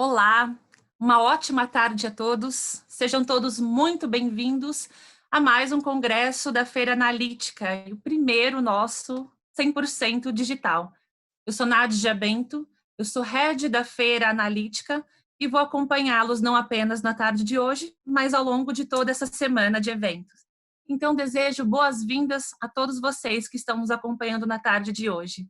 Olá, uma ótima tarde a todos. Sejam todos muito bem-vindos a mais um congresso da Feira Analítica, o primeiro nosso 100% digital. Eu sou Nádia Bento, eu sou head da Feira Analítica e vou acompanhá-los não apenas na tarde de hoje, mas ao longo de toda essa semana de eventos. Então, desejo boas-vindas a todos vocês que estão nos acompanhando na tarde de hoje.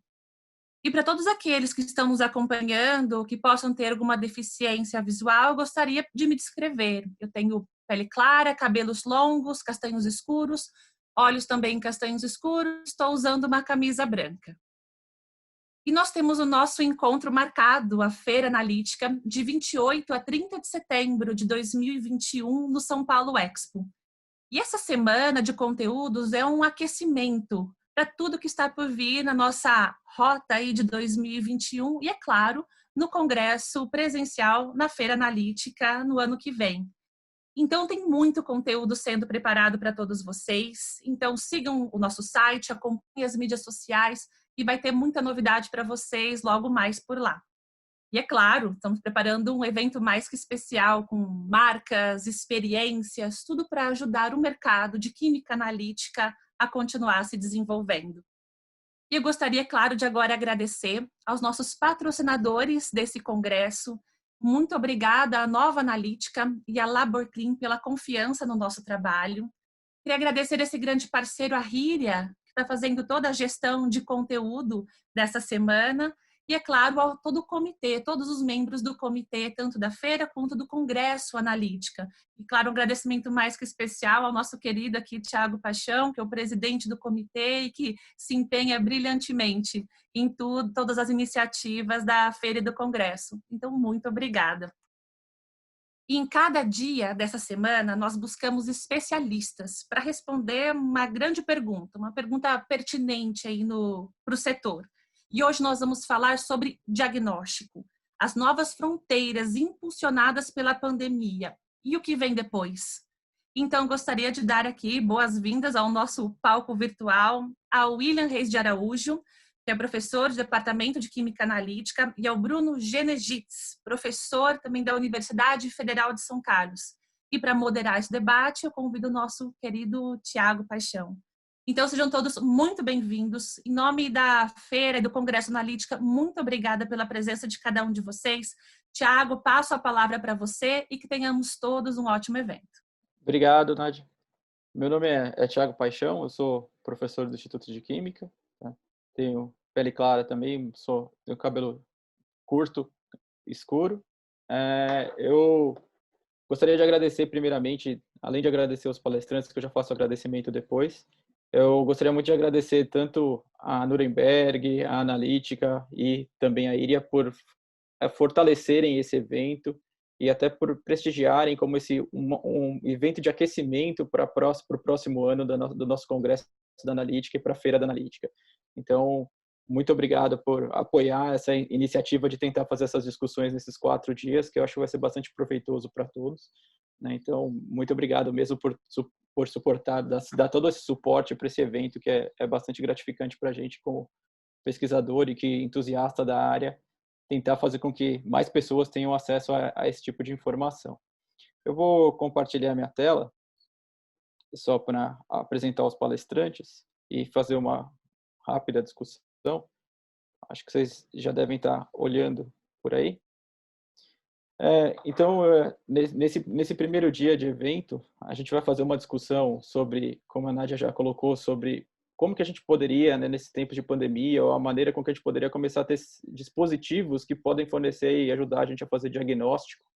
E para todos aqueles que estão nos acompanhando, que possam ter alguma deficiência visual, eu gostaria de me descrever. Eu tenho pele clara, cabelos longos, castanhos escuros, olhos também castanhos escuros, estou usando uma camisa branca. E nós temos o nosso encontro marcado, a Feira Analítica, de 28 a 30 de setembro de 2021, no São Paulo Expo. E essa semana de conteúdos é um aquecimento para tudo que está por vir na nossa rota aí de 2021 e, é claro, no congresso presencial na Feira Analítica no ano que vem. Então, tem muito conteúdo sendo preparado para todos vocês. Então, sigam o nosso site, acompanhem as mídias sociais e vai ter muita novidade para vocês logo mais por lá. E é claro, estamos preparando um evento mais que especial, com marcas, experiências, tudo para ajudar o mercado de química analítica a continuar se desenvolvendo. E eu gostaria, claro, de agora agradecer aos nossos patrocinadores desse congresso. Muito obrigada à Nova Analítica e à LaborClean pela confiança no nosso trabalho. Queria agradecer esse grande parceiro, a Ríria, que está fazendo toda a gestão de conteúdo dessa semana. E, é claro, ao todo o comitê, todos os membros do comitê, tanto da feira quanto do Congresso Analítica. E, claro, um agradecimento mais que especial ao nosso querido aqui, Tiago Paixão, que é o presidente do comitê e que se empenha brilhantemente em tudo, todas as iniciativas da feira e do Congresso. Então, muito obrigada. E em cada dia dessa semana, nós buscamos especialistas para responder uma grande pergunta, uma pergunta pertinente aí para o setor. E hoje nós vamos falar sobre diagnóstico, as novas fronteiras impulsionadas pela pandemia e o que vem depois. Então, gostaria de dar aqui boas-vindas ao nosso palco virtual, ao William Reis de Araújo, que é professor do Departamento de Química Analítica, e ao Bruno Genegitz, professor também da Universidade Federal de São Carlos. E para moderar esse debate, eu convido o nosso querido Tiago Paixão. Então, sejam todos muito bem-vindos. Em nome da feira e do Congresso Analítica, muito obrigada pela presença de cada um de vocês. Tiago, passo a palavra para você e que tenhamos todos um ótimo evento. Obrigado, Nádia. Meu nome é Tiago Paixão, eu sou professor do Instituto de Química, tá? Tenho pele clara também, tenho cabelo curto, escuro. Eu gostaria de agradecer primeiramente, além de agradecer aos palestrantes, que eu já faço agradecimento depois, eu gostaria muito de agradecer tanto a Nuremberg, a Analítica e também a Iria por fortalecerem esse evento e até por prestigiarem como um evento de aquecimento para o próximo ano do nosso Congresso da Analítica e para a Feira da Analítica. Então, muito obrigado por apoiar essa iniciativa de tentar fazer essas discussões nesses 4 dias, que eu acho que vai ser bastante proveitoso para todos, né? Então, muito obrigado mesmo por suportar, dar todo esse suporte para esse evento, que é bastante gratificante para a gente como pesquisador e que entusiasta da área, tentar fazer com que mais pessoas tenham acesso a esse tipo de informação. Eu vou compartilhar minha tela, só para apresentar os palestrantes e fazer uma rápida discussão. Acho que vocês já devem estar olhando por aí. Então, nesse primeiro dia de evento, a gente vai fazer uma discussão sobre, como a Nádia já colocou, sobre como que a gente poderia, né, nesse tempo de pandemia, ou a maneira com que a gente poderia começar a ter dispositivos que podem fornecer e ajudar a gente a fazer diagnóstico,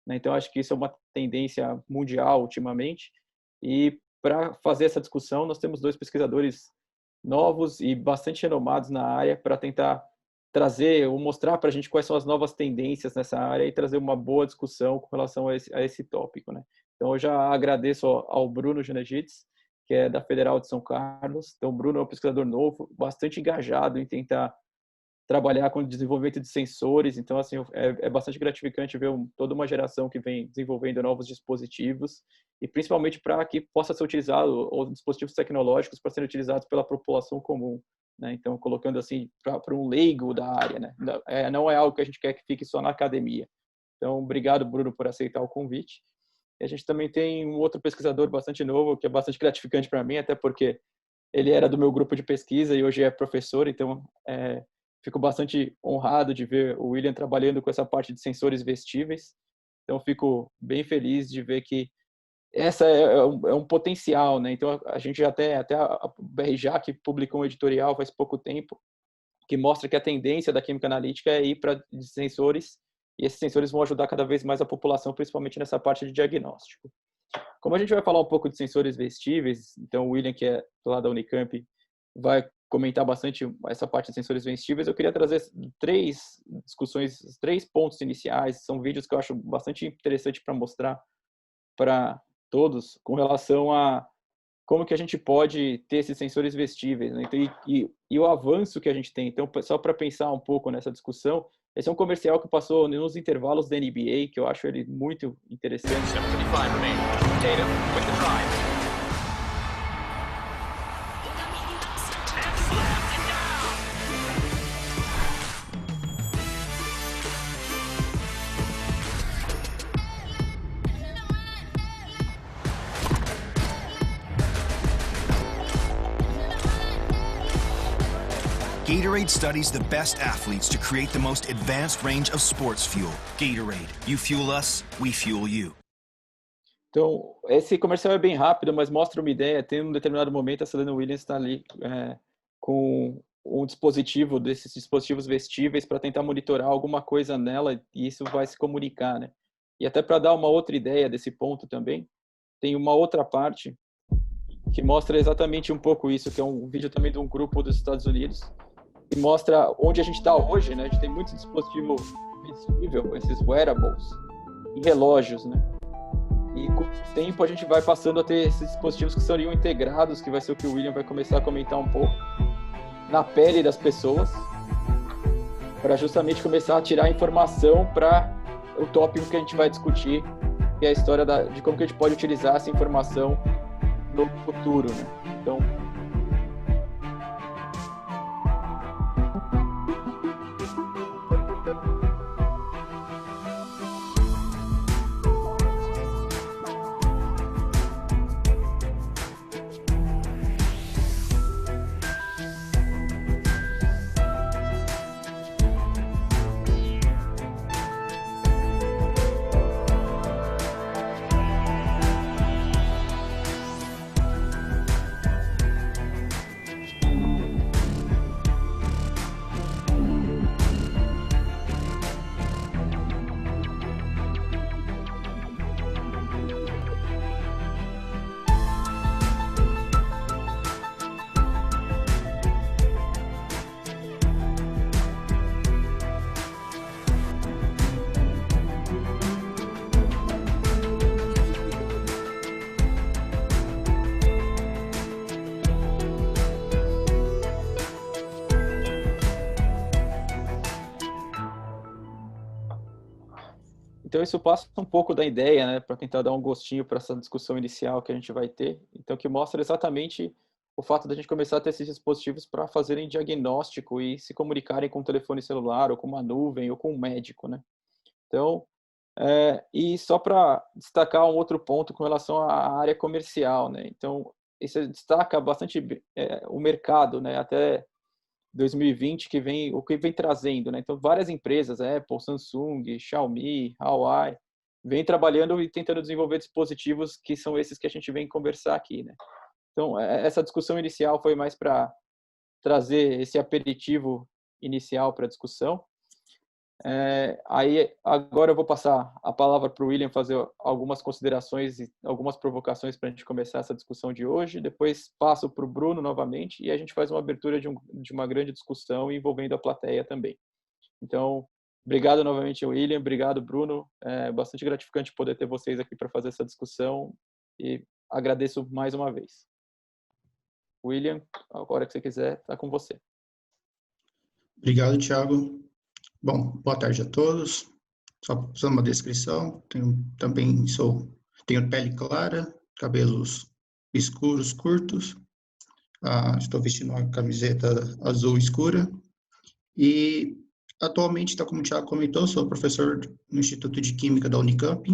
né? Então, acho que isso é uma tendência mundial ultimamente. E para fazer essa discussão, nós temos 2 pesquisadores novos e bastante renomados na área para tentar trazer ou mostrar para a gente quais são as novas tendências nessa área e trazer uma boa discussão com relação a esse tópico, né? Então, eu já agradeço ao Bruno Genegitz, que é da Federal de São Carlos. Então, o Bruno é um pesquisador novo, bastante engajado em tentar trabalhar com o desenvolvimento de sensores. Então, assim, é bastante gratificante ver toda uma geração que vem desenvolvendo novos dispositivos e principalmente para que possa ser utilizado, ou dispositivos tecnológicos para serem utilizados pela população comum, né? Então, colocando assim para um leigo da área, né? Não é algo que a gente quer que fique só na academia. Então, obrigado, Bruno, por aceitar o convite. E a gente também tem um outro pesquisador bastante novo, que é bastante gratificante para mim, até porque ele era do meu grupo de pesquisa e hoje é professor, então fico bastante honrado de ver o William trabalhando com essa parte de sensores vestíveis. Então, fico bem feliz de ver que essa é um potencial, né? Então, a gente até a BRJAC publicou um editorial faz pouco tempo que mostra que a tendência da química analítica é ir para sensores, e esses sensores vão ajudar cada vez mais a população, principalmente nessa parte de diagnóstico. Como a gente vai falar um pouco de sensores vestíveis, então o William, que é do lado da Unicamp, vai comentar bastante essa parte de sensores vestíveis. Eu queria trazer 3 discussões, 3 pontos iniciais. São vídeos que eu acho bastante interessante para mostrar para todos com relação a como que a gente pode ter esses sensores vestíveis, né? Então, e o avanço que a gente tem. Então, só para pensar um pouco nessa discussão, esse é um comercial que passou nos intervalos da NBA, que eu acho ele muito interessante. Gatorade studies the best athletes to create the most advanced range of sports fuel. Gatorade, you fuel us, we fuel you. Então, esse comercial é bem rápido, mas mostra uma ideia. Tem um determinado momento, a Serena Williams está ali com um dispositivo, desses dispositivos vestíveis, para tentar monitorar alguma coisa nela, e isso vai se comunicar, né? E até para dar uma outra ideia desse ponto também, tem uma outra parte que mostra exatamente um pouco isso, que é um vídeo também de um grupo dos Estados Unidos, que mostra onde a gente está hoje, né? A gente tem muito dispositivo vestível, esses wearables, e relógios, né? E com o tempo a gente vai passando a ter esses dispositivos que seriam integrados, que vai ser o que o William vai começar a comentar um pouco, na pele das pessoas, para justamente começar a tirar informação para o tópico que a gente vai discutir, que é a história de como que a gente pode utilizar essa informação no futuro, né? Então, Então, isso passa um pouco da ideia, né, para tentar dar um gostinho para essa discussão inicial que a gente vai ter. Então, que mostra exatamente o fato da gente começar a ter esses dispositivos para fazerem diagnóstico e se comunicarem com o telefone celular, ou com uma nuvem, ou com um médico, né? Então, e só para destacar um outro ponto com relação à área comercial, né? Então, isso destaca bastante o mercado, né? Até 2020 o que vem trazendo, né? Então, várias empresas, Apple, Samsung, Xiaomi, Huawei, vem trabalhando e tentando desenvolver dispositivos que são esses que a gente vem conversar aqui, né? Então, essa discussão inicial foi mais para trazer esse aperitivo inicial para a discussão. Aí, agora eu vou passar a palavra para o William fazer algumas considerações e algumas provocações para a gente começar essa discussão de hoje. Depois passo para o Bruno novamente e a gente faz uma abertura de uma grande discussão envolvendo a plateia também. Então, obrigado novamente, William. Obrigado, Bruno. É bastante gratificante poder ter vocês aqui para fazer essa discussão e agradeço mais uma vez. William, agora que você quiser, está com você. Obrigado, Thiago. Bom, boa tarde a todos. Só fazendo uma descrição, tenho pele clara, cabelos escuros, curtos, estou vestindo uma camiseta azul escura e atualmente, tá, como o Thiago comentou, sou professor no Instituto de Química da Unicamp,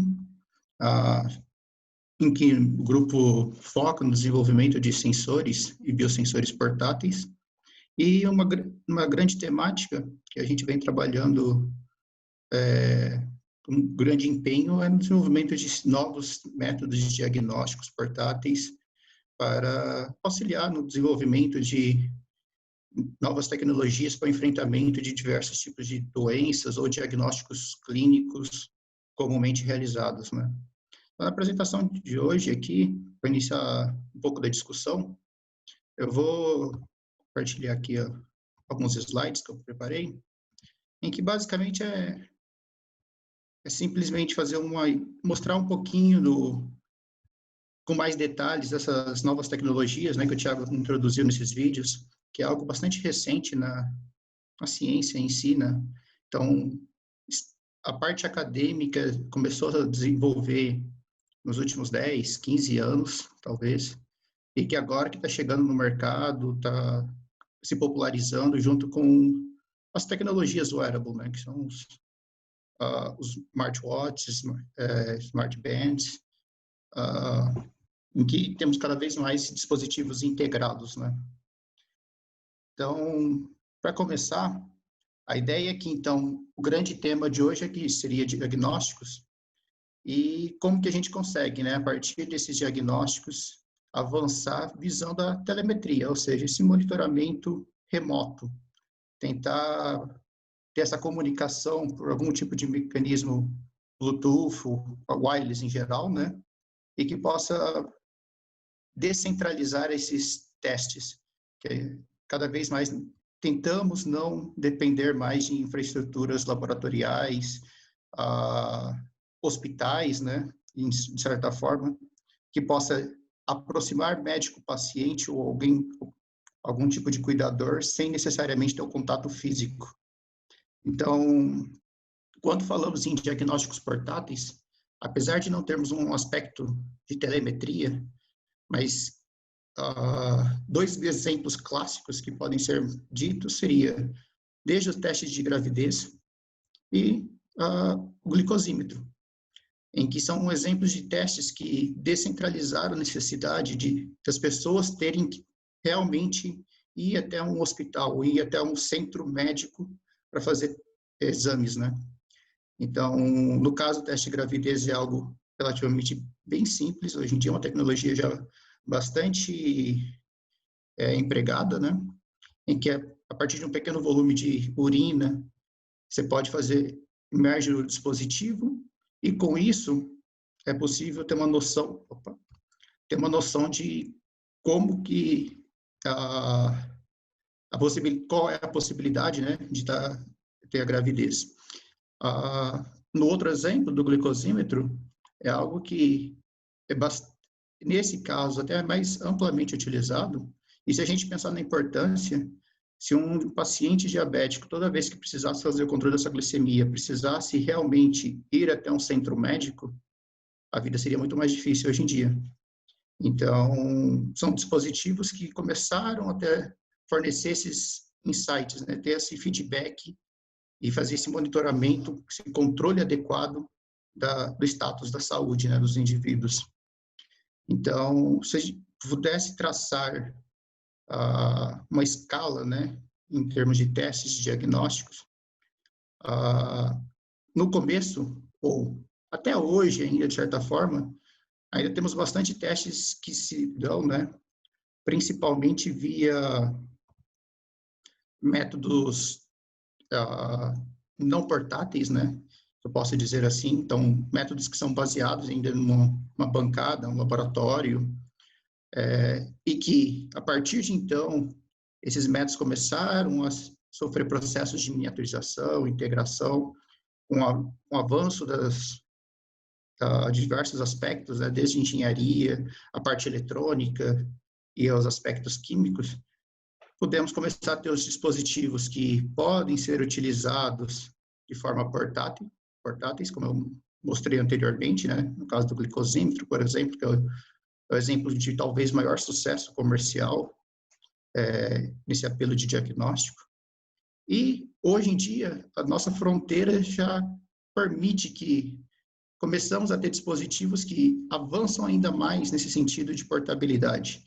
em que o grupo foca no desenvolvimento de sensores e biosensores portáteis. E uma grande temática que a gente vem trabalhando com um grande empenho é no desenvolvimento de novos métodos de diagnósticos portáteis para auxiliar no desenvolvimento de novas tecnologias para o enfrentamento de diversos tipos de doenças ou diagnósticos clínicos comumente realizados, né? Na apresentação de hoje aqui, para iniciar um pouco da discussão, eu vou compartilhar aqui alguns slides que eu preparei, em que basicamente é simplesmente mostrar um pouquinho com mais detalhes dessas novas tecnologias, né, que o Thiago introduziu nesses vídeos, que é algo bastante recente na ciência em si, né? Então, a parte acadêmica começou a desenvolver nos últimos 10, 15 anos, talvez, e que agora que está chegando no mercado, está se popularizando junto com as tecnologias wearable, né, que são os smartwatches, smartbands, em que temos cada vez mais dispositivos integrados, né? Então, para começar, a ideia é que, então, o grande tema de hoje aqui seria diagnósticos e como que a gente consegue, né, a partir desses diagnósticos, avançar visando a telemetria, ou seja, esse monitoramento remoto, tentar ter essa comunicação por algum tipo de mecanismo Bluetooth, wireless em geral, né, e que possa descentralizar esses testes, que cada vez mais tentamos não depender mais de infraestruturas laboratoriais, hospitais, né, de certa forma, que possa aproximar médico-paciente ou algum tipo de cuidador sem necessariamente ter o contato físico. Então, quando falamos em diagnósticos portáteis, apesar de não termos um aspecto de telemetria, mas dois exemplos clássicos que podem ser ditos seria desde os testes de gravidez e o glicosímetro, em que são exemplos de testes que descentralizaram a necessidade das pessoas terem que realmente ir até um hospital, ir até um centro médico para fazer exames, né? Então, no caso, o teste de gravidez é algo relativamente bem simples. Hoje em dia é uma tecnologia já bastante empregada, né? Em que a partir de um pequeno volume de urina, você pode imerge o dispositivo e com isso é possível ter uma noção de como que qual é a possibilidade, né, de ter a gravidez. No outro exemplo do glicosímetro, é algo que nesse caso até mais amplamente utilizado, e se a gente pensar na importância, se um paciente diabético, toda vez que precisasse fazer o controle dessa glicemia, precisasse realmente ir até um centro médico, a vida seria muito mais difícil hoje em dia. Então, são dispositivos que começaram até fornecer esses insights, né, ter esse feedback e fazer esse monitoramento, esse controle adequado do status da saúde, né, dos indivíduos. Então, se a gente pudesse traçar uma escala, né, em termos de testes diagnósticos, no começo, ou até hoje ainda, de certa forma, ainda temos bastante testes que se dão, né, principalmente via métodos não portáteis, né, eu posso dizer assim. Então, métodos que são baseados ainda numa bancada, um laboratório, e que, a partir de então, esses métodos começaram a sofrer processos de miniaturização, integração, com o avanço de diversos aspectos, né, desde engenharia, a parte eletrônica e os aspectos químicos, podemos começar a ter os dispositivos que podem ser utilizados de forma portáteis, como eu mostrei anteriormente, né, no caso do glicosímetro, por exemplo, que é o exemplo de talvez maior sucesso comercial nesse apelo de diagnóstico. E, hoje em dia, a nossa fronteira já permite que começamos a ter dispositivos que avançam ainda mais nesse sentido de portabilidade,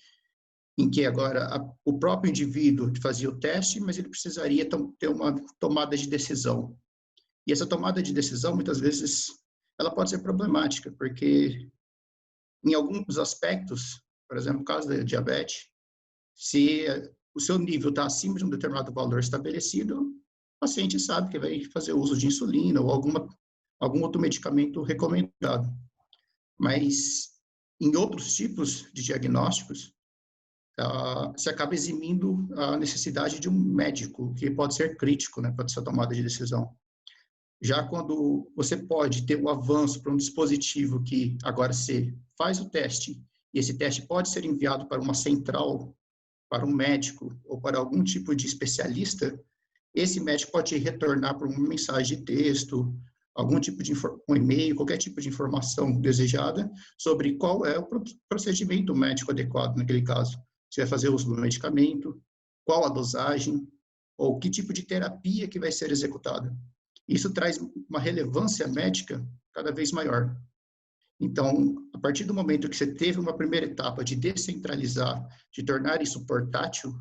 em que agora o próprio indivíduo fazia o teste, mas ele precisaria ter uma tomada de decisão. E essa tomada de decisão, muitas vezes, ela pode ser problemática, porque em alguns aspectos, por exemplo, no caso da diabetes, se o seu nível está acima de um determinado valor estabelecido, o paciente sabe que vai fazer uso de insulina ou algum outro medicamento recomendado. Mas em outros tipos de diagnósticos, se acaba eximindo a necessidade de um médico, que pode ser crítico, né, para essa tomada de decisão. Já quando você pode ter um avanço para um dispositivo que agora você faz o teste, e esse teste pode ser enviado para uma central, para um médico ou para algum tipo de especialista, esse médico pode retornar por uma mensagem de texto, algum tipo de um e-mail, qualquer tipo de informação desejada sobre qual é o procedimento médico adequado naquele caso. Se vai fazer uso do medicamento, qual a dosagem, ou que tipo de terapia que vai ser executada. Isso traz uma relevância médica cada vez maior. Então, a partir do momento que você teve uma primeira etapa de descentralizar, de tornar isso portátil,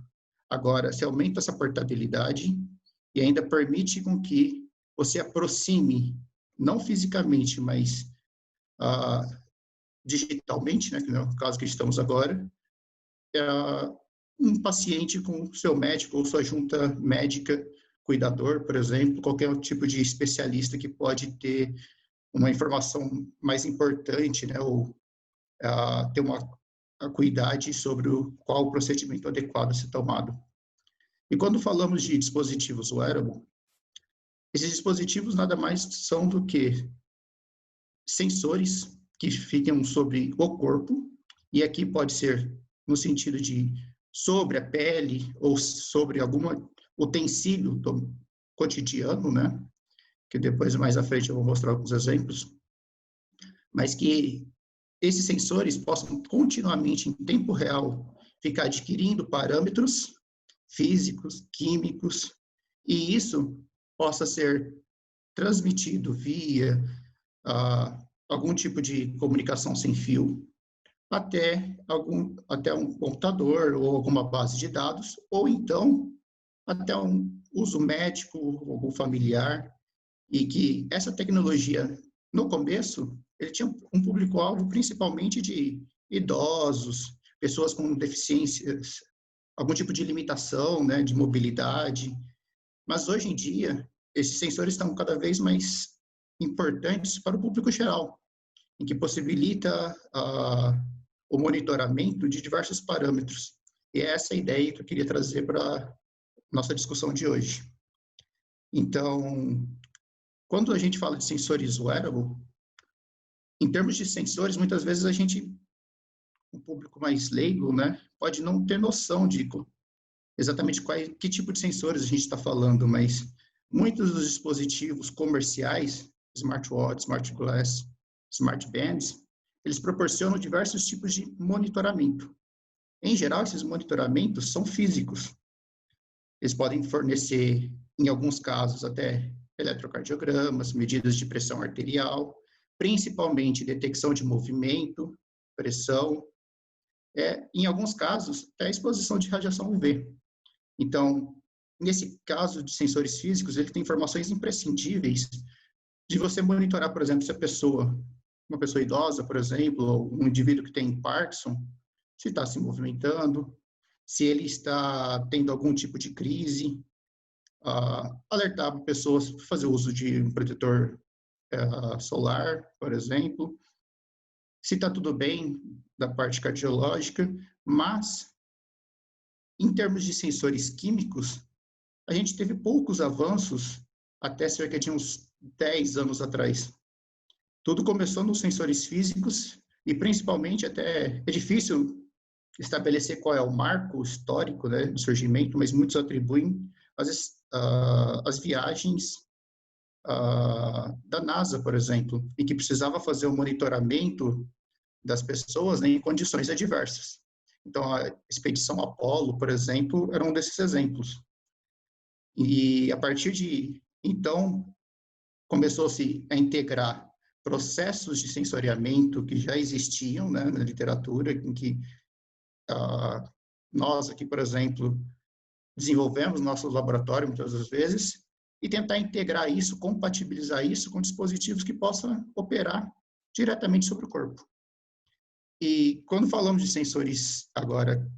agora você aumenta essa portabilidade e ainda permite com que você aproxime, não fisicamente, mas digitalmente, né, que é o caso que estamos agora, um paciente com seu médico ou sua junta médica, cuidador, por exemplo, qualquer tipo de especialista que pode ter uma informação mais importante, né, ou ter uma acuidade sobre qual o procedimento adequado a ser tomado. E quando falamos de dispositivos wearable, esses dispositivos nada mais são do que sensores que ficam sobre o corpo, e aqui pode ser no sentido de sobre a pele ou sobre algum utensílio do cotidiano, né? Que depois, mais à frente, eu vou mostrar alguns exemplos, mas que esses sensores possam continuamente, em tempo real, ficar adquirindo parâmetros físicos, químicos, e isso possa ser transmitido via algum tipo de comunicação sem fio até um computador ou alguma base de dados, ou então até um uso médico, algum familiar, e que essa tecnologia, no começo, ele tinha um público-alvo principalmente de idosos, pessoas com deficiências, algum tipo de limitação, né, de mobilidade, mas hoje em dia, esses sensores estão cada vez mais importantes para o público geral, em que possibilita o monitoramento de diversos parâmetros. E é essa a ideia que eu queria trazer para a nossa discussão de hoje. Então, quando a gente fala de sensores wearable, em termos de sensores, muitas vezes um público mais leigo, né, pode não ter noção de exatamente que tipo de sensores a gente está falando, mas muitos dos dispositivos comerciais, smartwatch, smart glass, smart bands, eles proporcionam diversos tipos de monitoramento. Em geral, esses monitoramentos são físicos. Eles podem fornecer, em alguns casos, até eletrocardiogramas, medidas de pressão arterial, principalmente detecção de movimento, pressão, em alguns casos, até exposição de radiação UV. Então, nesse caso de sensores físicos, ele tem informações imprescindíveis de você monitorar, por exemplo, se uma pessoa idosa, por exemplo, ou um indivíduo que tem Parkinson, se está se movimentando, se ele está tendo algum tipo de crise, alertar para pessoas fazer uso de um protetor solar, por exemplo, se está tudo bem da parte cardiológica, mas em termos de sensores químicos, a gente teve poucos avanços até cerca de uns 10 anos atrás. Tudo começou nos sensores físicos e principalmente até é difícil estabelecer qual é o marco histórico, né, do surgimento, mas muitos atribuem as viagens da NASA, por exemplo, e que precisava fazer o monitoramento das pessoas, né, em condições adversas. Então, a expedição Apollo, por exemplo, era um desses exemplos. E a partir de então, começou-se a integrar processos de sensoriamento que já existiam, né, na literatura, em que nós aqui, por exemplo, desenvolvemos nosso laboratório muitas das vezes, e tentar integrar isso, compatibilizar isso com dispositivos que possam operar diretamente sobre o corpo. E quando falamos de sensores agora,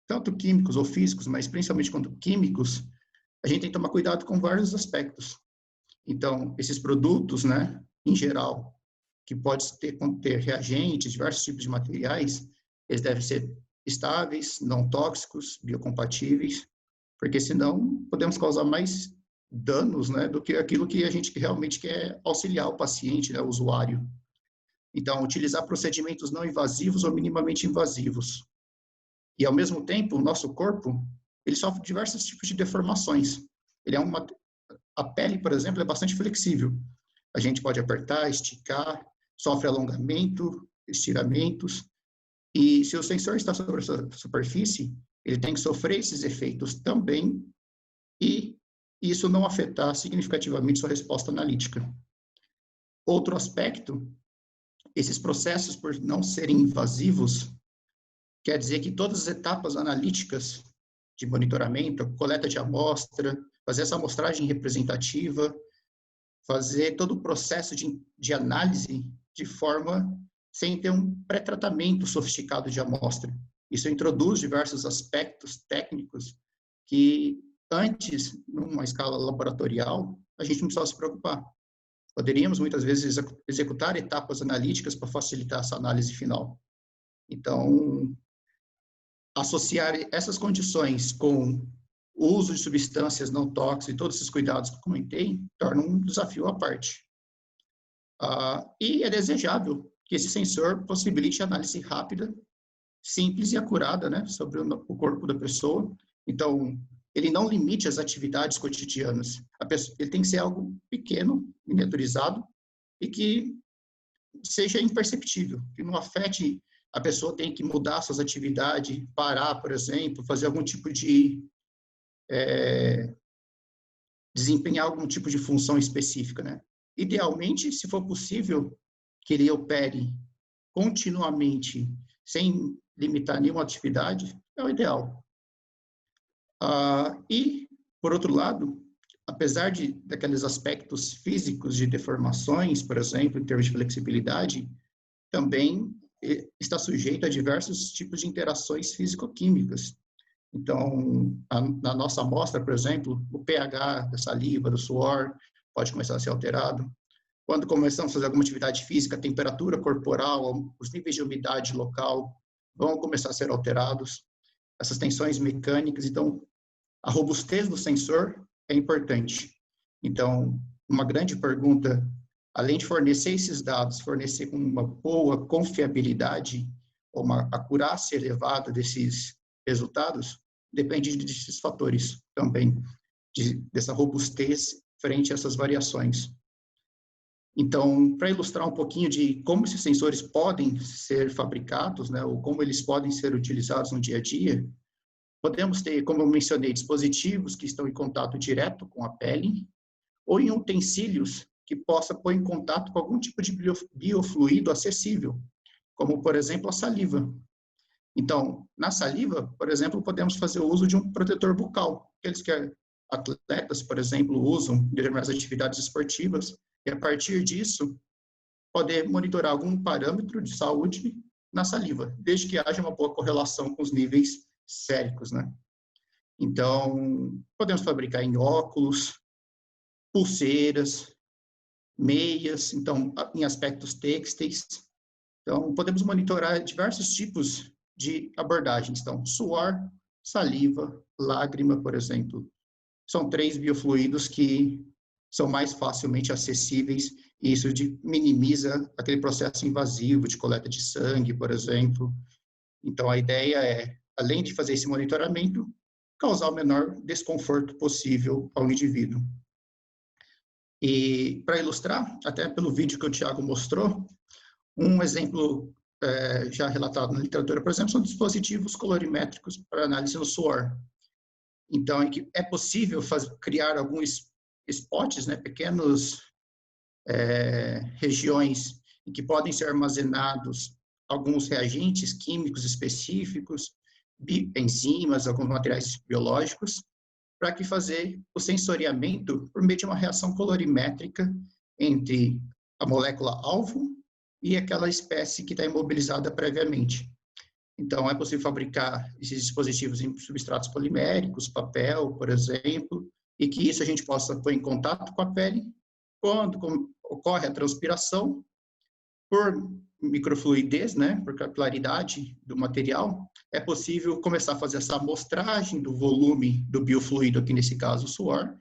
tanto químicos ou físicos, mas principalmente quando químicos, a gente tem que tomar cuidado com vários aspectos. Então, esses produtos, né, em geral, que pode conter reagentes, diversos tipos de materiais, eles devem ser estáveis, não tóxicos, biocompatíveis, porque senão podemos causar mais danos, né, do que aquilo que a gente realmente quer auxiliar o paciente, né, o usuário. Então, utilizar procedimentos não invasivos ou minimamente invasivos. E, ao mesmo tempo, o nosso corpo, ele sofre diversos tipos de deformações. A pele, por exemplo, é bastante flexível. A gente pode apertar, esticar, sofre alongamento, estiramentos. E se o sensor está sobre essa superfície, ele tem que sofrer esses efeitos também e isso não afetar significativamente sua resposta analítica. Outro aspecto, esses processos, por não serem invasivos, quer dizer que todas as etapas analíticas de monitoramento, coleta de amostra, fazer essa amostragem representativa, fazer todo o processo de análise de forma sem ter um pré-tratamento sofisticado de amostra. Isso introduz diversos aspectos técnicos que antes, numa escala laboratorial, a gente não precisava se preocupar. Poderíamos, muitas vezes, executar etapas analíticas para facilitar essa análise final. Então, associar essas condições com o uso de substâncias não tóxicas e todos esses cuidados que eu comentei, torna um desafio à parte. E é desejável que esse sensor possibilite análise rápida, simples e acurada, né, sobre o corpo da pessoa. Então, ele não limite as atividades cotidianas. Ele tem que ser algo pequeno, miniaturizado, e que seja imperceptível, que não afete a pessoa, tem que mudar suas atividades, parar, por exemplo, fazer algum tipo de desempenhar algum tipo de função específica, né? Idealmente, se for possível, que ele opere continuamente, sem limitar nenhuma atividade, é o ideal. E, por outro lado, apesar daqueles aspectos físicos de deformações, por exemplo, em termos de flexibilidade, também está sujeito a diversos tipos de interações físico-químicas. Então, na nossa amostra, por exemplo, o pH da saliva, do suor, pode começar a ser alterado. Quando começamos a fazer alguma atividade física, a temperatura corporal, os níveis de umidade local vão começar a ser alterados. Essas tensões mecânicas, então, a robustez do sensor é importante. Então, uma grande pergunta, além de fornecer esses dados, fornecer com uma boa confiabilidade, ou uma acurácia elevada desses resultados, depende desses fatores também, dessa robustez frente a essas variações. Então, para ilustrar um pouquinho de como esses sensores podem ser fabricados, né, ou como eles podem ser utilizados no dia a dia, podemos ter, como eu mencionei, dispositivos que estão em contato direto com a pele, ou em utensílios que possa pôr em contato com algum tipo de biofluido acessível, como, por exemplo, a saliva. Então, na saliva, por exemplo, podemos fazer o uso de um protetor bucal, aqueles que atletas, por exemplo, usam em determinadas atividades esportivas, e a partir disso, poder monitorar algum parâmetro de saúde na saliva, desde que haja uma boa correlação com os níveis séricos, né? Então, podemos fabricar em óculos, pulseiras, meias, então, em aspectos têxteis. Então, podemos monitorar diversos tipos de abordagens. Então, suor, saliva, lágrima, por exemplo. São 3 biofluidos que são mais facilmente acessíveis e isso minimiza aquele processo invasivo de coleta de sangue, por exemplo. Então, a ideia é, além de fazer esse monitoramento, causar o menor desconforto possível ao indivíduo. E, para ilustrar, até pelo vídeo que o Thiago mostrou, um exemplo já relatado na literatura, por exemplo, são dispositivos colorimétricos para análise no suor. Então, é possível criar alguns spots, né, pequenos regiões em que podem ser armazenados alguns reagentes químicos específicos, enzimas, alguns materiais biológicos, para que fazer o sensoriamento por meio de uma reação colorimétrica entre a molécula-alvo e aquela espécie que está imobilizada previamente. Então, é possível fabricar esses dispositivos em substratos poliméricos, papel, por exemplo, e que isso a gente possa pôr em contato com a pele. Quando ocorre a transpiração, por microfluidez, né, por capilaridade do material, é possível começar a fazer essa amostragem do volume do biofluido, aqui nesse caso o suor,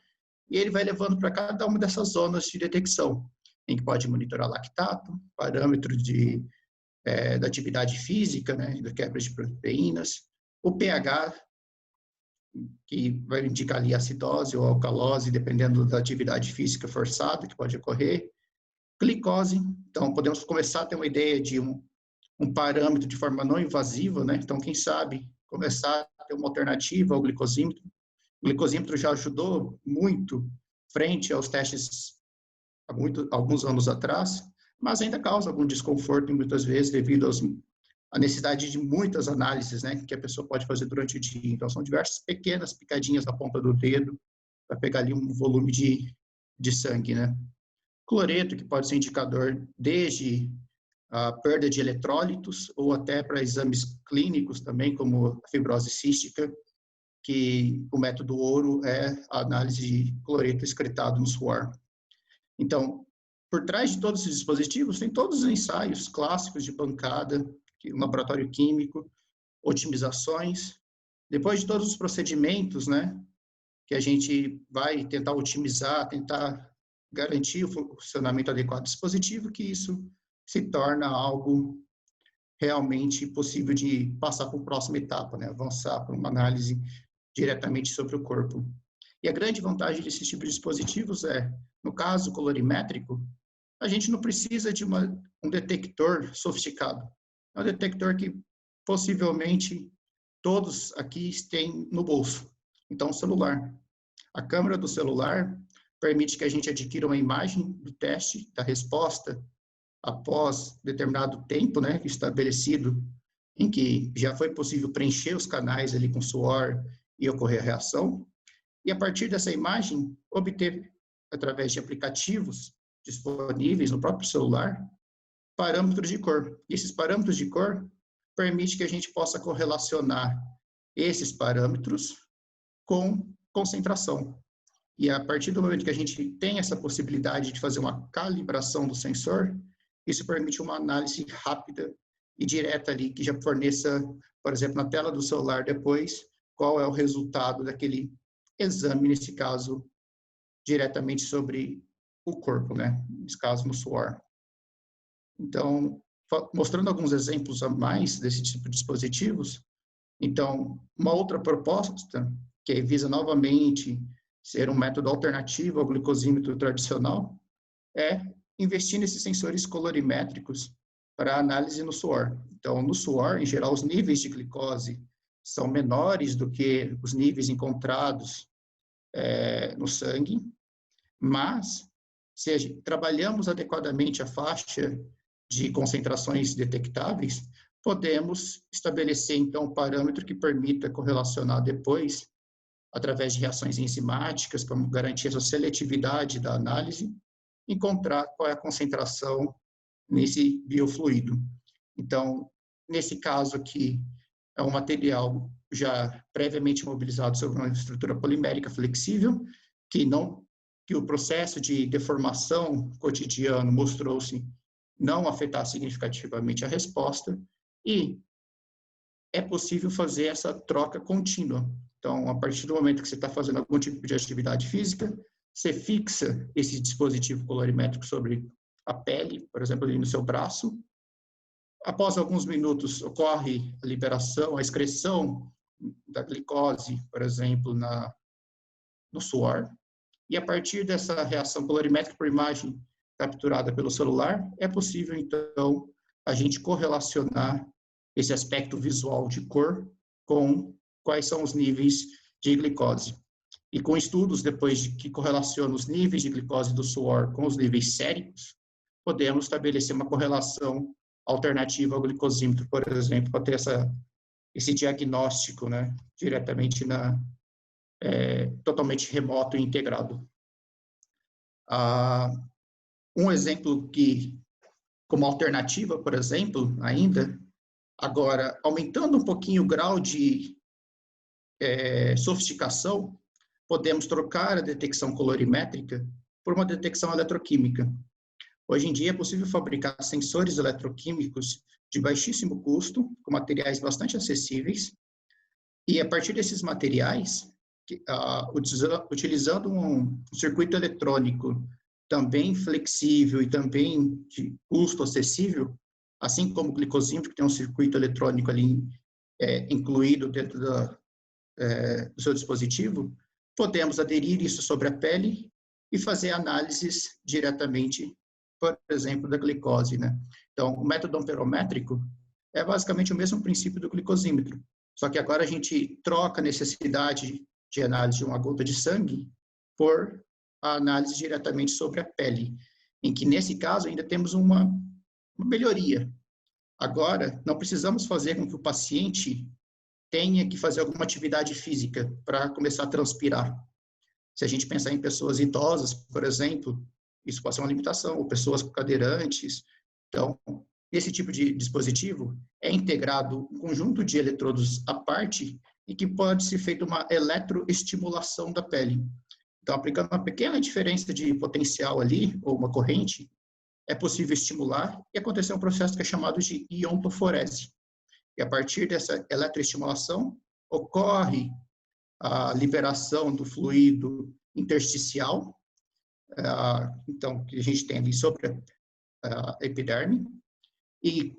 e ele vai levando para cada uma dessas zonas de detecção, em que pode monitorar lactato, parâmetro da atividade física, né, da quebra de proteínas, o pH, que vai indicar ali acidose ou alcalose, dependendo da atividade física forçada que pode ocorrer, glicose. Então, podemos começar a ter uma ideia de um parâmetro de forma não invasiva, né? Então, quem sabe começar a ter uma alternativa ao glicosímetro. O glicosímetro já ajudou muito frente aos testes há alguns anos atrás, mas ainda causa algum desconforto muitas vezes devido à necessidade de muitas análises, né, que a pessoa pode fazer durante o dia. Então, são diversas pequenas picadinhas na ponta do dedo para pegar ali um volume de sangue, né? Cloreto, que pode ser indicador desde a perda de eletrólitos ou até para exames clínicos também, como a fibrose cística, que o método ouro é a análise de cloreto excretado no suor. Então, por trás de todos esses dispositivos, tem todos os ensaios clássicos de bancada, um laboratório químico, otimizações. Depois de todos os procedimentos, né, que a gente vai tentar otimizar, tentar garantir o funcionamento adequado do dispositivo, que isso se torna algo realmente possível de passar para a próxima etapa, né, avançar para uma análise diretamente sobre o corpo. E a grande vantagem desses tipos de dispositivos no caso colorimétrico, a gente não precisa de um detector sofisticado. É um detector que possivelmente todos aqui têm no bolso. Então, o celular. A câmera do celular permite que a gente adquira uma imagem do teste, da resposta, após determinado tempo, né, estabelecido, em que já foi possível preencher os canais ali com suor e ocorrer a reação. E a partir dessa imagem, obter, através de aplicativos disponíveis no próprio celular, parâmetros de cor. E esses parâmetros de cor permitem que a gente possa correlacionar esses parâmetros com concentração. E a partir do momento que a gente tem essa possibilidade de fazer uma calibração do sensor, isso permite uma análise rápida e direta ali, que já forneça, por exemplo, na tela do celular depois, qual é o resultado daquele exame, nesse caso, diretamente sobre o corpo, né? Nesse caso, no suor. Então, mostrando alguns exemplos a mais desse tipo de dispositivos, então, uma outra proposta, que visa novamente ser um método alternativo ao glicosímetro tradicional, é investir nesses sensores colorimétricos para análise no suor. Então, no suor, em geral, os níveis de glicose são menores do que os níveis encontrados no sangue, mas se trabalhamos adequadamente a faixa de concentrações detectáveis, podemos estabelecer, então, um parâmetro que permita correlacionar depois, através de reações enzimáticas, para garantir a seletividade da análise, encontrar qual é a concentração nesse biofluido. Então, nesse caso aqui, é um material já previamente mobilizado sobre uma estrutura polimérica flexível, que o processo de deformação cotidiano mostrou-se não afetar significativamente a resposta, e é possível fazer essa troca contínua. Então, a partir do momento que você está fazendo algum tipo de atividade física, você fixa esse dispositivo colorimétrico sobre a pele, por exemplo, ali no seu braço. Após alguns minutos, ocorre a liberação, a excreção da glicose, por exemplo, no suor. E a partir dessa reação colorimétrica por imagem capturada pelo celular, é possível, então, a gente correlacionar esse aspecto visual de cor com quais são os níveis de glicose. E com estudos, depois de que correlacionam os níveis de glicose do suor com os níveis séricos, podemos estabelecer uma correlação alternativa ao glicosímetro, por exemplo, para ter esse diagnóstico, né, diretamente totalmente remoto e integrado. Um exemplo que, como alternativa, por exemplo, ainda, agora, aumentando um pouquinho o grau de sofisticação, podemos trocar a detecção colorimétrica por uma detecção eletroquímica. Hoje em dia é possível fabricar sensores eletroquímicos de baixíssimo custo, com materiais bastante acessíveis, e a partir desses materiais, utilizando um circuito eletrônico também flexível e também de custo acessível, assim como o glicosímetro, que tem um circuito eletrônico ali incluído dentro do seu dispositivo, podemos aderir isso sobre a pele e fazer análises diretamente, por exemplo, da glicose, né? Então, o método amperométrico é basicamente o mesmo princípio do glicosímetro, só que agora a gente troca a necessidade de análise de uma gota de sangue por a análise diretamente sobre a pele, em que, nesse caso, ainda temos uma melhoria. Agora, não precisamos fazer com que o paciente tenha que fazer alguma atividade física para começar a transpirar. Se a gente pensar em pessoas idosas, por exemplo, isso pode ser uma limitação, ou pessoas cadeirantes. Então, esse tipo de dispositivo é integrado um conjunto de eletrodos à parte e que pode ser feita uma eletroestimulação da pele. Então, aplicando uma pequena diferença de potencial ali, ou uma corrente, é possível estimular e acontecer um processo que é chamado de iontoforese. E a partir dessa eletroestimulação, ocorre a liberação do fluido intersticial, então, que a gente tem ali sobre a epiderme, e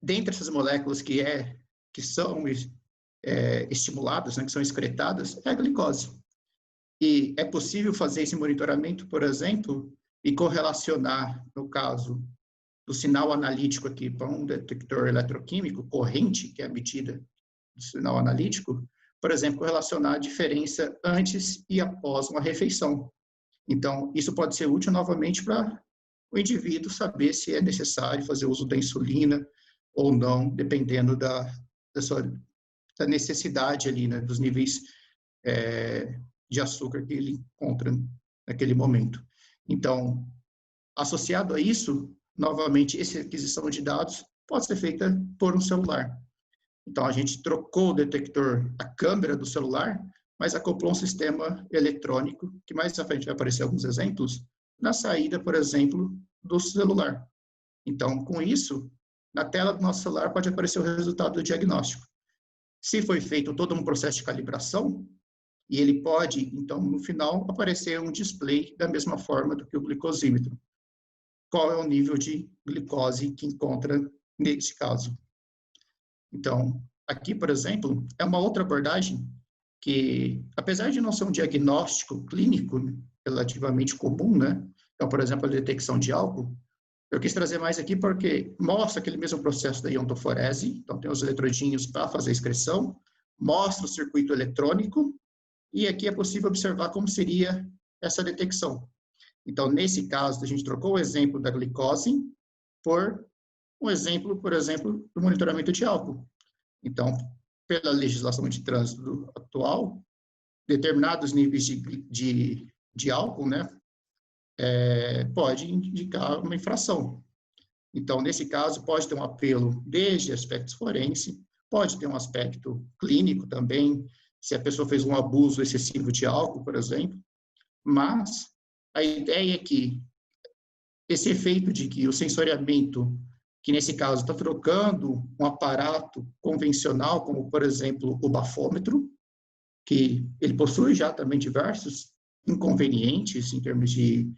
dentre essas moléculas que são estimuladas, né, que são excretadas, é a glicose. E é possível fazer esse monitoramento, por exemplo, e correlacionar, no caso do sinal analítico aqui para um detector eletroquímico, corrente, que é a medida do sinal analítico, por exemplo, correlacionar a diferença antes e após uma refeição. Então, isso pode ser útil novamente para o indivíduo saber se é necessário fazer uso da insulina ou não, dependendo da necessidade ali, né, dos níveis de açúcar que ele encontra naquele momento. Então, associado a isso, novamente, essa aquisição de dados pode ser feita por um celular. Então, a gente trocou o detector, a câmera do celular, mas acoplou um sistema eletrônico, que mais à frente vai aparecer alguns exemplos, na saída, por exemplo, do celular. Então, com isso, na tela do nosso celular pode aparecer o resultado do diagnóstico. Se foi feito todo um processo de calibração, e ele pode, então, no final, aparecer um display da mesma forma do que o glicosímetro. Qual é o nível de glicose que encontra nesse caso? Então, aqui, por exemplo, é uma outra abordagem que, apesar de não ser um diagnóstico clínico relativamente comum, né? Então, por exemplo, a detecção de álcool, eu quis trazer mais aqui porque mostra aquele mesmo processo da iontoforese, então tem os eletrodinhos para fazer a excreção, mostra o circuito eletrônico, e aqui é possível observar como seria essa detecção. Então, nesse caso, a gente trocou o exemplo da glicose por um exemplo, por exemplo, do monitoramento de álcool. Então, pela legislação de trânsito atual, determinados níveis de álcool, né, pode indicar uma infração. Então, nesse caso, pode ter um apelo desde aspectos forense, pode ter um aspecto clínico também, se a pessoa fez um abuso excessivo de álcool, por exemplo, mas a ideia é que esse efeito de que o sensoriamento, que nesse caso está trocando um aparato convencional, como, por exemplo, o bafômetro, que ele possui já também diversos inconvenientes em termos de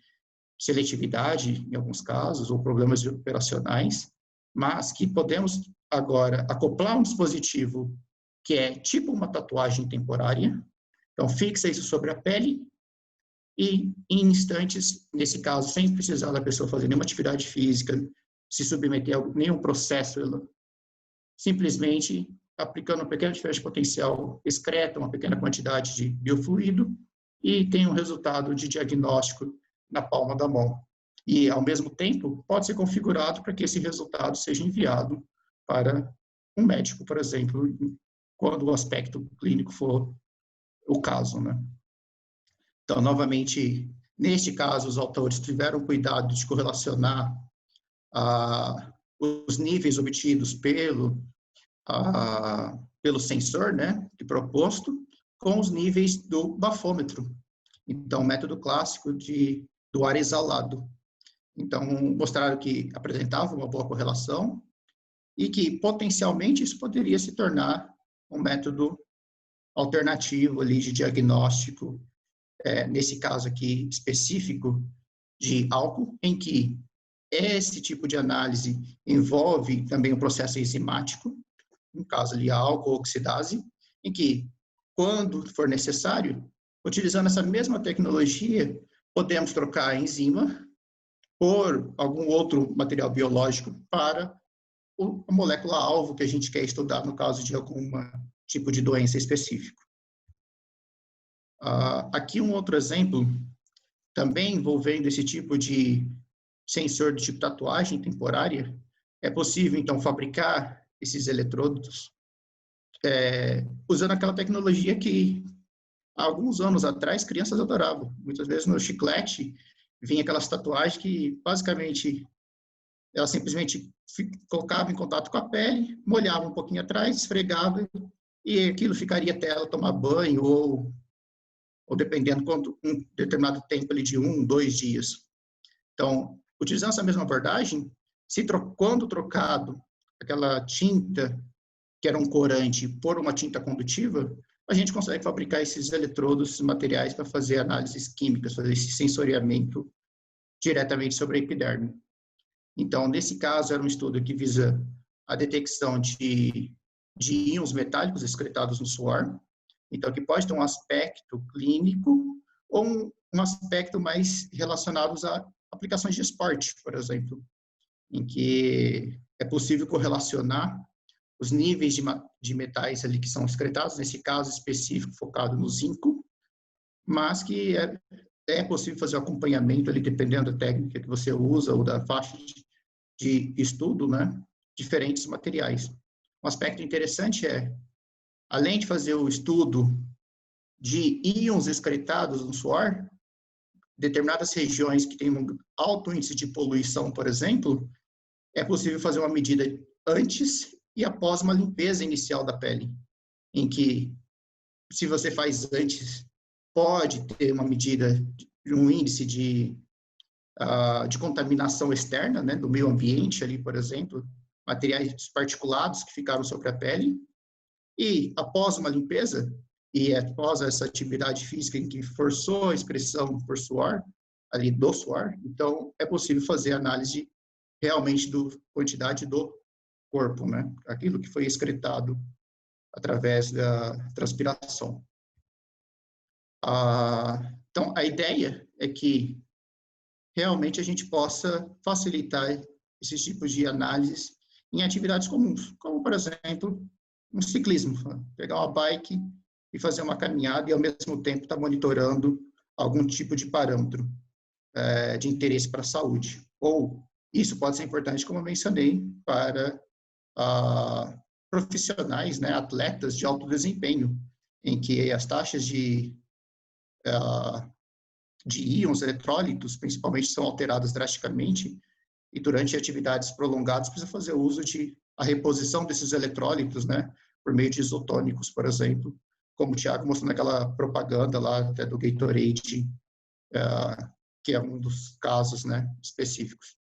seletividade, em alguns casos, ou problemas operacionais, mas que podemos agora acoplar um dispositivo que é tipo uma tatuagem temporária, então fixa isso sobre a pele e, em instantes, nesse caso, sem precisar da pessoa fazer nenhuma atividade física, se submeter a nenhum processo, ela simplesmente aplicando uma pequena diferença de potencial, excreta uma pequena quantidade de biofluido e tem um resultado de diagnóstico na palma da mão. E, ao mesmo tempo, pode ser configurado para que esse resultado seja enviado para um médico, por exemplo, quando o aspecto clínico for o caso, né? Então, novamente, neste caso, os autores tiveram cuidado de correlacionar os níveis obtidos pelo sensor, né, de proposto, com os níveis do bafômetro. Então, método clássico do ar exalado. Então, mostraram que apresentava uma boa correlação e que, potencialmente, isso poderia se tornar um método alternativo ali de diagnóstico, nesse caso aqui específico de álcool, em que esse tipo de análise envolve também um processo enzimático, no caso ali a álcool oxidase, em que, quando for necessário, utilizando essa mesma tecnologia, podemos trocar a enzima por algum outro material biológico para a molécula-alvo que a gente quer estudar no caso de algum tipo de doença específico. Aqui um outro exemplo, também envolvendo esse tipo de sensor de tipo tatuagem temporária. É possível, então, fabricar esses eletrodos usando aquela tecnologia que, há alguns anos atrás, crianças adoravam. Muitas vezes no chiclete vinha aquelas tatuagens que, basicamente, ela simplesmente colocava em contato com a pele, molhava um pouquinho atrás, esfregava, e aquilo ficaria até ela tomar banho, ou dependendo, um determinado tempo ali de 1, 2 dias. Então, utilizando essa mesma abordagem, quando trocado aquela tinta, que era um corante, por uma tinta condutiva, a gente consegue fabricar esses eletrodos, esses materiais, para fazer análises químicas, fazer esse sensoriamento diretamente sobre a epiderme. Então, nesse caso, era um estudo que visa a detecção de íons metálicos excretados no suor, então, que pode ter um aspecto clínico ou um aspecto mais relacionado a aplicações de esporte, por exemplo, em que é possível correlacionar os níveis de metais ali que são excretados, nesse caso específico focado no zinco, mas que é possível fazer o acompanhamento ali, dependendo da técnica que você usa ou da faixa de estudo, né, diferentes materiais. Um aspecto interessante além de fazer o estudo de íons excretados no suor, determinadas regiões que têm um alto índice de poluição, por exemplo, é possível fazer uma medida antes e após uma limpeza inicial da pele, em que, se você faz antes, pode ter uma medida, um índice de contaminação externa, né, do meio ambiente ali, por exemplo, materiais particulados que ficaram sobre a pele, e após uma limpeza, e após essa atividade física em que forçou a excreção por suor, ali do suor, então é possível fazer análise realmente da quantidade do corpo, né? Aquilo que foi excretado através da transpiração. Então, a ideia é que realmente a gente possa facilitar esses tipos de análises em atividades comuns, como, por exemplo, um ciclismo, pegar uma bike e fazer uma caminhada e, ao mesmo tempo, estar monitorando algum tipo de parâmetro de interesse para a saúde. Ou isso pode ser importante, como eu mencionei, para profissionais, né, atletas de alto desempenho, em que as taxas de íons eletrólitos, principalmente, são alteradas drasticamente, e durante atividades prolongadas precisa fazer uso a reposição desses eletrólitos, né, por meio de isotônicos, por exemplo, como o Thiago mostrou naquela propaganda lá até do Gatorade, que é um dos casos, né, específicos.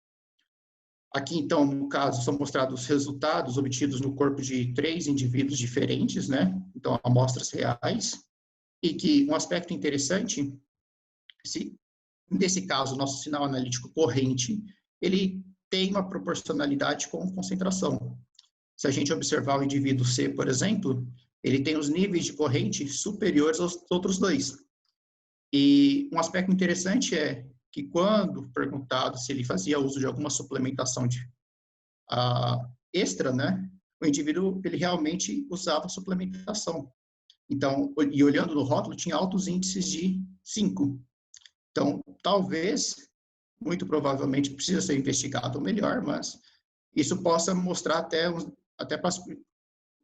Aqui, então, no caso, são mostrados os resultados obtidos no corpo de 3 indivíduos diferentes, né, então, amostras reais, e que um aspecto interessante, nesse caso, o nosso sinal analítico corrente, ele tem uma proporcionalidade com concentração. Se a gente observar o indivíduo C, por exemplo, ele tem os níveis de corrente superiores aos outros dois. E um aspecto interessante é que, quando perguntado se ele fazia uso de alguma suplementação extra, né, o indivíduo ele realmente usava suplementação. Então, e olhando no rótulo, tinha altos índices de 5. Então, talvez, muito provavelmente, precisa ser investigado melhor, mas isso possa mostrar até para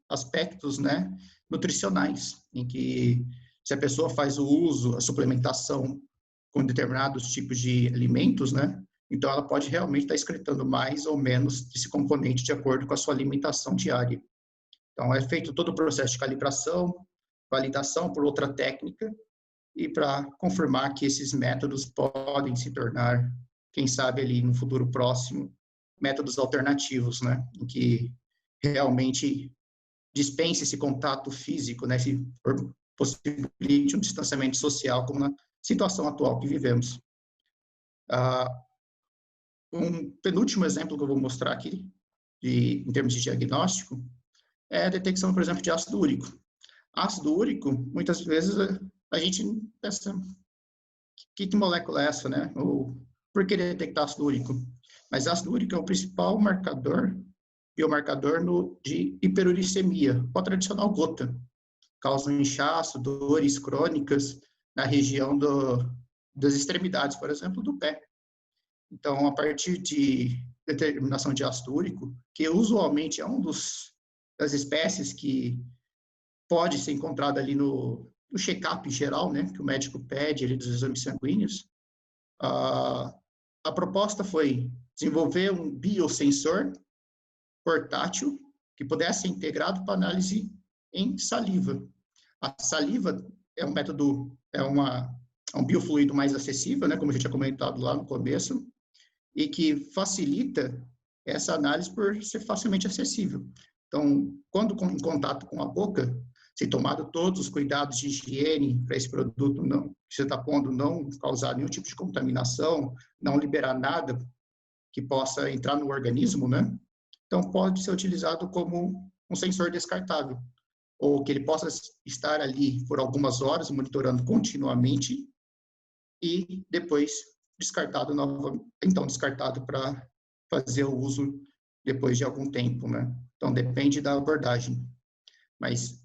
aspectos, né, nutricionais, em que se a pessoa faz o uso, a suplementação com determinados tipos de alimentos, né, então ela pode realmente estar excretando mais ou menos desse componente de acordo com a sua alimentação diária. Então, é feito todo o processo de calibração, validação por outra técnica, e para confirmar que esses métodos podem se tornar, quem sabe ali no futuro próximo, métodos alternativos, né, em que realmente dispense esse contato físico, né, se possibilite um distanciamento social, como na situação atual que vivemos. Um penúltimo exemplo que eu vou mostrar aqui, em termos de diagnóstico, é a detecção, por exemplo, de ácido úrico. Ácido úrico, muitas vezes, a gente pensa, que molécula é essa, né? Ou por que detectar ácido úrico? Mas ácido úrico é o principal biomarcador de hiperuricemia, o tradicional gota. Causa um inchaço, dores crônicas na região das extremidades, por exemplo, do pé. Então, a partir de determinação de ácido úrico, que usualmente é das espécies que pode ser encontrado ali no check-up geral, né, que o médico pede ali dos exames sanguíneos, a proposta foi desenvolver um biosensor portátil que pudesse ser integrado para análise em saliva. A saliva é um método, é um biofluido mais acessível, né, como a gente tinha comentado lá no começo, e que facilita essa análise por ser facilmente acessível. Então, quando em contato com a boca, se tomado todos os cuidados de higiene para esse produto que você está pondo não causar nenhum tipo de contaminação, não liberar nada que possa entrar no organismo, né? Então, pode ser utilizado como um sensor descartável, ou que ele possa estar ali por algumas horas, monitorando continuamente, e depois descartado para fazer o uso depois de algum tempo, né? Então, depende da abordagem. Mas,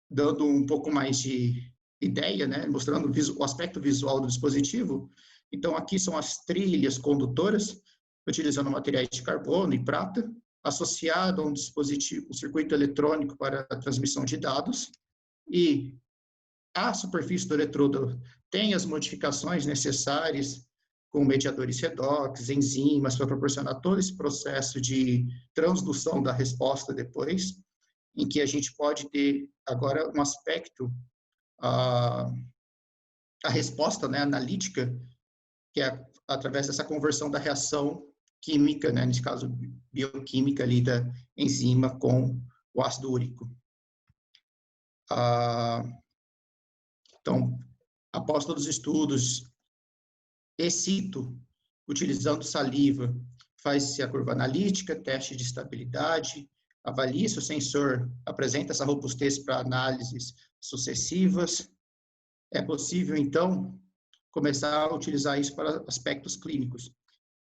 dando um pouco mais de ideia, né? Mostrando o aspecto visual do dispositivo, então, aqui são as trilhas condutoras, utilizando materiais de carbono e prata, associado a um dispositivo, um circuito eletrônico para a transmissão de dados, e a superfície do eletrodo tem as modificações necessárias, com mediadores redox, enzimas, para proporcionar todo esse processo de transdução da resposta depois, em que a gente pode ter agora um aspecto, a resposta, né, analítica, que é através dessa conversão da reação química, né, nesse caso bioquímica ali da enzima com o ácido úrico. Então, após todos os estudos, excito, utilizando saliva, faz-se a curva analítica, teste de estabilidade, avalia se o sensor apresenta essa robustez para análises sucessivas. É possível, então, começar a utilizar isso para aspectos clínicos.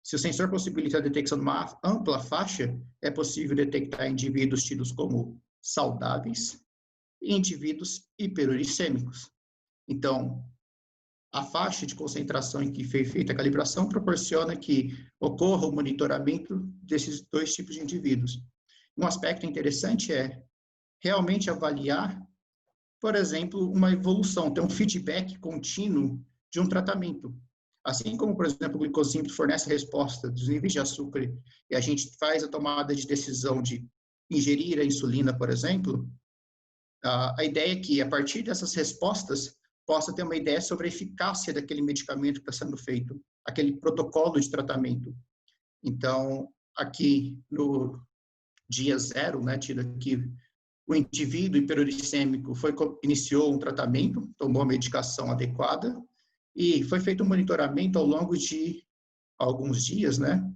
Se o sensor possibilita a detecção de uma ampla faixa, é possível detectar indivíduos tidos como saudáveis e indivíduos hiperuricêmicos. Então, a faixa de concentração em que foi feita a calibração proporciona que ocorra o monitoramento desses dois tipos de indivíduos. Um aspecto interessante é realmente avaliar, por exemplo, uma evolução, ter um feedback contínuo de um tratamento. Assim como, por exemplo, o glicosímetro fornece a resposta dos níveis de açúcar e a gente faz a tomada de decisão de ingerir a insulina, por exemplo, a ideia é que, a partir dessas respostas, possa ter uma ideia sobre a eficácia daquele medicamento que está sendo feito, aquele protocolo de tratamento. Então, aqui no dia 0, né, tido aqui, o indivíduo hiperuricêmico iniciou um tratamento, tomou a medicação adequada e foi feito um monitoramento ao longo de alguns dias, né?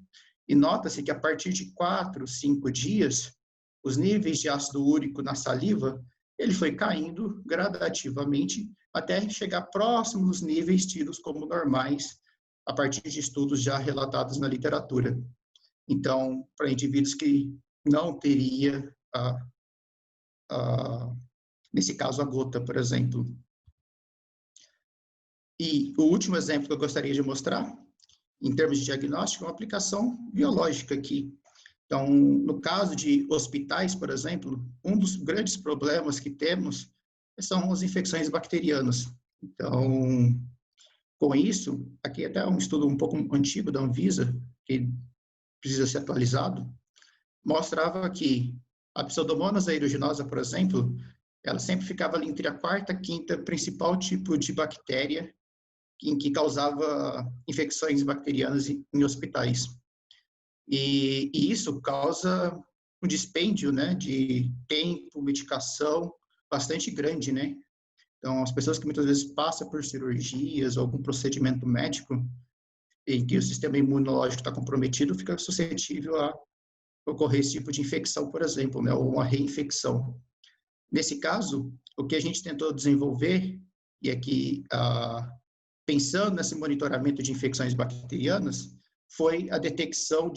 E nota-se que a partir de 4, 5 dias, os níveis de ácido úrico na saliva, ele foi caindo gradativamente até chegar próximo dos níveis tidos como normais a partir de estudos já relatados na literatura. Então, para indivíduos que não teria nesse caso, a gota, por exemplo. E o último exemplo que eu gostaria de mostrar, em termos de diagnóstico, é uma aplicação biológica aqui. Então, no caso de hospitais, por exemplo, um dos grandes problemas que temos são as infecções bacterianas. Então, com isso, aqui até um estudo um pouco antigo da Anvisa, que precisa ser atualizado, mostrava que a Pseudomonas aeruginosa, por exemplo, ela sempre ficava ali entre a quarta e quinta principal tipo de bactéria que causava infecções bacterianas em hospitais. E isso causa um dispêndio, né, de tempo, medicação bastante grande, né? Então, as pessoas que muitas vezes passam por cirurgias ou algum procedimento médico em que o sistema imunológico está comprometido, fica suscetível a ocorrer esse tipo de infecção, por exemplo, né, ou uma reinfecção. Nesse caso, o que a gente tentou desenvolver, e aqui pensando nesse monitoramento de infecções bacterianas, foi a detecção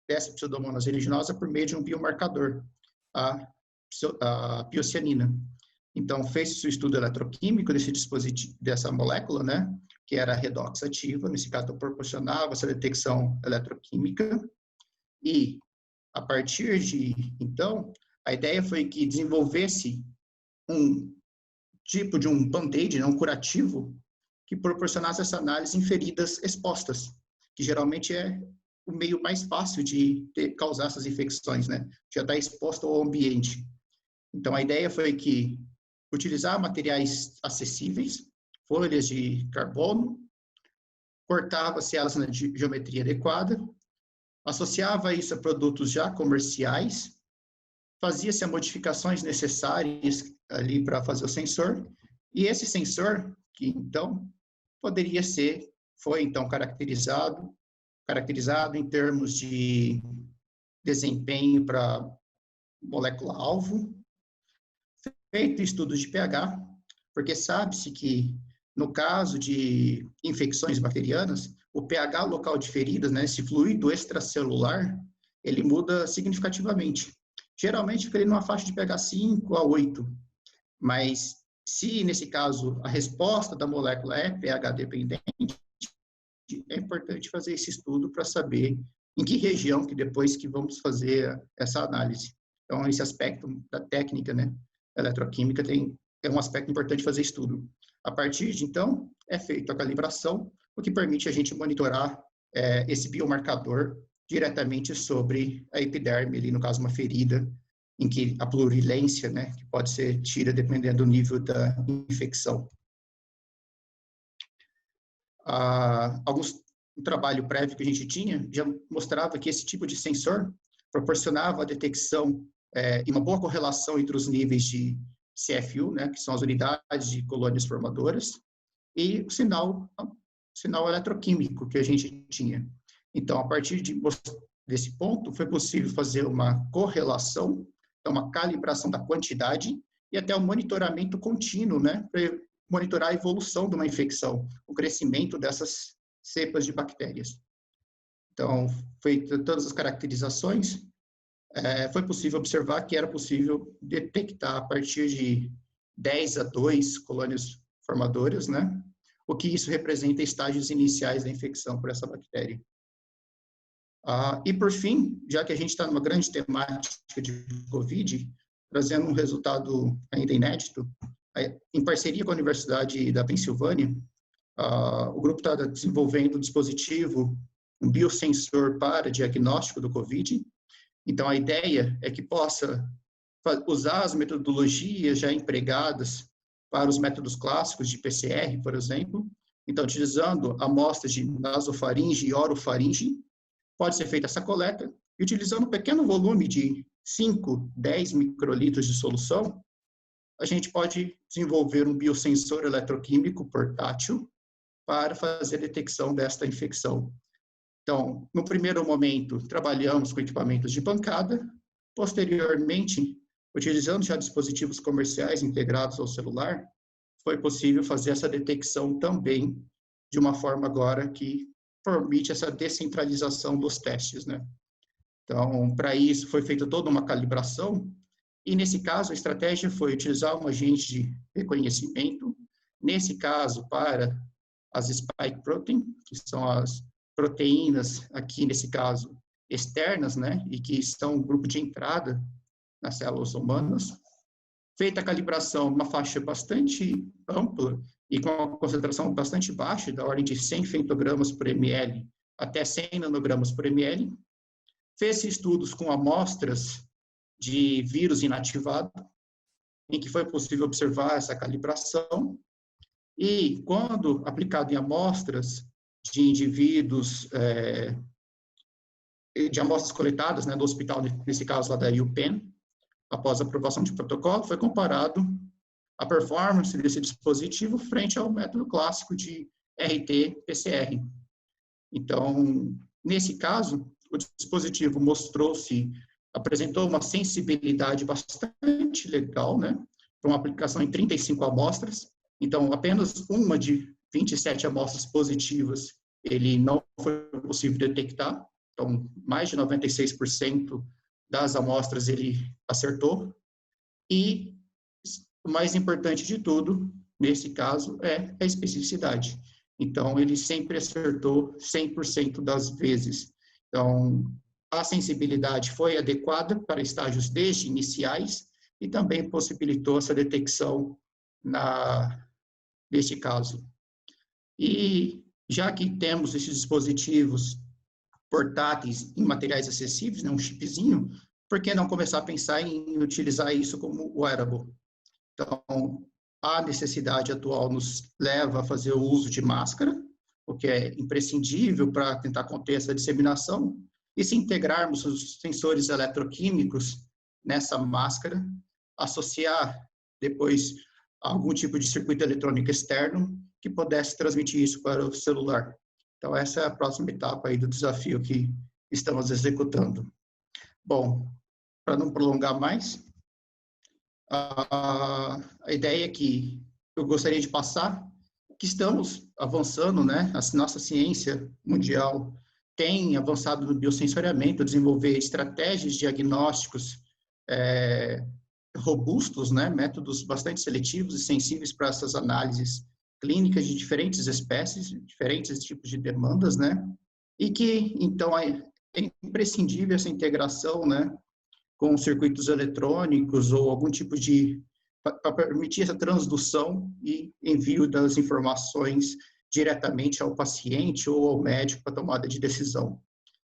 dessa Pseudomonas aeruginosa por meio de um biomarcador, a piocianina. Então, fez-se o estudo eletroquímico desse dispositivo, dessa molécula, né, que era redox ativa, nesse caso proporcionava essa detecção eletroquímica, e a partir de, então, a ideia foi que desenvolvesse um tipo de um band-aid, né, um curativo, que proporcionasse essa análise em feridas expostas, que geralmente é o meio mais fácil de causar essas infecções, né? Já está exposto ao ambiente. Então, a ideia foi que utilizar materiais acessíveis, folhas de carbono, cortava-se elas na geometria adequada, associava isso a produtos já comerciais, fazia-se as modificações necessárias ali para fazer o sensor, e esse sensor, que então foi então caracterizado em termos de desempenho para molécula-alvo, feito estudos de pH, porque sabe-se que no caso de infecções bacterianas, o pH local de feridas, né, esse fluido extracelular, ele muda significativamente. Geralmente fica ali numa faixa de pH 5 a 8, mas se, nesse caso, a resposta da molécula é pH dependente, é importante fazer esse estudo para saber em que região que depois que vamos fazer essa análise. Então, esse aspecto da técnica, né, eletroquímica é um aspecto importante fazer estudo. A partir de, então, é feita a calibração, o que permite a gente monitorar esse biomarcador diretamente sobre a epiderme, ali, no caso, uma ferida, em que a purulência, né, que pode ser tira dependendo do nível da infecção. Um trabalho prévio que a gente tinha já mostrava que esse tipo de sensor proporcionava a detecção e uma boa correlação entre os níveis de CFU, né, que são as unidades de colônias formadoras, e o sinal eletroquímico que a gente tinha. Então, a partir desse ponto, foi possível fazer uma correlação, uma calibração da quantidade e até um monitoramento contínuo, né, para monitorar a evolução de uma infecção, o crescimento dessas cepas de bactérias. Então, feitas todas as caracterizações, foi possível observar que era possível detectar a partir de 10 a 2 colônias formadoras, né, o que isso representa estágios iniciais da infecção por essa bactéria. E, por fim, já que a gente está numa grande temática de COVID, trazendo um resultado ainda inédito, em parceria com a Universidade da Pensilvânia, o grupo está desenvolvendo um dispositivo, um biosensor para diagnóstico do COVID. Então, a ideia é que possa usar as metodologias já empregadas para os métodos clássicos de PCR, por exemplo. Então, utilizando amostras de nasofaringe e orofaringe, pode ser feita essa coleta, e utilizando um pequeno volume de 5, 10 microlitros de solução, a gente pode desenvolver um biosensor eletroquímico portátil para fazer a detecção desta infecção. Então, no primeiro momento, trabalhamos com equipamentos de bancada, posteriormente, utilizando já dispositivos comerciais integrados ao celular, foi possível fazer essa detecção também de uma forma agora que permite essa descentralização dos testes, né? Então, para isso, foi feita toda uma calibração, E, nesse caso, a estratégia foi utilizar um agente de reconhecimento, nesse caso, para as spike protein, que são as proteínas, aqui nesse caso, externas, né, e que estão no grupo de entrada nas células humanas. Feita a calibração, uma faixa bastante ampla e com uma concentração bastante baixa, da ordem de 100 femtogramas por ml até 100 nanogramas por ml. Fez estudos com amostras de vírus inativado, em que foi possível observar essa calibração. E, quando aplicado em amostras de indivíduos, de amostras coletadas, né, do hospital, nesse caso lá da UPenn, após a aprovação de protocolo, foi comparado a performance desse dispositivo frente ao método clássico de RT-PCR. Então, nesse caso, o dispositivo apresentou uma sensibilidade bastante legal, né, para uma aplicação em 35 amostras. Então, apenas uma de 27 amostras positivas ele não foi possível detectar. Então, mais de 96% das amostras ele acertou. E o mais importante de tudo, nesse caso, é a especificidade. Então, ele sempre acertou 100% das vezes. Então, a sensibilidade foi adequada para estágios desde iniciais e também possibilitou essa detecção neste caso. E já que temos esses dispositivos portáteis em materiais acessíveis, né, um chipzinho, por que não começar a pensar em utilizar isso como wearable? Então, a necessidade atual nos leva a fazer o uso de máscara, o que é imprescindível para tentar conter essa disseminação, e se integrarmos os sensores eletroquímicos nessa máscara, associar depois algum tipo de circuito eletrônico externo que pudesse transmitir isso para o celular. Então, essa é a próxima etapa aí do desafio que estamos executando. Bom, para não prolongar mais, a ideia que eu gostaria de passar, que estamos avançando, né? A nossa ciência mundial tem avançado no biosensoriamento, desenvolver estratégias diagnósticos robustos, né? Métodos bastante seletivos e sensíveis para essas análises clínicas de diferentes espécies, diferentes tipos de demandas, né? E que, então, é imprescindível essa integração, né, com circuitos eletrônicos ou algum tipo de... para permitir essa transdução e envio das informações diretamente ao paciente ou ao médico para tomada de decisão.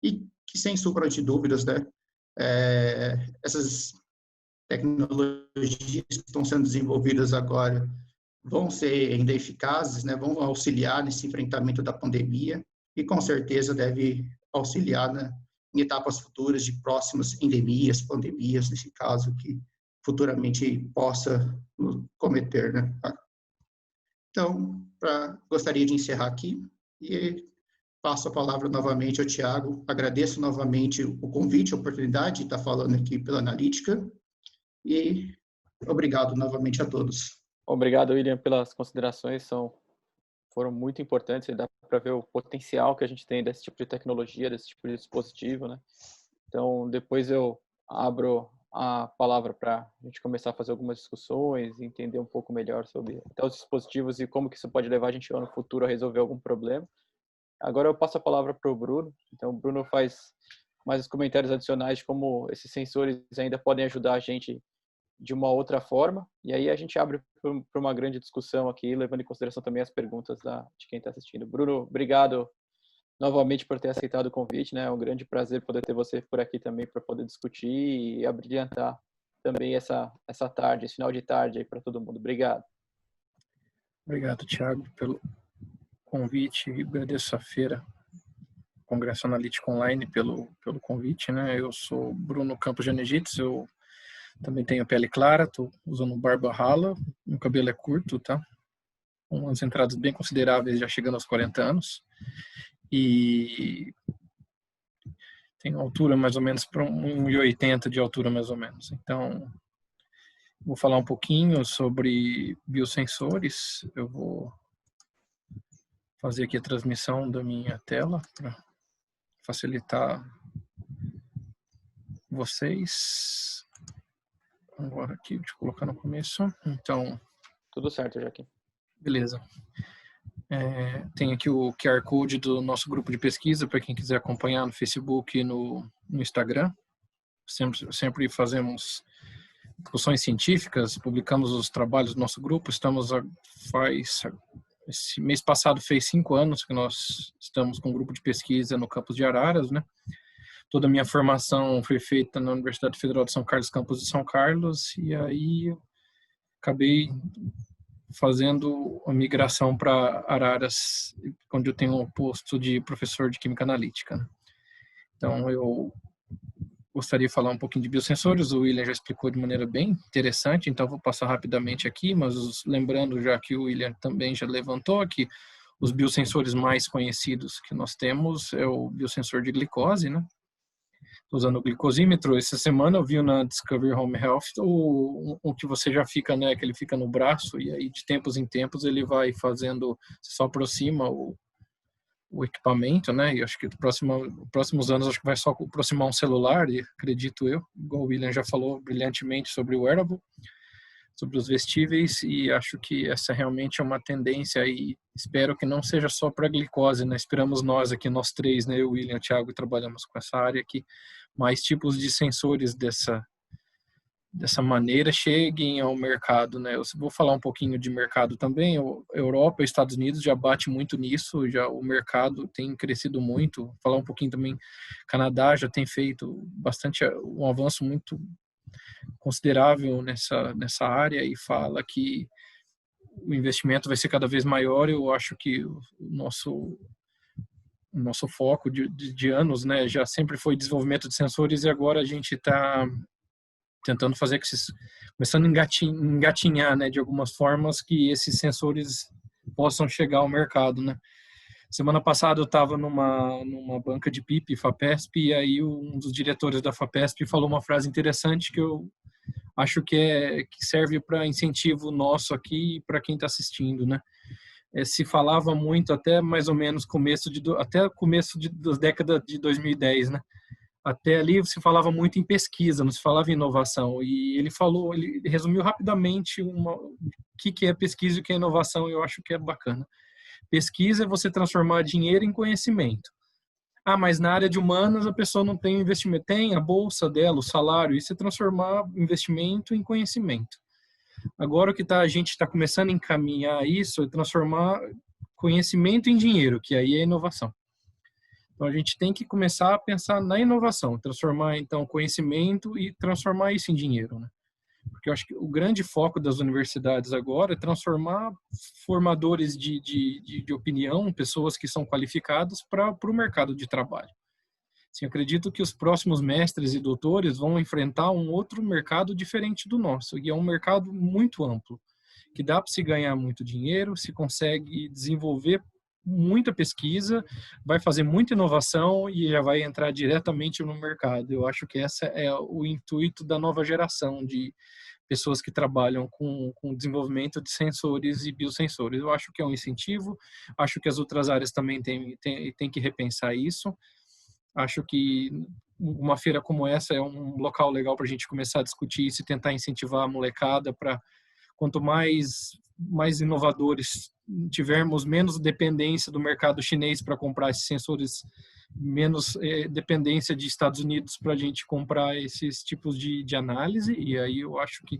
E que, sem sombra de dúvidas, né, essas tecnologias que estão sendo desenvolvidas agora vão ser ainda eficazes, né, vão auxiliar nesse enfrentamento da pandemia e, com certeza, deve auxiliar, né, em etapas futuras de próximas endemias, pandemias, nesse caso, que futuramente possa cometer, né. Então, gostaria de encerrar aqui e passo a palavra novamente ao Thiago. Agradeço novamente o convite, a oportunidade de estar falando aqui pela Analítica e obrigado novamente a todos. Obrigado, William, pelas considerações, foram muito importantes, e dá para ver o potencial que a gente tem desse tipo de tecnologia, desse tipo de dispositivo, né? Então, depois eu abro a palavra para a gente começar a fazer algumas discussões, entender um pouco melhor sobre até os dispositivos e como que isso pode levar a gente no futuro a resolver algum problema. Agora eu passo a palavra para o Bruno. Então, o Bruno faz mais os comentários adicionais de como esses sensores ainda podem ajudar a gente de uma outra forma, e aí a gente abre para uma grande discussão aqui, levando em consideração também as perguntas de quem está assistindo. Bruno, obrigado novamente por ter aceitado o convite, né? É um grande prazer poder ter você por aqui também para poder discutir e abrilhantar também essa tarde, esse final de tarde aí para todo mundo. Obrigado. Obrigado, Thiago, pelo convite, e agradeço a feira Congresso Analítico Online pelo convite, né? Eu sou Bruno Campos Genegitz, eu também tenho pele clara, estou usando barba rala, meu cabelo é curto, tá? Umas entradas bem consideráveis, já chegando aos 40 anos. E tenho altura mais ou menos para 1,80 de altura, mais ou menos. Então, vou falar um pouquinho sobre biosensores. Eu vou fazer aqui a transmissão da minha tela para facilitar vocês. Agora aqui, deixa eu colocar no começo. Então, Tudo certo, Joaquim. beleza. Tem aqui o QR Code do nosso grupo de pesquisa para quem quiser acompanhar no Facebook e no Instagram. Sempre fazemos discussões científicas, publicamos os trabalhos do nosso grupo. Esse mês passado fez 5 anos que nós estamos com um grupo de pesquisa no campus de Araras, né? Toda a minha formação foi feita na Universidade Federal de São Carlos, campus de São Carlos, e aí eu acabei fazendo a migração para Araras, onde eu tenho um posto de professor de Química Analítica, né? Então, eu gostaria de falar um pouquinho de biosensores. O William já explicou de maneira bem interessante, então vou passar rapidamente aqui, mas lembrando já que o William também já levantou aqui, os biosensores mais conhecidos que nós temos é o biosensor de glicose, né? Estou usando o glicosímetro. Essa semana eu vi na Discovery Home Health o que você já fica, né? Que ele fica no braço e aí de tempos em tempos ele vai fazendo, você só aproxima o equipamento, né? E acho que próximos anos acho que vai só aproximar um celular, e acredito eu, igual o William já falou brilhantemente sobre o wearable, sobre os vestíveis, e acho que essa realmente é uma tendência e espero que não seja só para glicose, né? Esperamos nós aqui, nós três, né? Eu, William, Thiago, trabalhamos com essa área, que mais tipos de sensores dessa maneira cheguem ao mercado, né? Eu vou falar um pouquinho de mercado também. A Europa e os Estados Unidos já bate muito nisso, já o mercado tem crescido muito. Vou falar um pouquinho também, Canadá já tem feito bastante, um avanço muito considerável nessa área e fala que o investimento vai ser cada vez maior. Eu acho que o nosso foco de anos, né, já sempre foi desenvolvimento de sensores e agora a gente está tentando fazer que começando a engatinhar, né, de algumas formas que esses sensores possam chegar ao mercado, né. Semana passada eu estava numa banca de PIP, FAPESP, e aí um dos diretores da FAPESP falou uma frase interessante que eu acho que serve para incentivo nosso aqui e para quem está assistindo, né. Se falava muito até mais ou menos começo das décadas de 2010, né. Até ali se falava muito em pesquisa, não se falava em inovação. E ele resumiu rapidamente o que é pesquisa e o que é inovação, e eu acho que é bacana. Pesquisa é você transformar dinheiro em conhecimento. Mas na área de humanas a pessoa não tem investimento. Tem a bolsa dela, o salário, isso é transformar investimento em conhecimento. Agora o que a gente está começando a encaminhar isso é transformar conhecimento em dinheiro, que aí é inovação. Então, a gente tem que começar a pensar na inovação, transformar, então, conhecimento e transformar isso em dinheiro, né? Porque eu acho que o grande foco das universidades agora é transformar formadores de opinião, pessoas que são qualificadas para o mercado de trabalho. Sim, acredito que os próximos mestres e doutores vão enfrentar um outro mercado diferente do nosso, e é um mercado muito amplo, que dá para se ganhar muito dinheiro, se consegue desenvolver muita pesquisa, vai fazer muita inovação e já vai entrar diretamente no mercado. Eu acho que esse é o intuito da nova geração de pessoas que trabalham com desenvolvimento de sensores e biosensores. Eu acho que é um incentivo, acho que as outras áreas também têm que repensar isso. Acho que uma feira como essa é um local legal para a gente começar a discutir isso e tentar incentivar a molecada para, quanto mais inovadores tivermos, menos dependência do mercado chinês para comprar esses sensores, menos dependência de Estados Unidos para a gente comprar esses tipos de análise. E aí eu acho que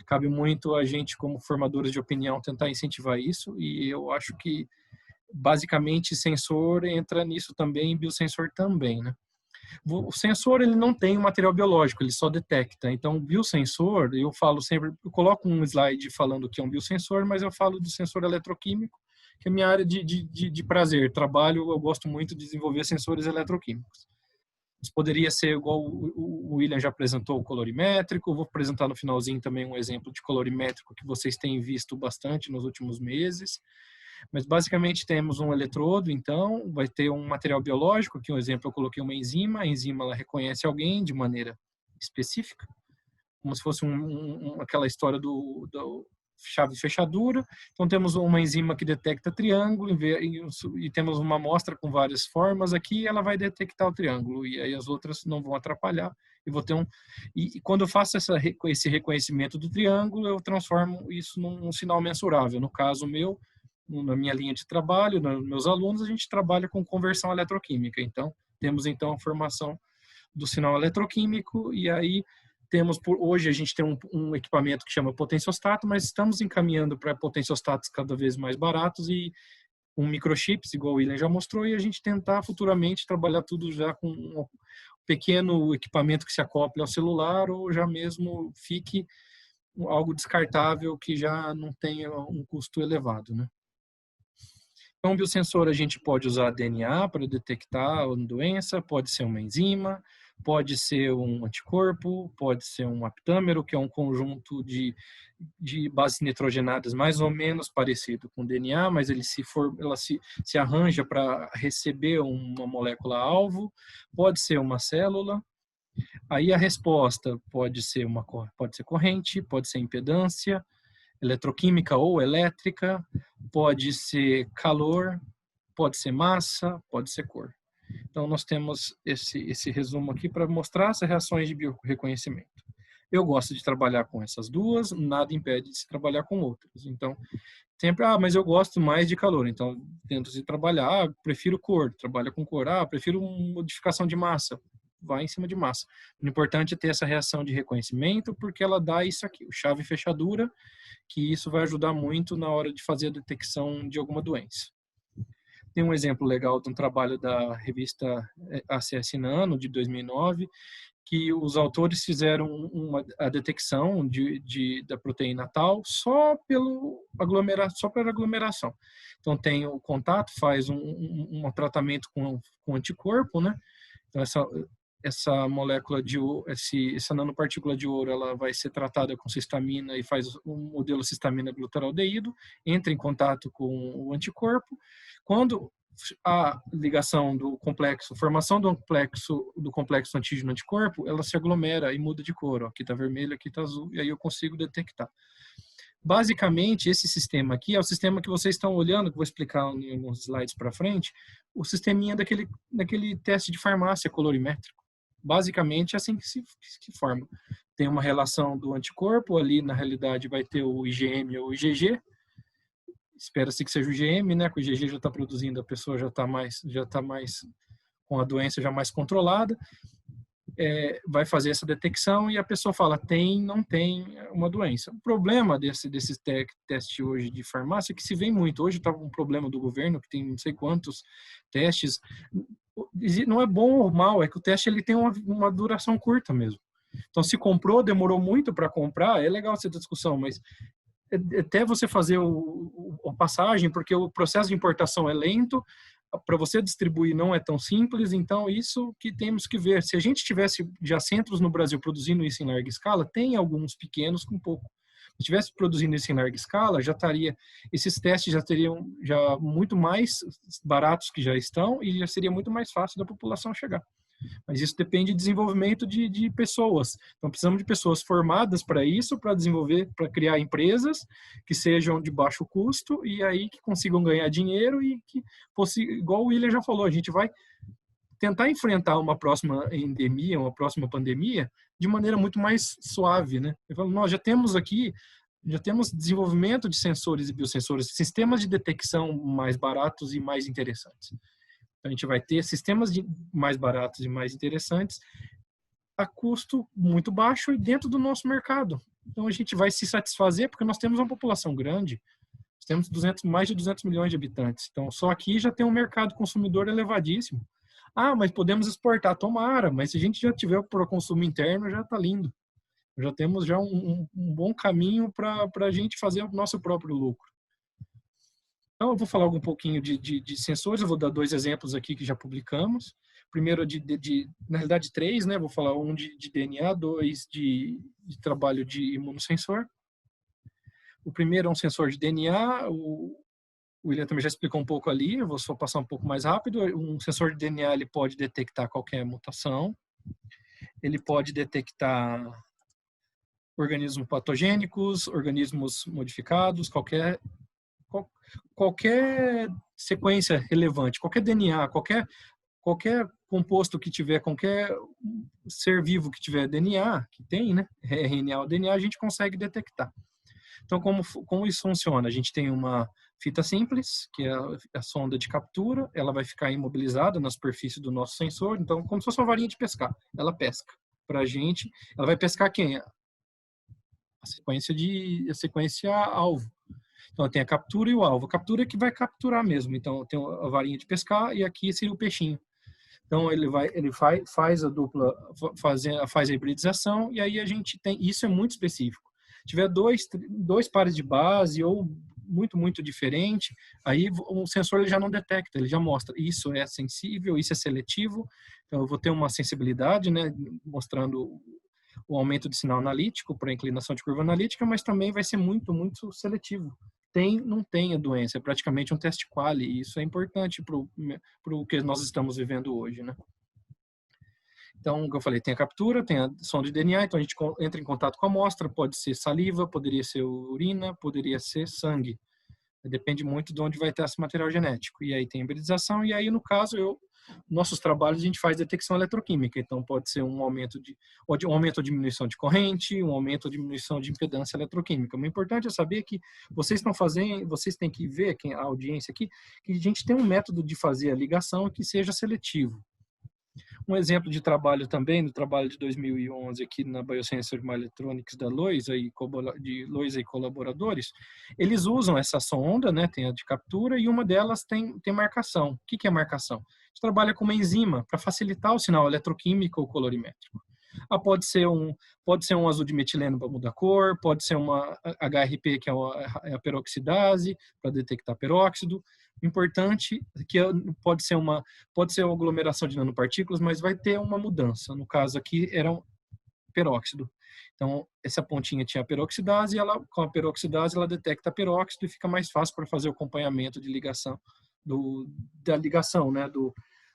cabe muito a gente, como formadores de opinião, tentar incentivar isso. E eu acho que basicamente sensor entra nisso também, biosensor também, né? O sensor, ele não tem um material biológico, ele só detecta. Então, o biosensor, eu falo sempre, eu coloco um slide falando que é um biosensor, mas eu falo do sensor eletroquímico, que é a minha área de prazer. Eu gosto muito de desenvolver sensores eletroquímicos. Isso poderia ser igual o William já apresentou, o colorimétrico. Vou apresentar no finalzinho também um exemplo de colorimétrico que vocês têm visto bastante nos últimos meses. Mas basicamente temos um eletrodo, então vai ter um material biológico, que um exemplo eu coloquei uma enzima, a enzima ela reconhece alguém de maneira específica, como se fosse aquela história do chave fechadura. Então temos uma enzima que detecta triângulo e temos uma amostra com várias formas aqui, ela vai detectar o triângulo e aí as outras não vão atrapalhar. E vou ter e quando eu faço esse reconhecimento do triângulo, eu transformo isso num sinal mensurável. No caso meu, na minha linha de trabalho, nos meus alunos, a gente trabalha com conversão eletroquímica. Então temos então a formação do sinal eletroquímico e aí hoje a gente tem um equipamento que chama potenciostato, mas estamos encaminhando para potenciostatos cada vez mais baratos e com microchips, igual o William já mostrou, e a gente tentar futuramente trabalhar tudo já com um pequeno equipamento que se acople ao celular ou já mesmo fique algo descartável que já não tenha um custo elevado, né? Então, o biosensor a gente pode usar DNA para detectar a doença, pode ser uma enzima, pode ser um anticorpo, pode ser um aptâmero, que é um conjunto de bases nitrogenadas mais ou menos parecido com o DNA, mas ela se arranja para receber uma molécula-alvo, pode ser uma célula. Aí a resposta pode ser corrente, pode ser impedância, eletroquímica ou elétrica, pode ser calor, pode ser massa, pode ser cor. Então, nós temos esse resumo aqui para mostrar as reações de biorreconhecimento. Eu gosto de trabalhar com essas duas, nada impede de se trabalhar com outras. Então, sempre, mas eu gosto mais de calor, então tento se trabalhar, prefiro cor, trabalha com cor, prefiro modificação de massa, vai em cima de massa. O importante é ter essa reação de reconhecimento, porque ela dá isso aqui, o chave e fechadura, que isso vai ajudar muito na hora de fazer a detecção de alguma doença. Tem um exemplo legal de um trabalho da revista ACS Nano, de 2009, que os autores fizeram a detecção da proteína tal só pela aglomeração. Então, tem o contato, faz um tratamento com anticorpo, né? Então, essa molécula essa nanopartícula de ouro, ela vai ser tratada com cistamina e faz um modelo cistamina glutaraldeído, entra em contato com o anticorpo. Quando a ligação do complexo, formação do complexo antígeno-anticorpo, ela se aglomera e muda de cor. Ó, aqui está vermelho, aqui está azul, e aí eu consigo detectar. Basicamente, esse sistema aqui é o sistema que vocês estão olhando, que eu vou explicar em alguns slides para frente, o sisteminha daquele teste de farmácia colorimétrico. Basicamente, é assim que se forma. Tem uma relação do anticorpo, ali na realidade vai ter o IgM ou o IgG, espera-se que seja o IgM, né? Que o IgG já está produzindo, a pessoa já está mais com a doença já mais controlada, vai fazer essa detecção e a pessoa fala não tem uma doença. O problema desse teste hoje de farmácia é que se vê muito. Hoje está um problema do governo que tem não sei quantos testes. Não é bom ou mal, é que o teste ele tem uma duração curta mesmo. Então, se comprou, demorou muito para comprar, é legal essa discussão, mas até você fazer a passagem, porque o processo de importação é lento, para você distribuir não é tão simples, então isso que temos que ver. Se a gente tivesse já centros no Brasil produzindo isso em larga escala, tem alguns pequenos com pouco. Se estivesse produzindo isso em larga escala, esses testes já teriam muito mais baratos que já estão e já seria muito mais fácil da população chegar. Mas isso depende de desenvolvimento de pessoas. Então, precisamos de pessoas formadas para isso, para desenvolver, para criar empresas que sejam de baixo custo e aí que consigam ganhar dinheiro e que, igual o William já falou, a gente vai tentar enfrentar uma próxima endemia, uma próxima pandemia de maneira muito mais suave, né? Eu falo, nós já temos desenvolvimento de sensores e biosensores, sistemas de detecção mais baratos e mais interessantes. A gente vai ter sistemas mais baratos e mais interessantes a custo muito baixo e dentro do nosso mercado. Então, a gente vai se satisfazer porque nós temos uma população grande. Nós temos mais de 200 milhões de habitantes. Então, só aqui já tem um mercado consumidor elevadíssimo. Mas podemos exportar. Tomara, mas se a gente já tiver para consumo interno, já está lindo. Já temos um bom caminho para a gente fazer o nosso próprio lucro. Então, eu vou falar um pouquinho de sensores, eu vou dar 2 exemplos aqui que já publicamos. Primeiro, na realidade, 3, né? Vou falar um de DNA, 2 de trabalho de imunossensor. O primeiro é um sensor de DNA, o William também já explicou um pouco ali, eu vou só passar um pouco mais rápido. Um sensor de DNA ele pode detectar qualquer mutação, ele pode detectar organismos patogênicos, organismos modificados, qualquer sequência relevante, qualquer DNA, qualquer composto que tiver, qualquer ser vivo que tiver DNA, que tem, né, RNA ou DNA, a gente consegue detectar. Então, como isso funciona? A gente tem uma fita simples, que é a sonda de captura, ela vai ficar imobilizada na superfície do nosso sensor, então, como se fosse uma varinha de pescar, ela pesca para a gente. Ela vai pescar quem? A sequência alvo. Então, tem a captura e o alvo. A captura é que vai capturar mesmo. Então, tem a varinha de pescar e aqui seria o peixinho. Então, ele faz a dupla, faz a hibridização e aí a gente tem, isso é muito específico. Se tiver dois pares de base ou muito diferente, aí o sensor ele já não detecta, ele já mostra isso é sensível, isso é seletivo. Então, eu vou ter uma sensibilidade, né, mostrando o aumento de sinal analítico para a inclinação de curva analítica, mas também vai ser muito seletivo. Não tem a doença, é praticamente um teste quali, e isso é importante para o que nós estamos vivendo hoje, né? Então, como eu falei, tem a captura, tem a sonda de DNA, então a gente entra em contato com a amostra, pode ser saliva, poderia ser urina, poderia ser sangue. Depende muito de onde vai ter esse material genético. E aí tem a hibridização, e aí, no caso, nossos trabalhos a gente faz detecção eletroquímica, então pode ser um aumento ou diminuição de corrente, um aumento ou diminuição de impedância eletroquímica. O importante é saber que vocês têm que ver, a audiência aqui, que a gente tem um método de fazer a ligação que seja seletivo. Um exemplo de trabalho também, no trabalho de 2011 aqui na Biosensor Electronics da Loisa e colaboradores, eles usam essa sonda, né, tem a de captura e uma delas tem marcação. O que é marcação? A gente trabalha com uma enzima para facilitar o sinal eletroquímico ou colorimétrico. Pode ser um azul de metileno para mudar a cor, pode ser uma HRP, que é a peroxidase, para detectar peróxido. Importante que pode ser uma aglomeração de nanopartículas, mas vai ter uma mudança. No caso aqui era um peróxido. Então, essa pontinha tinha a peroxidase, e com a peroxidase ela detecta peróxido e fica mais fácil para fazer o acompanhamento de ligação, da ligação, né,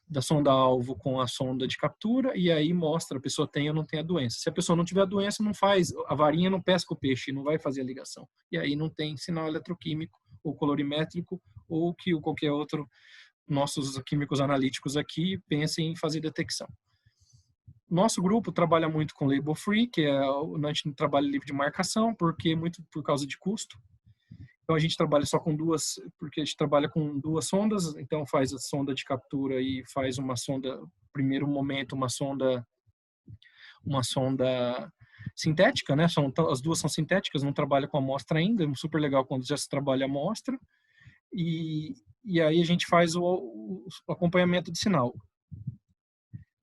da sonda alvo com a sonda de captura, e aí mostra a pessoa tem ou não tem a doença. Se a pessoa não tiver a doença, a varinha não pesca o peixe, não vai fazer a ligação. E aí não tem sinal eletroquímico ou colorimétrico ou que qualquer outro nossos químicos analíticos aqui pensem em fazer detecção. Nosso grupo trabalha muito com label free, que a gente trabalha livre de marcação, porque muito por causa de custo. Então a gente trabalha só com porque a gente trabalha com duas sondas, então faz a sonda de captura e faz uma sonda, primeiro momento, uma sonda sintética, né? As duas são sintéticas, não trabalha com amostra ainda, é super legal quando já se trabalha a amostra. E aí a gente faz o acompanhamento de sinal.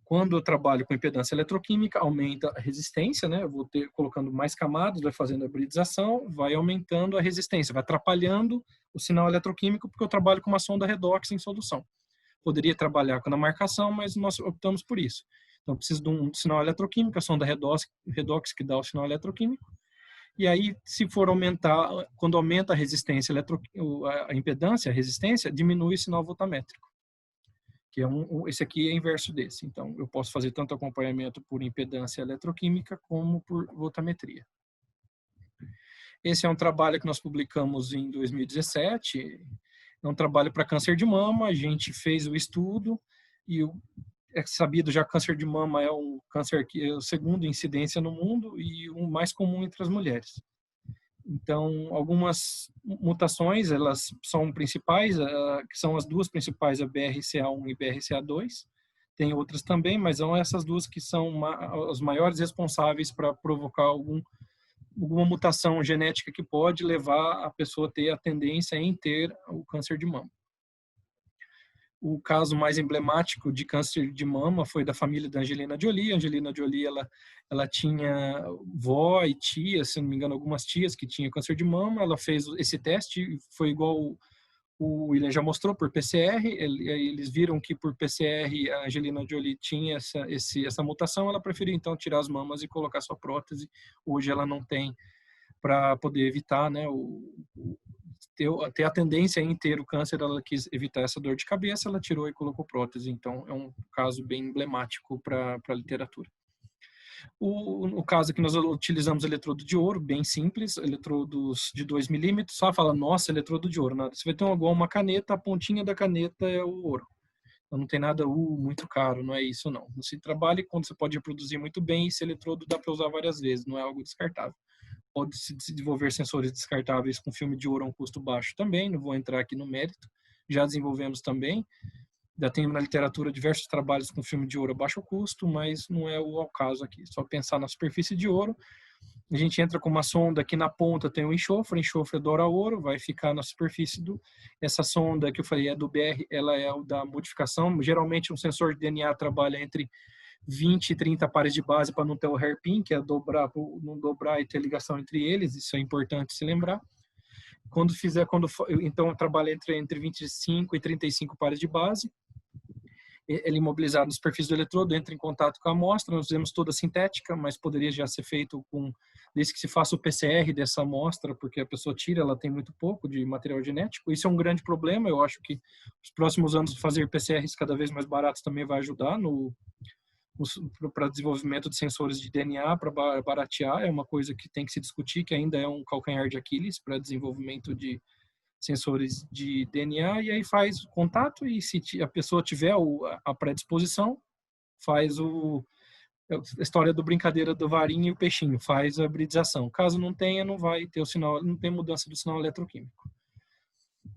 Quando eu trabalho com impedância eletroquímica, aumenta a resistência, né? Eu vou colocando mais camadas, vai fazendo a hibridização, vai aumentando a resistência, vai atrapalhando o sinal eletroquímico, porque eu trabalho com uma sonda redox em solução. Poderia trabalhar com a marcação, mas nós optamos por isso. Então, eu preciso de um sinal eletroquímico, a sonda redox que dá o sinal eletroquímico. E aí, se for aumentar, quando aumenta a resistência, a impedância, a resistência, diminui o sinal voltamétrico. Que esse aqui é inverso desse. Então, eu posso fazer tanto acompanhamento por impedância eletroquímica como por voltametria. Esse é um trabalho que nós publicamos em 2017. É um trabalho para câncer de mama. A gente fez o estudo e é sabido já que câncer de mama é um câncer que é o segundo incidência no mundo e o mais comum entre as mulheres. Então, algumas mutações, elas são principais, que são as duas principais, a BRCA1 e BRCA2. Tem outras também, mas são essas duas que são as maiores responsáveis para provocar alguma mutação genética que pode levar a pessoa a ter a tendência em ter o câncer de mama. O caso mais emblemático de câncer de mama foi da família da Angelina Jolie. A Angelina Jolie, ela tinha vó e tia, se não me engano, algumas tias que tinham câncer de mama. Ela fez esse teste, foi igual o William já mostrou, por PCR. Eles viram que por PCR a Angelina Jolie tinha essa mutação. Ela preferiu, então, tirar as mamas e colocar sua prótese. Hoje ela não tem, para poder evitar, né, ter a tendência em ter o câncer, ela quis evitar essa dor de cabeça, ela tirou e colocou prótese. Então, é um caso bem emblemático para a literatura. No caso aqui nós utilizamos eletrodo de ouro, bem simples, eletrodos de 2 milímetros, só fala, nossa, eletrodo de ouro, nada. Você vai ter igual uma caneta, a pontinha da caneta é o ouro. Então não tem nada muito caro, não é isso não. Você trabalha quando você pode reproduzir muito bem, esse eletrodo dá para usar várias vezes, não é algo descartável. Pode-se desenvolver sensores descartáveis com filme de ouro a um custo baixo também, não vou entrar aqui no mérito, já desenvolvemos também. Já tem na literatura diversos trabalhos com filme de ouro a baixo custo, mas não é o caso aqui. Só pensar na superfície de ouro, a gente entra com uma sonda aqui na ponta, tem o enxofre adora ouro, vai ficar na superfície essa sonda que eu falei é do BR, ela é o da modificação. Geralmente um sensor de DNA trabalha entre 20 e 30 pares de base para não ter o hairpin, que é não dobrar e ter ligação entre eles, isso é importante se lembrar. Então eu trabalho entre 25 e 35 pares de base. Ele imobilizado na superfície do eletrodo, entra em contato com a amostra, nós fizemos toda sintética, mas poderia já ser feito desde que se faça o PCR dessa amostra, porque a pessoa tira, ela tem muito pouco de material genético. Isso é um grande problema, eu acho que nos próximos anos fazer PCRs cada vez mais baratos também vai ajudar para desenvolvimento de sensores de DNA, para baratear, é uma coisa que tem que se discutir, que ainda é um calcanhar de Aquiles para desenvolvimento de sensores de DNA, e aí faz o contato, e se a pessoa tiver a predisposição, faz a história do brincadeira do varinho e o peixinho, faz a hibridização. Caso não tenha, não vai ter o sinal, não tem mudança do sinal eletroquímico.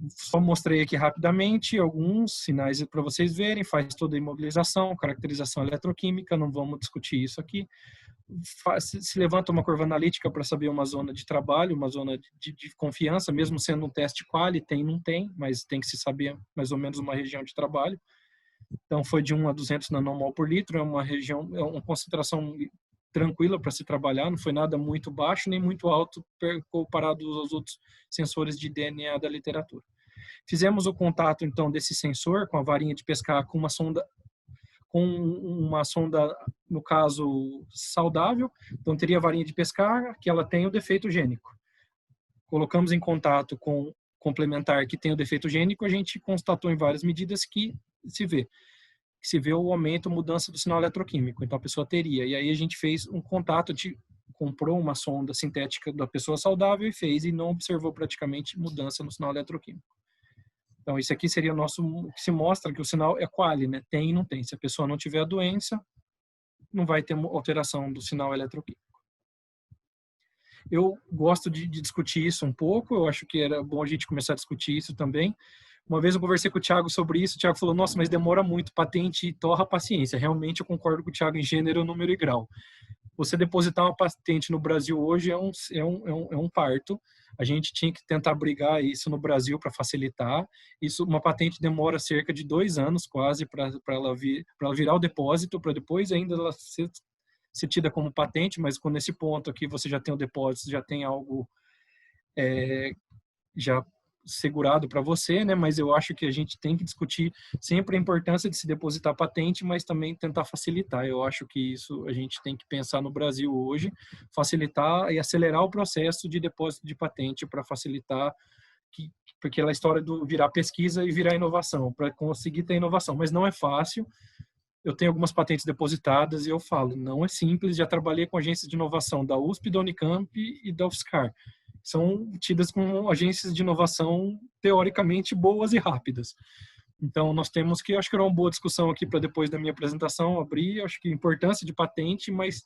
Só mostrei aqui rapidamente alguns sinais para vocês verem, faz toda a imobilização, caracterização eletroquímica, não vamos discutir isso aqui. Se levanta uma curva analítica para saber uma zona de trabalho, uma zona de confiança, mesmo sendo um teste quali, não tem, mas tem que se saber mais ou menos uma região de trabalho. Então foi de 1 a 200 nanomol por litro, é uma concentração tranquila para se trabalhar, não foi nada muito baixo nem muito alto comparado aos outros sensores de DNA da literatura. Fizemos o contato então desse sensor com a varinha de pescar com uma sonda, no caso, saudável. Então teria a varinha de pescar que ela tem o defeito gênico. Colocamos em contato com complementar que tem o defeito gênico, a gente constatou em várias medidas que se vê o aumento, mudança do sinal eletroquímico. Então a pessoa teria. E aí a gente fez um contato, comprou uma sonda sintética da pessoa saudável e fez, e não observou praticamente mudança no sinal eletroquímico. Então isso aqui seria o nosso, que se mostra que o sinal é quali, né? Tem e não tem. Se a pessoa não tiver a doença, não vai ter alteração do sinal eletroquímico. Eu gosto de discutir isso um pouco, eu acho que era bom a gente começar a discutir isso também. Uma vez eu conversei com o Thiago sobre isso, o Thiago falou, nossa, mas demora muito, patente torra a paciência. Realmente eu concordo com o Thiago em gênero, número e grau. Você depositar uma patente no Brasil hoje é um parto. A gente tinha que tentar brigar isso no Brasil para facilitar. Uma patente demora cerca de 2 anos quase para ela virar o depósito, para depois ainda ela ser tida como patente, mas quando nesse ponto aqui você já tem o depósito, já tem algo já segurado para você, né? Mas eu acho que a gente tem que discutir sempre a importância de se depositar patente, mas também tentar facilitar. Eu acho que isso a gente tem que pensar no Brasil hoje, facilitar e acelerar o processo de depósito de patente para facilitar, porque é a história do virar pesquisa e virar inovação, para conseguir ter inovação, mas não é fácil. Eu tenho algumas patentes depositadas e eu falo, não é simples, já trabalhei com agências de inovação da USP, da Unicamp e da UFSCar. São tidas como agências de inovação teoricamente boas e rápidas. Então, nós temos que, acho que era uma boa discussão aqui para depois da minha apresentação abrir, acho que a importância de patente, mas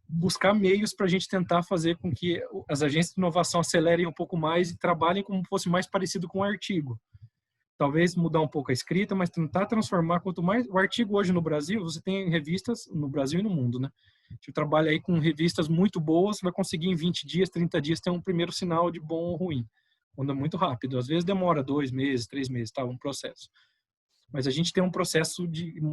buscar meios para a gente tentar fazer com que as agências de inovação acelerem um pouco mais e trabalhem como fosse mais parecido com um artigo. Talvez mudar um pouco a escrita, mas tentar transformar, quanto mais... O artigo hoje no Brasil, você tem revistas no Brasil e no mundo, né? Você trabalha aí com revistas muito boas, você vai conseguir em 20 dias, 30 dias ter um primeiro sinal de bom ou ruim. Anda muito rápido. Às vezes demora 2 meses, 3 meses, tá? Um processo. Mas a gente tem um processo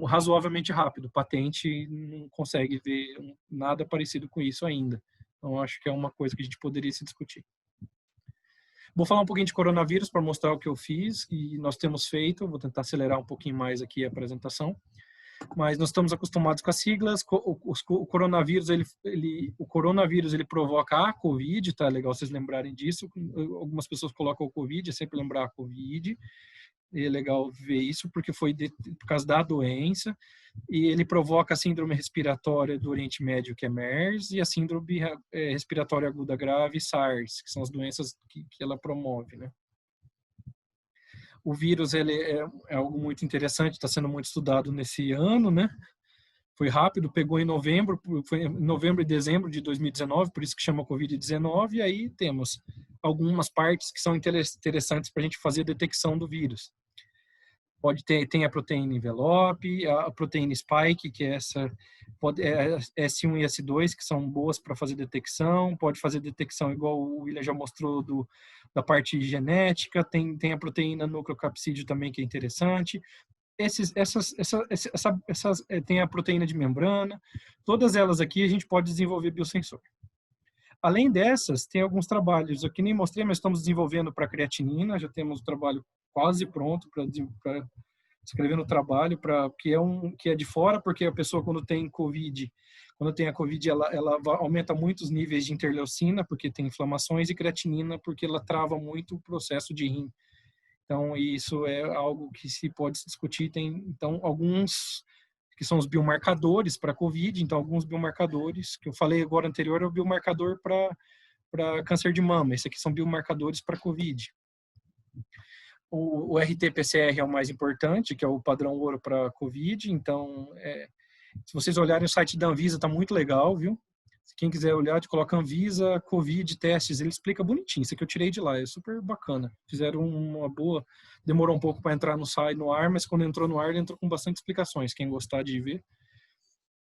razoavelmente rápido. Patente não consegue ver nada parecido com isso ainda. Então, acho que é uma coisa que a gente poderia se discutir. Vou falar um pouquinho de coronavírus para mostrar o que eu fiz e nós temos feito. Vou tentar acelerar um pouquinho mais aqui a apresentação. Mas nós estamos acostumados com as siglas. O coronavírus, ele provoca a COVID, tá? Legal vocês lembrarem disso. Algumas pessoas colocam o COVID, é sempre lembrar a COVID. E é legal ver isso porque foi por causa da doença, e ele provoca a síndrome respiratória do Oriente Médio, que é MERS, e a síndrome respiratória aguda grave, SARS, que são as doenças que ela promove, né? O vírus, ele é algo muito interessante, está sendo muito estudado nesse ano, né? Foi rápido, pegou em novembro, foi em novembro e dezembro de 2019, por isso que chama Covid-19, e aí temos algumas partes que são interessantes para a gente fazer a detecção do vírus. Tem a proteína envelope, a proteína spike, que é essa, S1 e S2, que são boas para fazer detecção, pode fazer detecção igual o William já mostrou da parte genética, tem a proteína nucleocapsídeo também, que é interessante. Tem a proteína de membrana, todas elas aqui a gente pode desenvolver biosensor. Além dessas, tem alguns trabalhos, eu que nem mostrei, mas estamos desenvolvendo para creatinina, já temos o trabalho quase pronto para escrever no trabalho, que é de fora, porque a pessoa quando tem a Covid, ela aumenta muito os níveis de interleucina, porque tem inflamações, e creatinina, porque ela trava muito o processo de rim. Então, isso é algo que se pode discutir. Tem, então, alguns que são os biomarcadores para COVID. Então, alguns biomarcadores, que eu falei agora anterior, é o biomarcador para câncer de mama. Esse aqui são biomarcadores para COVID. O RT-PCR é o mais importante, que é o padrão ouro para COVID. Então, se vocês olharem o site da Anvisa, está muito legal, viu? Quem quiser olhar, coloca Anvisa, Covid, testes, ele explica bonitinho. Isso aqui eu tirei de lá, é super bacana. Fizeram uma boa, demorou um pouco para entrar no ar, mas quando entrou no ar, ele entrou com bastante explicações. Quem gostar de ver,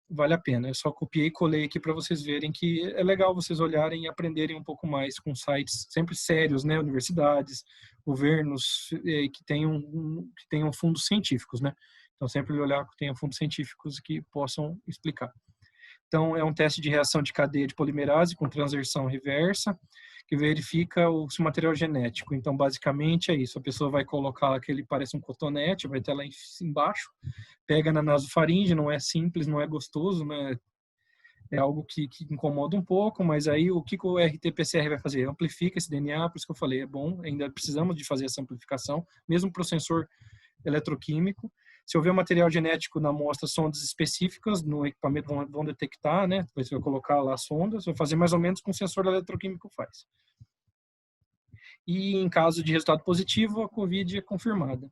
vale a pena. Eu só copiei e colei aqui para vocês verem que é legal vocês olharem e aprenderem um pouco mais com sites sempre sérios, né? Universidades, governos que tenham fundos científicos, né? Então, sempre olhar que tenham fundos científicos que possam explicar. Então, é um teste de reação de cadeia de polimerase com transversão reversa, que verifica se o material é genético. Então, basicamente é isso. A pessoa vai colocar aquele, parece um cotonete, vai ter lá embaixo, pega na nasofaringe, não é simples, não é gostoso, né? É algo que incomoda um pouco, mas aí o que o RT-PCR vai fazer? Amplifica esse DNA, por isso que eu falei, é bom, ainda precisamos de fazer essa amplificação, mesmo para o sensor eletroquímico. Se houver material genético na amostra, sondas específicas no equipamento vão detectar, né? Depois você vai colocar lá as sondas, vai fazer mais ou menos como o sensor eletroquímico faz. E em caso de resultado positivo, a COVID é confirmada.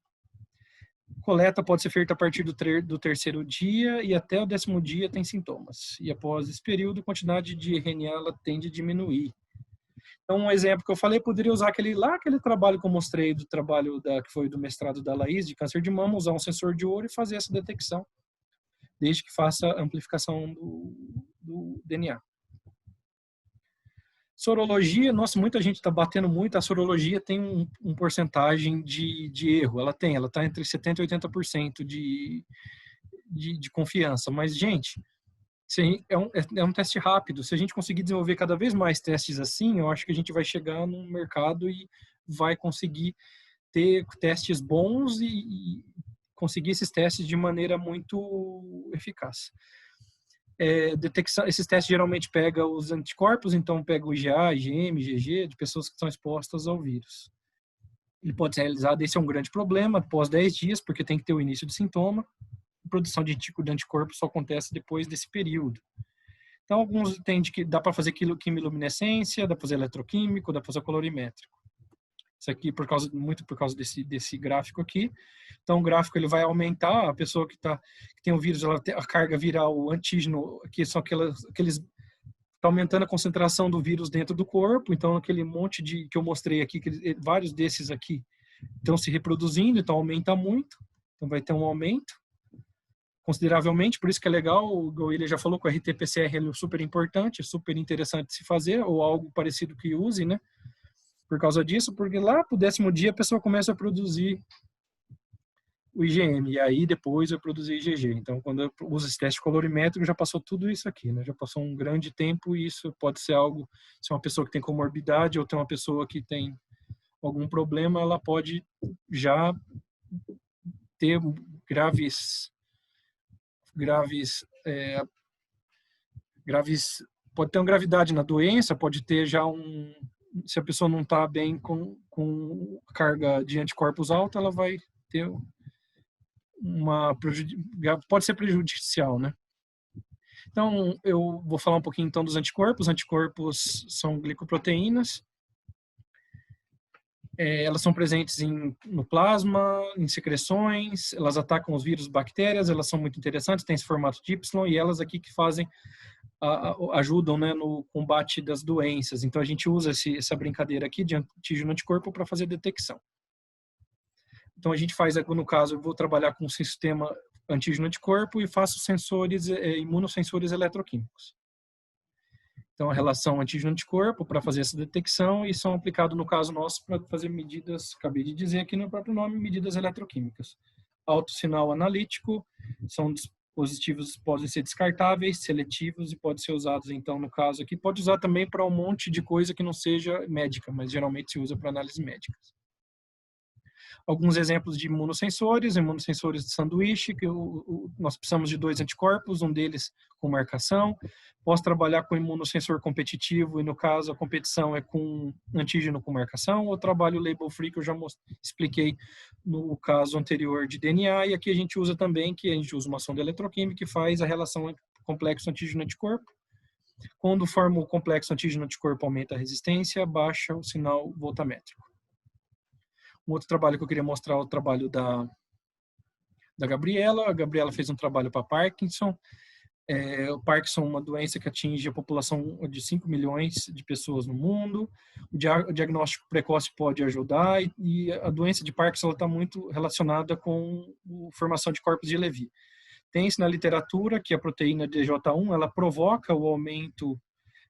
Coleta pode ser feita a partir do terceiro dia e até o 10º dia tem sintomas. E após esse período, a quantidade de RNA ela tende a diminuir. Então, um exemplo que eu falei, poderia usar aquele trabalho que eu mostrei, do trabalho que foi do mestrado da Laís, de câncer de mama, usar um sensor de ouro e fazer essa detecção, desde que faça a amplificação do DNA. Sorologia, nossa, muita gente está batendo muito, a sorologia tem um porcentagem de erro, ela está entre 70% e 80% de confiança, mas, gente, é um teste rápido. Se a gente conseguir desenvolver cada vez mais testes assim, eu acho que a gente vai chegar no mercado e vai conseguir ter testes bons e conseguir esses testes de maneira muito eficaz. Detecção, esses testes geralmente pegam os anticorpos, então pega o IgA, IgM, IgG, de pessoas que estão expostas ao vírus. Ele pode ser realizado, esse é um grande problema, após 10 dias, porque tem que ter o início do sintoma. A produção de anticorpos só acontece depois desse período. Então, alguns entendem que dá para fazer quimiluminescência, dá para fazer eletroquímico, dá para fazer colorimétrico. Isso aqui muito por causa desse gráfico aqui. Então, o gráfico ele vai aumentar, a pessoa que tem o vírus, a carga viral, o antígeno, que são aqueles está aumentando a concentração do vírus dentro do corpo. Então, aquele monte que eu mostrei aqui, vários desses aqui estão se reproduzindo, então aumenta muito. Então, vai ter um aumento consideravelmente, por isso que é legal, o William já falou que o RT-PCR é super importante, é super interessante de se fazer, ou algo parecido que use, né? Por causa disso, porque lá pro 10º dia a pessoa começa a produzir o IgM, e aí depois vai produzir IgG. Então, quando eu uso esse teste colorimétrico, já passou tudo isso aqui, né? Já passou um grande tempo, e isso pode ser algo, se uma pessoa que tem comorbidade, ou tem uma pessoa que tem algum problema, ela pode já ter graves, pode ter uma gravidade na doença, pode ter já se a pessoa não está bem com carga de anticorpos alta, ela vai ter pode ser prejudicial, né? Então, eu vou falar um pouquinho então dos anticorpos. Os anticorpos são glicoproteínas. Elas são presentes no plasma, em secreções, elas atacam os vírus e bactérias, elas são muito interessantes, têm esse formato de Y, e elas aqui que ajudam, né, no combate das doenças. Então, a gente usa essa brincadeira aqui de antígeno-anticorpo para fazer detecção. Então, a gente faz, no caso, eu vou trabalhar com o sistema antígeno-anticorpo e faço imunossensores eletroquímicos. Então, a relação antígeno-anticorpo para fazer essa detecção e são aplicados, no caso nosso, para fazer medidas, acabei de dizer aqui no próprio nome, medidas eletroquímicas. Alto sinal analítico, são dispositivos que podem ser descartáveis, seletivos e podem ser usados, então, no caso aqui, pode usar também para um monte de coisa que não seja médica, mas geralmente se usa para análises médicas. Alguns exemplos de imunossensores de sanduíche, que nós precisamos de 2 anticorpos, um deles com marcação. Posso trabalhar com imunossensor competitivo e, no caso, a competição é com antígeno com marcação, ou trabalho label free, que eu já expliquei no caso anterior de DNA, e aqui a gente usa também, que a gente usa uma sonda eletroquímica que faz a relação complexo antígeno-anticorpo. Quando forma o complexo antígeno-anticorpo, aumenta a resistência, baixa o sinal voltamétrico. Um outro trabalho que eu queria mostrar é o trabalho da Gabriela. A Gabriela fez um trabalho para Parkinson. O Parkinson é uma doença que atinge a população de 5 milhões de pessoas no mundo. O diagnóstico precoce pode ajudar e a doença de Parkinson está muito relacionada com a formação de corpos de Levy. Tem-se na literatura que a proteína DJ1 ela provoca o aumento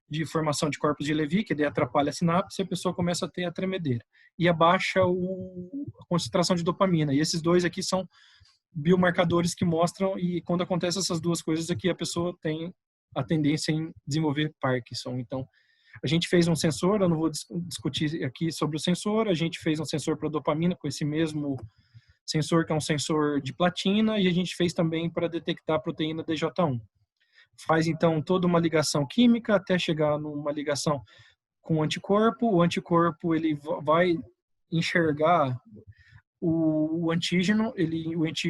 de formação de corpos de Levy, que daí atrapalha a sinapse e a pessoa começa a ter a tremedeira. E abaixa a concentração de dopamina. E esses dois aqui são biomarcadores que mostram, e quando acontecem essas duas coisas aqui, a pessoa tem a tendência em desenvolver Parkinson. Então, a gente fez um sensor, eu não vou discutir aqui sobre o sensor, a gente fez um sensor para dopamina com esse mesmo sensor, que é um sensor de platina, e a gente fez também para detectar a proteína DJ1. Faz, então, toda uma ligação química até chegar numa ligação com o anticorpo. O anticorpo ele vai enxergar o antígeno.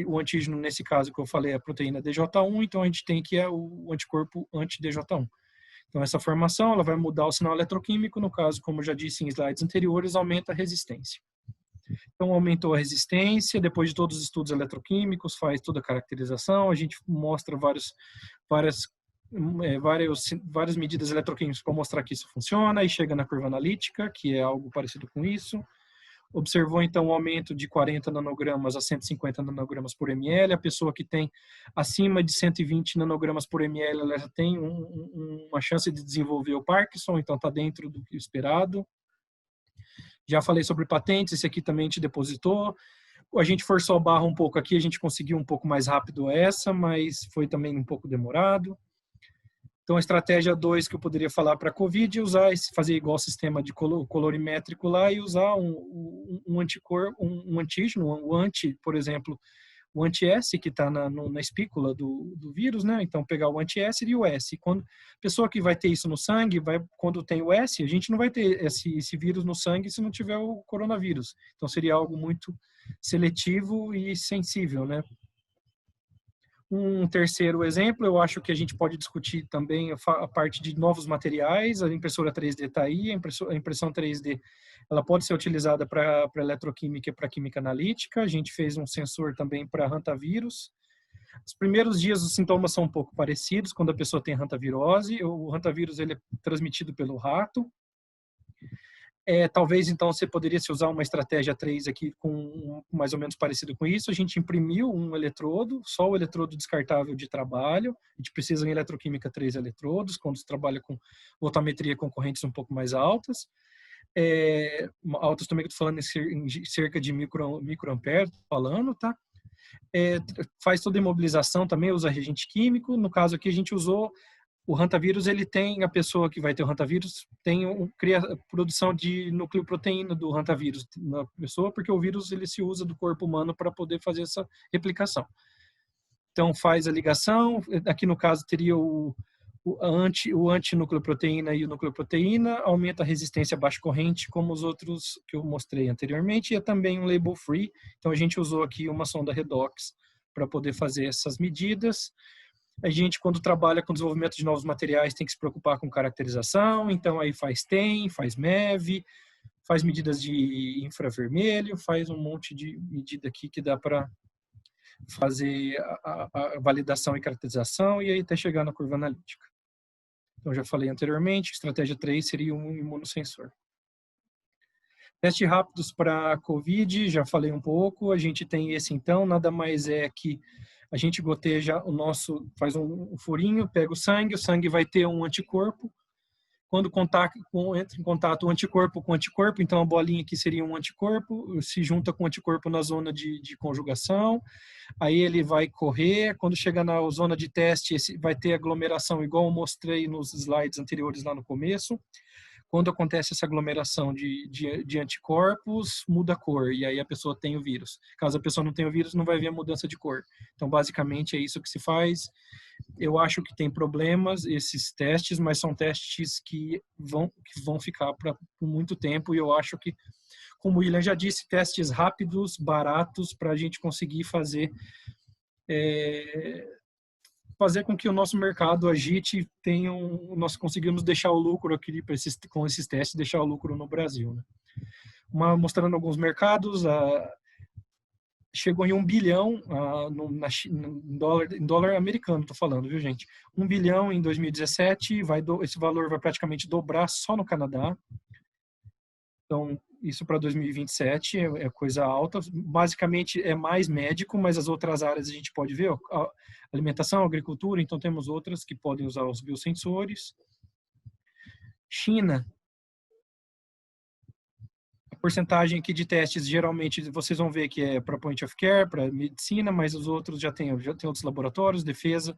O antígeno, nesse caso que eu falei, é a proteína DJ1, então a gente tem que o anticorpo anti-DJ1. Então, essa formação ela vai mudar o sinal eletroquímico. No caso, como eu já disse em slides anteriores, aumenta a resistência. Então, aumentou a resistência, depois de todos os estudos eletroquímicos, faz toda a caracterização, a gente mostra várias medidas eletroquímicas para mostrar que isso funciona, e chega na curva analítica, que é algo parecido com isso. Observou, então, um aumento de 40 nanogramas a 150 nanogramas por ml. A pessoa que tem acima de 120 nanogramas por ml, ela já tem uma chance de desenvolver o Parkinson, então está dentro do que esperado. Já falei sobre patentes, esse aqui também a gente depositou. A gente forçou a barra um pouco aqui, a gente conseguiu um pouco mais rápido essa, mas foi também um pouco demorado. Então, a estratégia 2 que eu poderia falar para a COVID é fazer igual o sistema de colorimétrico lá e usar um antígeno, por exemplo, o anti-S que está na espícula do vírus, né? Então, pegar o anti-S e o S. Quando a pessoa que vai ter isso no sangue, quando tem o S, a gente não vai ter esse vírus no sangue se não tiver o coronavírus. Então, seria algo muito seletivo e sensível, né? Um terceiro exemplo, eu acho que a gente pode discutir também a parte de novos materiais. A impressora 3D está aí, a impressão 3D ela pode ser utilizada para eletroquímica e para química analítica. A gente fez um sensor também para hantavírus. Os primeiros dias os sintomas são um pouco parecidos quando a pessoa tem hantavirose. O hantavírus ele é transmitido pelo rato. Talvez, então, você poderia se usar uma estratégia 3 aqui com mais ou menos parecido com isso. A gente imprimiu um eletrodo, só o eletrodo descartável de trabalho. A gente precisa em eletroquímica 3 eletrodos, quando se trabalha com voltametria com correntes um pouco mais altas. Altas também que eu estou falando em cerca de microampere, falando, tá? Faz toda a imobilização também, usa reagente químico. No caso aqui a gente usou o hantavírus, ele tem, a pessoa que vai ter o hantavírus cria a produção de nucleoproteína do hantavírus na pessoa, porque o vírus ele se usa do corpo humano para poder fazer essa replicação. Então faz a ligação, aqui no caso teria o o antinucleoproteína e o nucleoproteína, aumenta a resistência a baixa corrente, como os outros que eu mostrei anteriormente, e é também um label free. Então a gente usou aqui uma sonda redox para poder fazer essas medidas. A gente, quando trabalha com desenvolvimento de novos materiais, tem que se preocupar com caracterização, então aí faz TEM, faz MEV, faz medidas de infravermelho, faz um monte de medida aqui que dá para fazer a validação e caracterização e aí até chegar na curva analítica. Então, já falei anteriormente, estratégia 3 seria um imunossensor. Testes rápidos para COVID, já falei um pouco, a gente tem esse então, nada mais é que a gente goteja o nosso, faz um furinho, pega o sangue vai ter um anticorpo. Quando entra em contato o anticorpo com o anticorpo, então a bolinha aqui seria um anticorpo, se junta com o anticorpo na zona de conjugação, aí ele vai correr, quando chega na zona de teste, vai ter aglomeração, igual eu mostrei nos slides anteriores lá no começo. Quando acontece essa aglomeração de anticorpos, muda a cor, e aí a pessoa tem o vírus. Caso a pessoa não tenha o vírus, não vai ver a mudança de cor. Então, basicamente, é isso que se faz. Eu acho que tem problemas esses testes, mas são testes que vão ficar por muito tempo, e eu acho que, como o William já disse, testes rápidos, baratos, para a gente conseguir fazer com que o nosso mercado agite, nós conseguimos deixar o lucro aqui com esses testes, deixar o lucro no Brasil. Né? Mostrando alguns mercados, chegou em 1 bilhão em dólar americano, estou falando, viu, gente? 1 bilhão em 2017, esse valor vai praticamente dobrar só no Canadá. Então, isso para 2027 é coisa alta. Basicamente, é mais médico, mas as outras áreas a gente pode ver. Alimentação, agricultura, então temos outras que podem usar os biosensores. China. A porcentagem aqui de testes, geralmente, vocês vão ver que é para point of care, para medicina, mas os outros já tem outros laboratórios, defesa,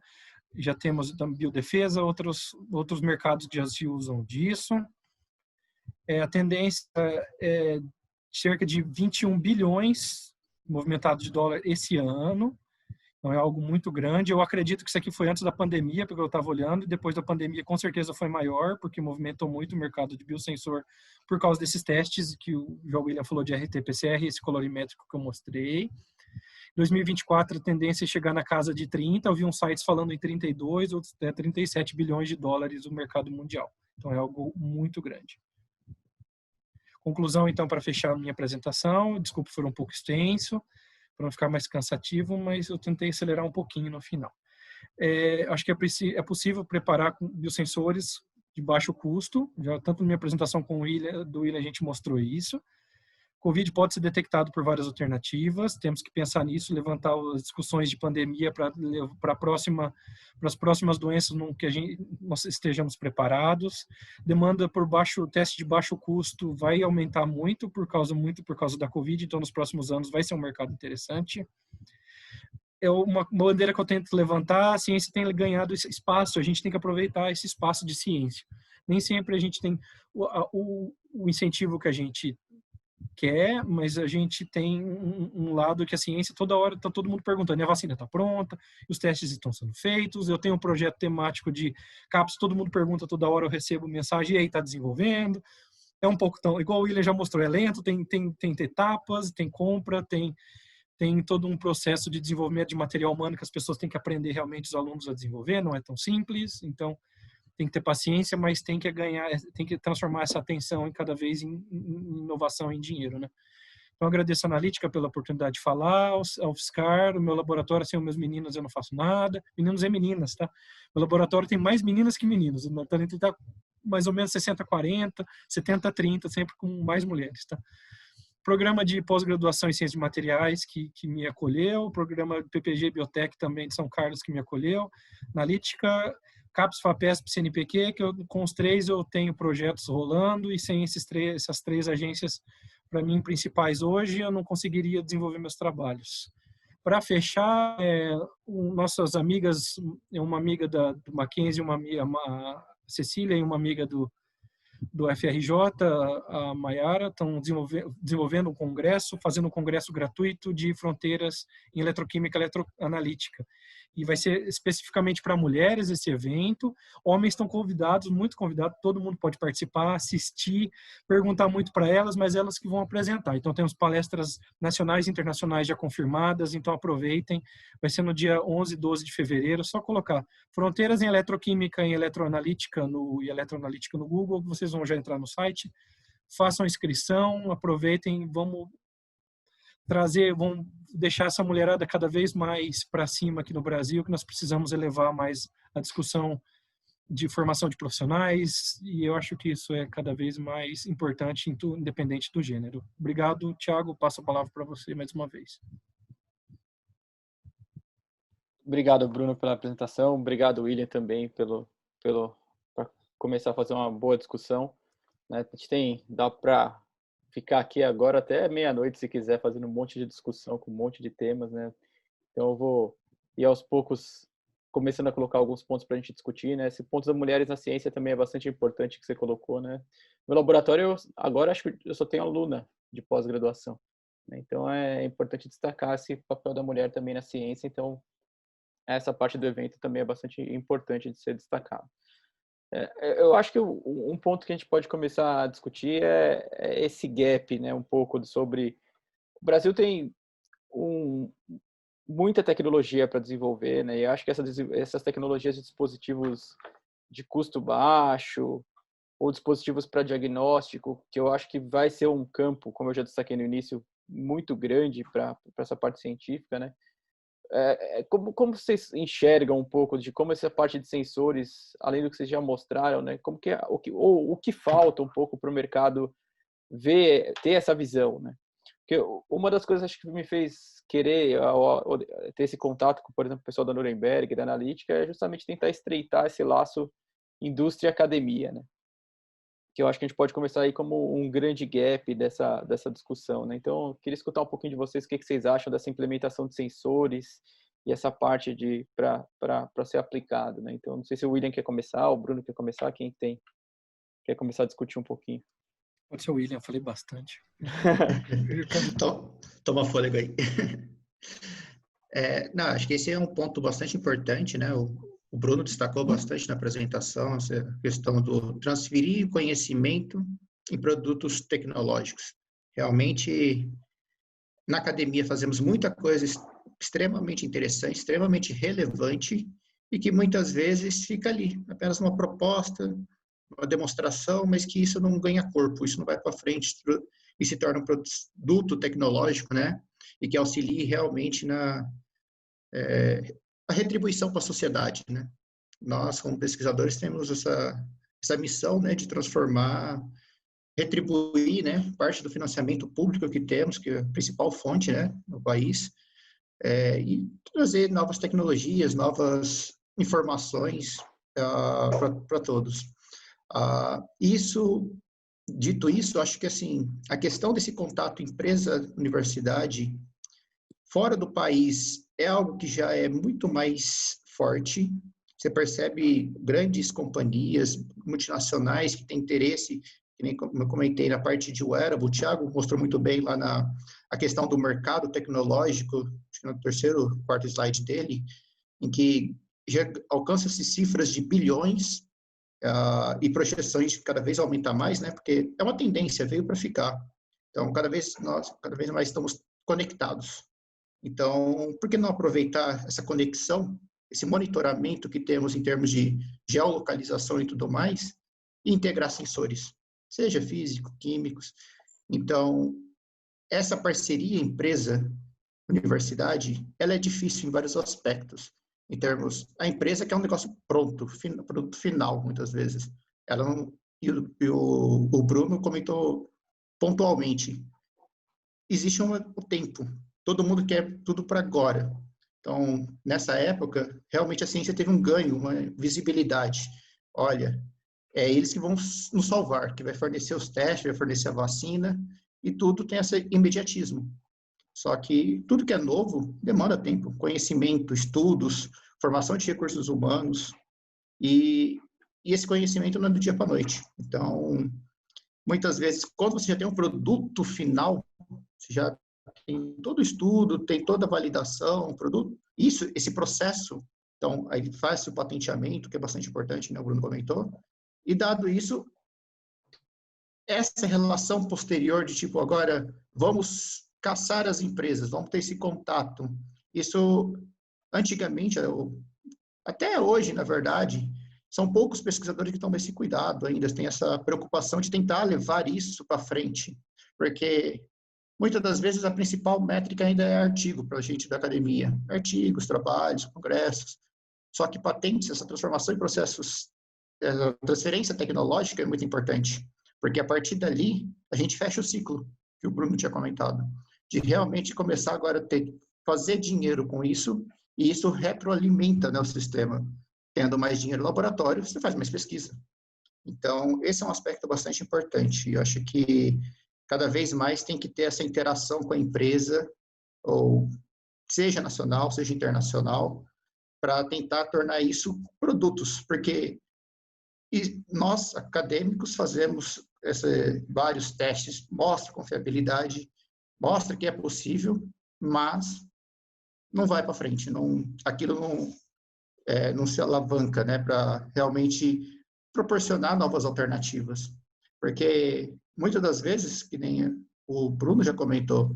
já temos biodefesa, outros mercados que já se usam disso. A tendência é cerca de 21 bilhões movimentados de dólar esse ano. Então é algo muito grande. Eu acredito que isso aqui foi antes da pandemia, porque eu estava olhando, e depois da pandemia com certeza foi maior, porque movimentou muito o mercado de biosensor por causa desses testes que o João William falou de RT-PCR, esse colorimétrico que eu mostrei. 2024 a tendência é chegar na casa de 30, eu vi uns sites falando em 32 ou até 37 bilhões de dólares no mercado mundial. Então é algo muito grande. Conclusão, então, para fechar a minha apresentação. Desculpe, foi um pouco extenso, para não ficar mais cansativo, mas eu tentei acelerar um pouquinho no final. Acho que é possível preparar com biosensores de baixo custo. Já, tanto na minha apresentação com do William a gente mostrou isso. Covid pode ser detectado por várias alternativas. Temos que pensar nisso, levantar as discussões de pandemia para as próximas doenças que nós estejamos preparados. Demanda por teste de baixo custo vai aumentar muito por causa da Covid, então nos próximos anos vai ser um mercado interessante. É uma bandeira que eu tento levantar, a ciência tem ganhado esse espaço, a gente tem que aproveitar esse espaço de ciência. Nem sempre a gente tem o incentivo que a gente quer, mas a gente tem um lado que a ciência toda hora está todo mundo perguntando, e a vacina está pronta, os testes estão sendo feitos, eu tenho um projeto temático de CAPS, todo mundo pergunta toda hora, eu recebo mensagem, e aí está desenvolvendo, é um pouco tão, igual o William já mostrou, é lento, tem etapas, tem compra, tem todo um processo de desenvolvimento de material humano que as pessoas têm que aprender realmente, os alunos a desenvolver, não é tão simples, então tem que ter paciência, mas tem que transformar essa atenção cada vez em inovação em dinheiro, né? Então, agradeço a Analítica pela oportunidade de falar, ao FSCar, o meu laboratório, sem os meus meninos eu não faço nada, meninos e meninas, tá? Meu laboratório tem mais meninas que meninos, o talento está mais ou menos 60-40, 70-30, sempre com mais mulheres, tá? Programa de pós-graduação em Ciências de Materiais que me acolheu, programa PPG Biotech também de São Carlos que me acolheu, Analítica, CAPS, FAPESP, CNPq, que com os três eu tenho projetos rolando e sem essas três agências, para mim, principais hoje, eu não conseguiria desenvolver meus trabalhos. Para fechar, nossas amigas, uma amiga do Mackenzie, a Cecília e uma amiga do FRJ, a Mayara, estão desenvolvendo um congresso, fazendo um congresso gratuito de fronteiras em eletroquímica e eletroanalítica. e vai ser especificamente para mulheres esse evento. Homens estão convidados, muito convidados, todo mundo pode participar, assistir, perguntar muito para elas, mas elas que vão apresentar. Então temos palestras nacionais e internacionais já confirmadas, então aproveitem. Vai ser no dia 11 e 12 de fevereiro, só colocar Fronteiras em Eletroquímica e Eletroanalítica no Google, vocês vão já entrar no site. Façam inscrição, aproveitem, vamos deixar essa mulherada cada vez mais para cima aqui no Brasil, que nós precisamos elevar mais a discussão de formação de profissionais, e eu acho que isso é cada vez mais importante, independente do gênero. Obrigado, Thiago, passo a palavra para você mais uma vez. Obrigado, Bruno, pela apresentação. Obrigado, William, também para começar a fazer uma boa discussão. A gente dá para ficar aqui agora até meia-noite, se quiser, fazendo um monte de discussão com um monte de temas, né? Então eu vou ir aos poucos começando a colocar alguns pontos para a gente discutir, né? Esse ponto das mulheres na ciência também é bastante importante que você colocou, né? No laboratório, agora acho que eu só tenho aluna de pós-graduação, né? Então é importante destacar esse papel da mulher também na ciência. Então essa parte do evento também é bastante importante de ser destacado. Eu acho que um ponto que a gente pode começar a discutir é esse gap, né? Um pouco sobre... O Brasil tem muita tecnologia para desenvolver, né? E acho que essas tecnologias de dispositivos de custo baixo ou dispositivos para diagnóstico, que eu acho que vai ser um campo, como eu já destaquei no início, muito grande para essa parte científica, né? Como vocês enxergam um pouco de como essa parte de sensores, além do que vocês já mostraram, né? Como que o que falta um pouco para o mercado ter essa visão, né? Porque uma das coisas acho que me fez querer ter esse contato com, por exemplo, o pessoal da Nuremberg, da analítica, é justamente tentar estreitar esse laço indústria e academia, né? Que eu acho que a gente pode começar aí como um grande gap dessa discussão, né? Então, eu queria escutar um pouquinho de vocês, o que vocês acham dessa implementação de sensores e essa parte para ser aplicado, né? Então, não sei se o William quer começar, o Bruno quer começar, quem quer começar a discutir um pouquinho. Pode ser o William, falei bastante. Toma fôlego aí. Não, acho que esse é um ponto bastante importante, né? O Bruno destacou bastante na apresentação essa questão do transferir conhecimento em produtos tecnológicos. Realmente, na academia fazemos muita coisa extremamente interessante, extremamente relevante e que muitas vezes fica ali, apenas uma proposta, uma demonstração, mas que isso não ganha corpo, isso não vai para frente e se torna um produto tecnológico, né? E que auxilie realmente a retribuição para a sociedade, né? Nós, como pesquisadores, temos essa missão, né, de retribuir, né, parte do financiamento público que temos, que é a principal fonte, né, no país, e trazer novas tecnologias, novas informações para todos. Dito isso, acho que assim, a questão desse contato empresa-universidade fora do país é algo que já é muito mais forte. Você percebe grandes companhias multinacionais que têm interesse, que nem como eu comentei na parte de wearable, o Thiago mostrou muito bem lá a questão do mercado tecnológico, acho que no terceiro, quarto slide dele, em que já alcança-se cifras de bilhões e projeções de cada vez aumentar mais, né? Porque é uma tendência, veio para ficar. Então, cada vez mais estamos conectados. Então, por que não aproveitar essa conexão, esse monitoramento que temos em termos de geolocalização e tudo mais, e integrar sensores, seja físicos, químicos. Então, essa parceria empresa-universidade, ela é difícil em vários aspectos. Em termos, a empresa quer um negócio pronto, produto final, muitas vezes. Ela não, e o Bruno comentou pontualmente, existe um tempo. Todo mundo quer tudo para agora. Então, nessa época, realmente a ciência teve um ganho, uma visibilidade. Olha, é eles que vão nos salvar, que vai fornecer os testes, vai fornecer a vacina, e tudo tem esse imediatismo. Só que tudo que é novo demanda tempo, conhecimento, estudos, formação de recursos humanos, e esse conhecimento não é do dia para a noite. Então, muitas vezes, quando você já tem um produto final, você já tem todo o estudo, tem toda a validação, o produto, esse processo, então, aí faz o patenteamento, que é bastante importante, né, o Bruno comentou, e dado isso, essa relação posterior de tipo, agora vamos caçar as empresas, vamos ter esse contato. Isso, antigamente, até hoje, na verdade, são poucos pesquisadores que tomam esse cuidado ainda, têm essa preocupação de tentar levar isso para frente, porque muitas das vezes a principal métrica ainda é artigo para a gente da academia, artigos, trabalhos, congressos, só que patentes, essa transformação em processos, a transferência tecnológica é muito importante, porque a partir dali a gente fecha o ciclo que o Bruno tinha comentado, de realmente começar agora a fazer dinheiro com isso, e isso retroalimenta, né, o sistema. Tendo mais dinheiro no laboratório, você faz mais pesquisa. Então, esse é um aspecto bastante importante. Eu acho que cada vez mais tem que ter essa interação com a empresa, ou seja nacional, seja internacional, para tentar tornar isso produtos, porque nós, acadêmicos, fazemos vários testes, mostra confiabilidade, mostra que é possível, mas não vai para frente, aquilo não se alavanca, né, para realmente proporcionar novas alternativas. Porque muitas das vezes, que nem o Bruno já comentou,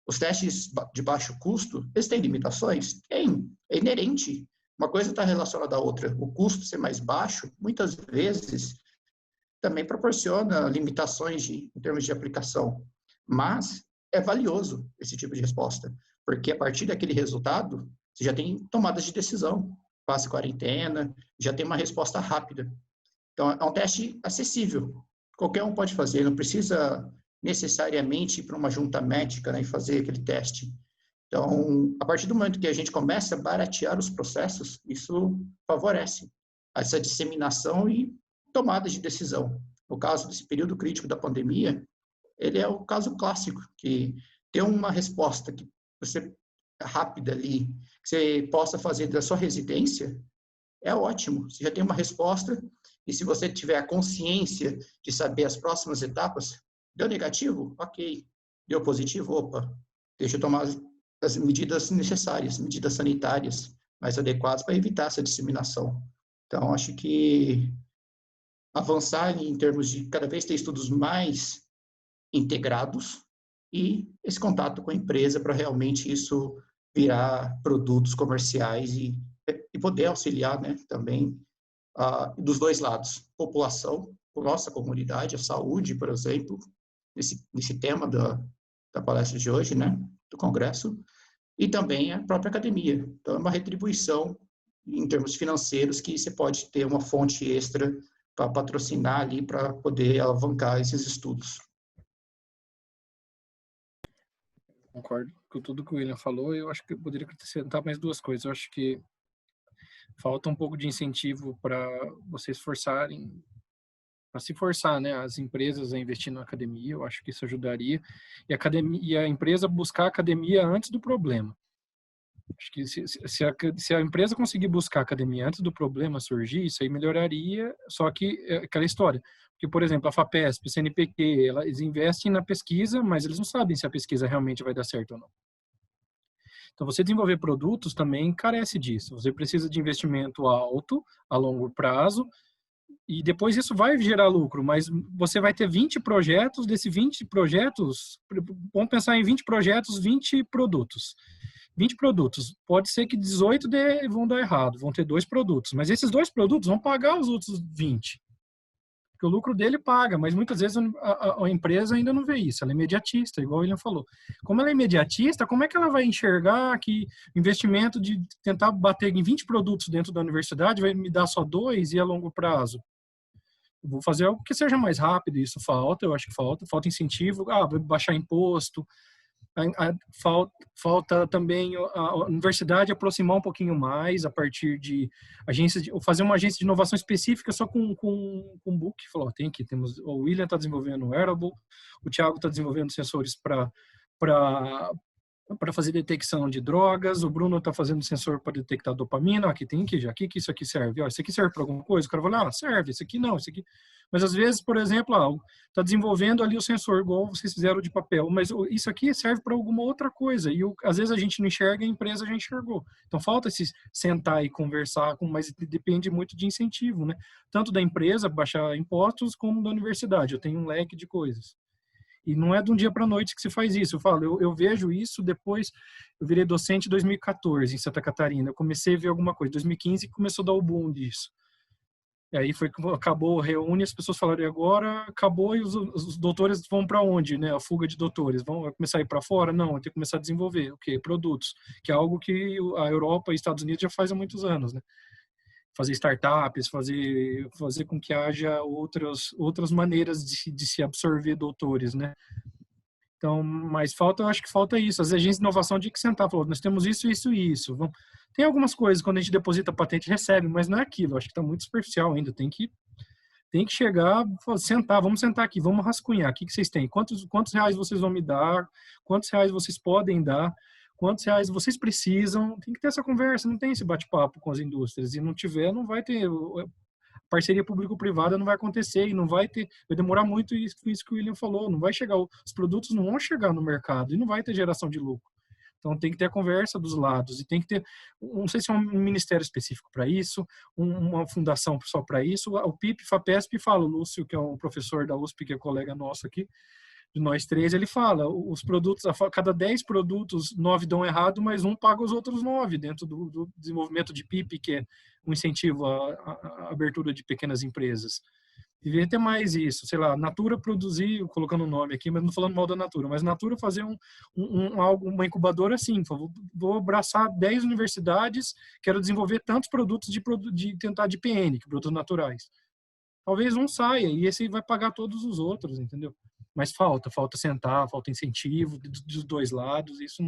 os testes de baixo custo, eles têm limitações? Tem, é inerente. Uma coisa está relacionada à outra. O custo ser mais baixo, muitas vezes, também proporciona limitações em termos de aplicação. Mas é valioso esse tipo de resposta, porque a partir daquele resultado, você já tem tomadas de decisão, passe quarentena, já tem uma resposta rápida. Então, é um teste acessível. Qualquer um pode fazer, não precisa necessariamente ir para uma junta médica, né, e fazer aquele teste. Então, a partir do momento que a gente começa a baratear os processos, isso favorece essa disseminação e tomada de decisão. No caso desse período crítico da pandemia, ele é o caso clássico, que ter uma resposta que você rápida ali, que você possa fazer da sua residência, é ótimo. Você já tem uma resposta, e se você tiver a consciência de saber as próximas etapas, deu negativo? Ok. Deu positivo? Opa, deixa eu tomar as medidas necessárias, medidas sanitárias mais adequadas para evitar essa disseminação. Então, acho que avançar em termos de cada vez ter estudos mais integrados e esse contato com a empresa para realmente isso virar produtos comerciais e poder auxiliar, né, também dos dois lados, população, nossa comunidade, a saúde, por exemplo, nesse tema da palestra de hoje, né, do congresso, e também a própria academia. Então, é uma retribuição em termos financeiros que você pode ter uma fonte extra para patrocinar ali, para poder alavancar esses estudos. Concordo com tudo que o William falou. Eu acho que eu poderia acrescentar mais duas coisas. Eu acho que falta um pouco de incentivo para vocês forçarem, para se forçar, né, as empresas a investir na academia. Eu acho que isso ajudaria. E a empresa buscar a academia antes do problema. Acho que se a empresa conseguir buscar a academia antes do problema surgir, isso aí melhoraria. Só que é aquela história. Porque, por exemplo, a FAPESP, o CNPq, eles investem na pesquisa, mas eles não sabem se a pesquisa realmente vai dar certo ou não. Então, você desenvolver produtos também carece disso. Você precisa de investimento alto, a longo prazo, e depois isso vai gerar lucro, mas você vai ter 20 projetos, desses 20 projetos, vamos pensar em 20 projetos, 20 produtos. 20 produtos, pode ser que 18 vão dar errado, vão ter 2 produtos, mas esses 2 produtos vão pagar os outros 20. Porque o lucro dele paga, mas muitas vezes a empresa ainda não vê isso, ela é imediatista, igual o William falou. Como ela é imediatista, como é que ela vai enxergar que o investimento de tentar bater em 20 produtos dentro da universidade vai me dar só 2 e a longo prazo? Eu vou fazer algo que seja mais rápido, isso falta, eu acho que falta incentivo, vai baixar imposto, falta também a universidade aproximar um pouquinho mais a partir de fazer uma agência de inovação específica só com book. Falou, o William está desenvolvendo o wearable, o Thiago está desenvolvendo sensores para para fazer detecção de drogas, o Bruno está fazendo sensor para detectar dopamina, aqui tem aqui que isso aqui serve, isso aqui serve para alguma coisa, o cara vai lá, serve, isso aqui não, isso aqui... Mas às vezes, por exemplo, está desenvolvendo ali o sensor, igual vocês fizeram de papel, mas isso aqui serve para alguma outra coisa, e às vezes a gente não enxerga, a empresa já enxergou. Então falta se sentar e conversar, mas depende muito de incentivo, né? Tanto da empresa, baixar impostos, como da universidade, eu tenho um leque de coisas. E não é de um dia para a noite que se faz isso. Eu falo, eu vejo isso depois. Eu virei docente em 2014 em Santa Catarina. Eu comecei a ver alguma coisa. Em 2015 começou a dar o boom disso. E aí foi que acabou, reúne, as pessoas falaram, e agora acabou e os doutores vão para onde, né? A fuga de doutores. Vão começar a ir para fora? Não, tem que começar a desenvolver o quê? Produtos, que é algo que a Europa e Estados Unidos já faz há muitos anos, né? Fazer startups, fazer com que haja outras maneiras de se absorver doutores, né? Então, mas eu acho que falta isso. As agências de inovação tinham que sentar e falar, nós temos isso, isso e isso. Tem algumas coisas, quando a gente deposita a patente, recebe, mas não é aquilo. Acho que está muito superficial ainda. Tem que chegar, sentar, vamos sentar aqui, vamos rascunhar. O que vocês têm? Quantos reais vocês vão me dar? Quantos reais vocês podem dar? Quantos reais vocês precisam? Tem que ter essa conversa, não tem esse bate-papo com as indústrias. E não tiver, não vai ter... Parceria público-privada não vai acontecer e não vai demorar muito, isso que o William falou, não vai chegar, os produtos não vão chegar no mercado e não vai ter geração de lucro. Então tem que ter a conversa dos lados e tem que ter, não sei se é um ministério específico para isso, uma fundação só para isso. O PIP, FAPESP, fala, o Lúcio, que é um professor da USP, que é colega nosso aqui, de nós três, ele fala, os produtos, a cada 10 produtos, 9 dão errado, mas um paga os outros 9 dentro do desenvolvimento de PIP, que é um incentivo à abertura de pequenas empresas. Deveria ter mais isso, sei lá, Natura produzir, colocando o nome aqui, mas não falando mal da Natura, mas Natura fazer uma incubadora assim, vou abraçar 10 universidades, quero desenvolver tantos produtos de tentar de PN, que produtos naturais. Talvez um saia e esse vai pagar todos os outros, entendeu? Mas falta sentar, falta incentivo dos dois lados, isso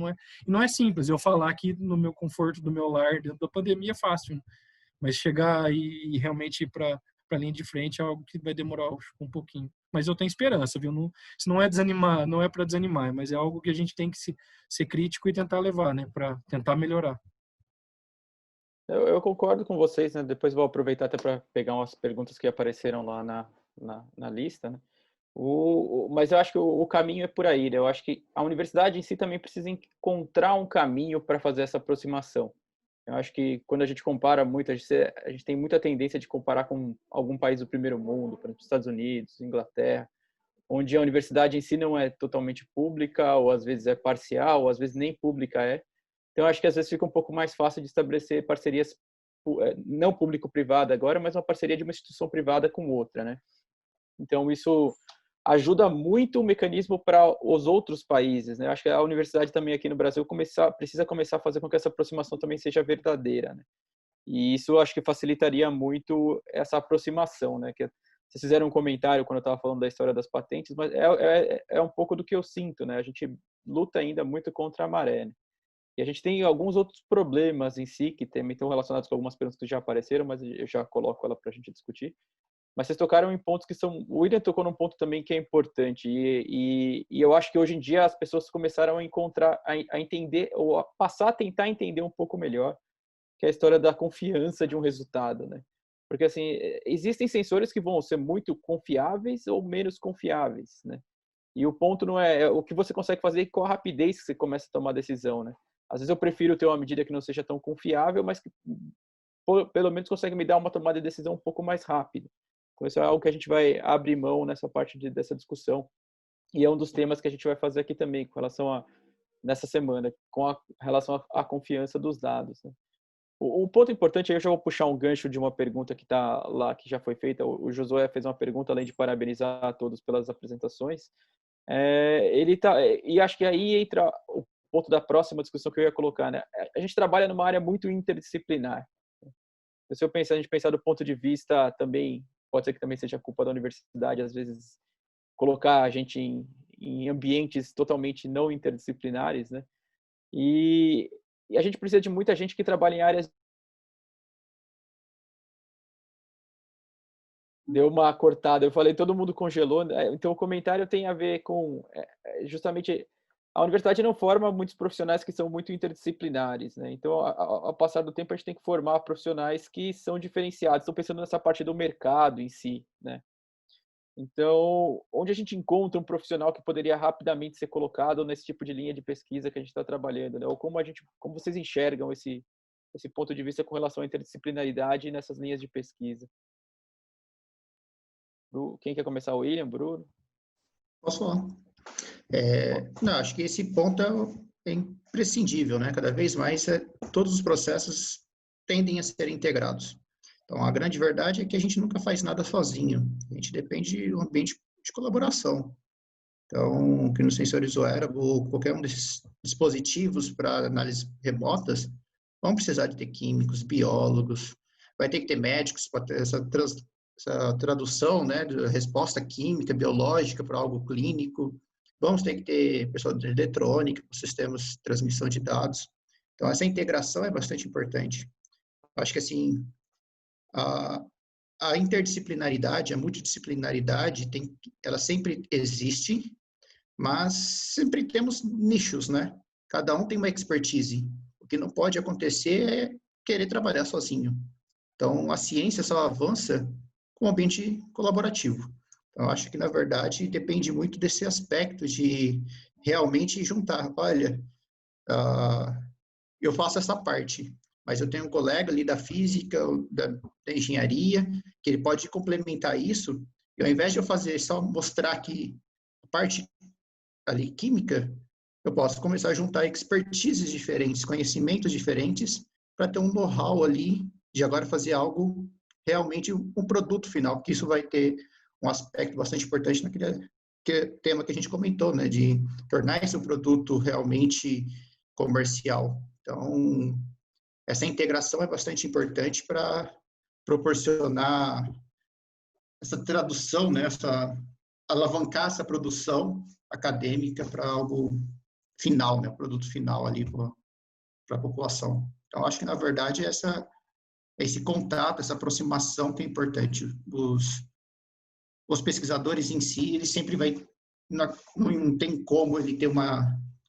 não é simples. Eu falar aqui no meu conforto do meu lar dentro da pandemia é fácil, né? Mas chegar e realmente ir para a linha de frente é algo que vai demorar um pouquinho. Mas eu tenho esperança, viu? Isso não é desanimar, não é para desanimar, mas é algo que a gente tem que ser crítico e tentar levar, né? Para tentar melhorar. Eu concordo com vocês, né? Depois vou aproveitar até para pegar umas perguntas que apareceram lá na lista, né? Mas eu acho que o caminho é por aí, né? Eu acho que a universidade em si também precisa encontrar um caminho para fazer essa aproximação. Eu acho que quando a gente compara muito, a gente tem muita tendência de comparar com algum país do primeiro mundo, por exemplo, Estados Unidos, Inglaterra, onde a universidade em si não é totalmente pública, ou às vezes é parcial, ou às vezes nem pública é. Então, acho que às vezes fica um pouco mais fácil de estabelecer parcerias não público-privada agora, mas uma parceria de uma instituição privada com outra, né? Então, isso ajuda muito o mecanismo para os outros países, né? Acho que a universidade também aqui no Brasil precisa começar a fazer com que essa aproximação também seja verdadeira, né? E isso acho que facilitaria muito essa aproximação, né? Que vocês fizeram um comentário quando eu estava falando da história das patentes, mas é um pouco do que eu sinto, né? A gente luta ainda muito contra a maré, né? E a gente tem alguns outros problemas em si, que também estão relacionados com algumas perguntas que já apareceram, mas eu já coloco ela para a gente discutir. Mas vocês tocaram em pontos que são... O William tocou num ponto também que é importante. E eu acho que hoje em dia as pessoas começaram a encontrar, a entender, ou a passar a tentar entender um pouco melhor, que é a história da confiança de um resultado, né? Porque, assim, existem sensores que vão ser muito confiáveis ou menos confiáveis, né? E o ponto não é o que você consegue fazer e qual a rapidez que você começa a tomar a decisão, né? Às vezes eu prefiro ter uma medida que não seja tão confiável, mas que pelo menos consegue me dar uma tomada de decisão um pouco mais rápida. Então isso é algo que a gente vai abrir mão nessa parte dessa discussão. E é um dos temas que a gente vai fazer aqui também, com relação nessa semana, com relação à confiança dos dados, né? O ponto importante, aí eu já vou puxar um gancho de uma pergunta que está lá, que já foi feita. O Josué fez uma pergunta, além de parabenizar a todos pelas apresentações. E acho que aí entra o ponto da próxima discussão que eu ia colocar, né? A gente trabalha numa área muito interdisciplinar. Se a gente pensar do ponto de vista também, pode ser que também seja culpa da universidade, às vezes, colocar a gente em ambientes totalmente não interdisciplinares, né? E a gente precisa de muita gente que trabalha em áreas... Deu uma cortada. Eu falei, todo mundo congelou. Então, o comentário tem a ver com justamente a universidade não forma muitos profissionais que são muito interdisciplinares, né? Então, ao passar do tempo, a gente tem que formar profissionais que são diferenciados. Estou pensando nessa parte do mercado em si, né? Então, onde a gente encontra um profissional que poderia rapidamente ser colocado nesse tipo de linha de pesquisa que a gente está trabalhando, né? Ou como vocês enxergam esse ponto de vista com relação à interdisciplinaridade nessas linhas de pesquisa? Quem quer começar? O William, Bruno? Posso falar? Não, acho que esse ponto é imprescindível, né? Cada vez mais todos os processos tendem a ser integrados. Então, a grande verdade é que a gente nunca faz nada sozinho. A gente depende de um ambiente de colaboração. Então, que no Sensores Wearable ou qualquer um desses dispositivos para análises remotas, vão precisar de ter químicos, biólogos, vai ter que ter médicos para ter essa tradução, né, de resposta química, biológica para algo clínico. Vamos ter que ter pessoal de eletrônica, sistemas de transmissão de dados. Então, essa integração é bastante importante. Acho que, assim, a interdisciplinaridade, a multidisciplinaridade, ela sempre existe, mas sempre temos nichos, né? Cada um tem uma expertise. O que não pode acontecer é querer trabalhar sozinho. Então, a ciência só avança com um ambiente colaborativo. Então, acho que, na verdade, depende muito desse aspecto de realmente juntar. Olha, eu faço essa parte, mas eu tenho um colega ali da física, da engenharia, que ele pode complementar isso, e ao invés de eu fazer só mostrar que a parte ali química, eu posso começar a juntar expertises diferentes, conhecimentos diferentes, para ter um know-how ali de agora fazer algo realmente um produto final, porque isso vai ter um aspecto bastante importante naquele tema que a gente comentou, né, de tornar esse um produto realmente comercial. Então, essa integração é bastante importante para proporcionar essa tradução, né, alavancar essa produção acadêmica para algo final, né, produto final ali para a população. Então, acho que, na verdade, esse contato, essa aproximação que é importante. Os pesquisadores em si, ele sempre vai... Não tem como ele ter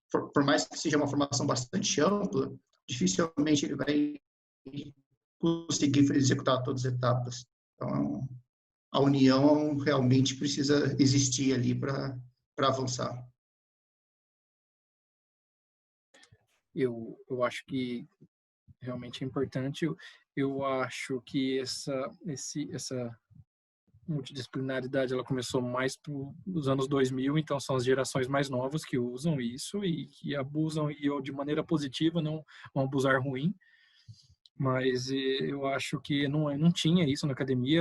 por mais que seja uma formação bastante ampla, dificilmente ele vai conseguir executar todas as etapas. Então, a união realmente precisa existir ali para avançar. Eu acho que realmente é importante. Eu acho que essa multidisciplinaridade ela começou mais nos anos 2000, então são as gerações mais novas que usam isso e que abusam e de maneira positiva, não um abusar ruim. Mas eu acho que não tinha isso na academia,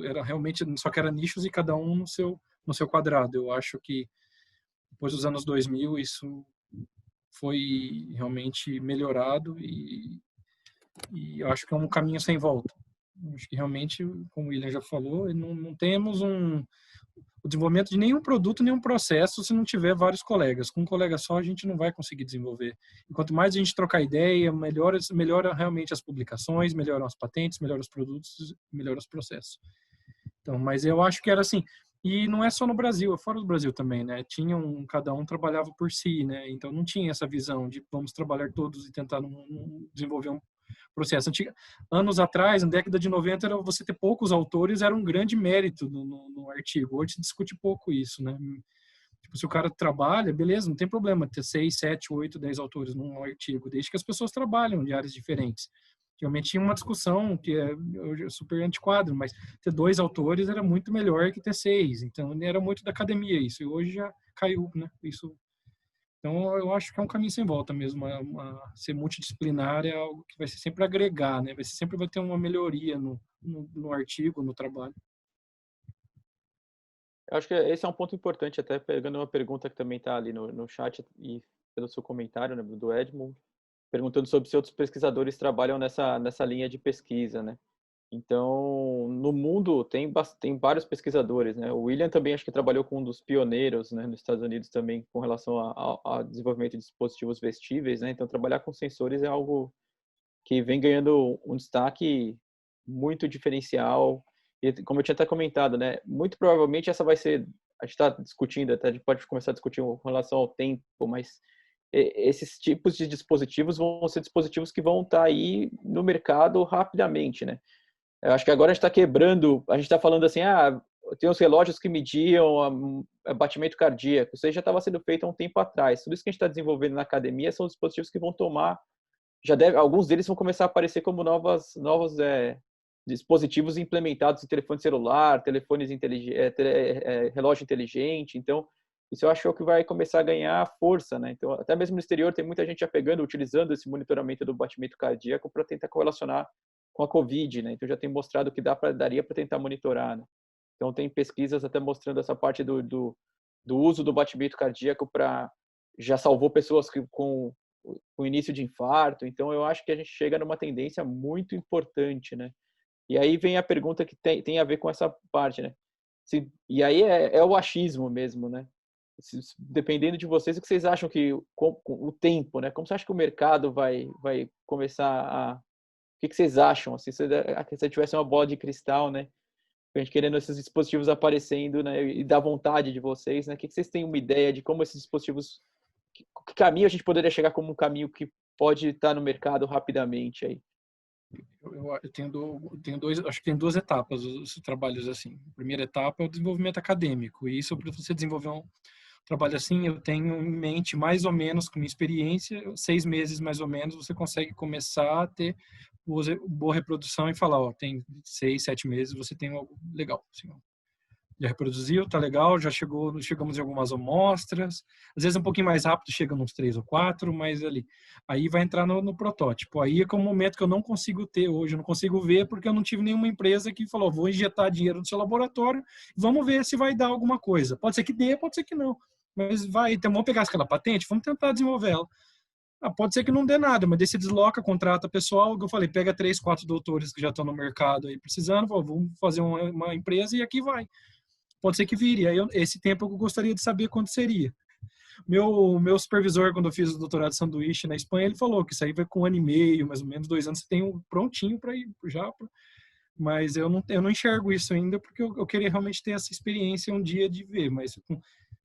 era realmente, só que era nichos e cada um no seu quadrado. Eu acho que depois dos anos 2000 isso foi realmente melhorado e eu acho que é um caminho sem volta. Acho que realmente, como o William já falou, não temos o desenvolvimento de nenhum produto, nenhum processo se não tiver vários colegas. Com um colega só a gente não vai conseguir desenvolver. E quanto mais a gente trocar ideia, melhora realmente as publicações, melhoram as patentes, melhora os produtos, melhora os processos. Então, mas eu acho que era assim. E não é só no Brasil, é fora do Brasil também, né? Cada um trabalhava por si, né? Então não tinha essa visão de vamos trabalhar todos e tentar desenvolver um processo. Anos atrás, na década de 90, você ter poucos autores era um grande mérito no artigo. Hoje se discute pouco isso, né? Tipo, se o cara trabalha, beleza, não tem problema ter 6, 7, 8, 10 autores num artigo, desde que as pessoas trabalham de áreas diferentes. Realmente tinha uma discussão que é super antiquado, mas ter 2 autores era muito melhor que ter 6. Então, era muito da academia isso. E hoje já caiu, né? Isso. Então, eu acho que é um caminho sem volta mesmo. Ser multidisciplinar é algo que vai sempre agregar, né? Sempre vai ter uma melhoria no artigo, no trabalho. Eu acho que esse é um ponto importante, até pegando uma pergunta que também está ali no chat e pelo seu comentário, né, do Edmund, perguntando sobre se outros pesquisadores trabalham nessa linha de pesquisa, né? Então, no mundo tem vários pesquisadores, né? O William também acho que trabalhou com um dos pioneiros, né, nos Estados Unidos também com relação ao desenvolvimento de dispositivos vestíveis, né? Então, trabalhar com sensores é algo que vem ganhando um destaque muito diferencial. E, como eu tinha até comentado, né? Muito provavelmente essa vai ser a gente está discutindo, até a gente pode começar a discutir com relação ao tempo, mas esses tipos de dispositivos vão ser dispositivos que vão estar aí no mercado rapidamente, né? Eu acho que agora a gente está quebrando, a gente está falando assim, tem os relógios que mediam batimento cardíaco, isso aí já estava sendo feito há um tempo atrás. Tudo isso que a gente está desenvolvendo na academia são dispositivos que vão tomar, alguns deles vão começar a aparecer como novos dispositivos implementados em telefone celular, telefones relógio inteligente. Então, isso eu acho que vai começar a ganhar força, né? Então, até mesmo no exterior tem muita gente já utilizando esse monitoramento do batimento cardíaco para tentar correlacionar com a COVID, né? Então já tem mostrado que daria para tentar monitorar, né? Então tem pesquisas até mostrando essa parte do uso do batimento cardíaco já salvou pessoas com início de infarto. Então eu acho que a gente chega numa tendência muito importante, né? E aí vem a pergunta que tem a ver com essa parte, né? E aí é o achismo mesmo, né? Dependendo de vocês, o que vocês acham que com o tempo, né? Como você acha que o mercado vai começar a... O que vocês acham? Assim, se tivesse uma bola de cristal, né? A gente querendo esses dispositivos aparecendo, né? E da vontade de vocês, né? O que vocês têm uma ideia de como esses dispositivos... Que caminho a gente poderia chegar como um caminho que pode estar no mercado rapidamente aí? Eu tenho acho que tem duas etapas os trabalhos assim. A primeira etapa é o desenvolvimento acadêmico. E isso, para você desenvolver um trabalho assim, eu tenho em mente mais ou menos, com minha experiência, 6 meses mais ou menos, você consegue começar a ter boa reprodução e falar, tem 6, 7 meses, você tem algo legal. Assim, já reproduziu, tá legal, chegamos em algumas amostras, às vezes um pouquinho mais rápido, chega nos 3 ou 4, mas ali. Aí vai entrar no protótipo. Aí é um momento que eu não consigo ter hoje, eu não consigo ver, porque eu não tive nenhuma empresa que falou, vou injetar dinheiro no seu laboratório, vamos ver se vai dar alguma coisa. Pode ser que dê, pode ser que não. Mas então vamos pegar aquela patente, vamos tentar desenvolver ela. Pode ser que não dê nada, mas daí você desloca, contrata pessoal, que eu falei, pega 3, 4 doutores que já estão no mercado aí precisando, vamos fazer uma empresa e aqui vai. Pode ser que vire. Aí esse tempo eu gostaria de saber quanto seria. Meu supervisor, quando eu fiz o doutorado de sanduíche na Espanha, ele falou que isso aí vai com 1 ano e meio, mais ou menos 2 anos, você tem um prontinho para ir já. Mas eu não enxergo isso ainda, porque eu queria realmente ter essa experiência um dia de ver. Mas não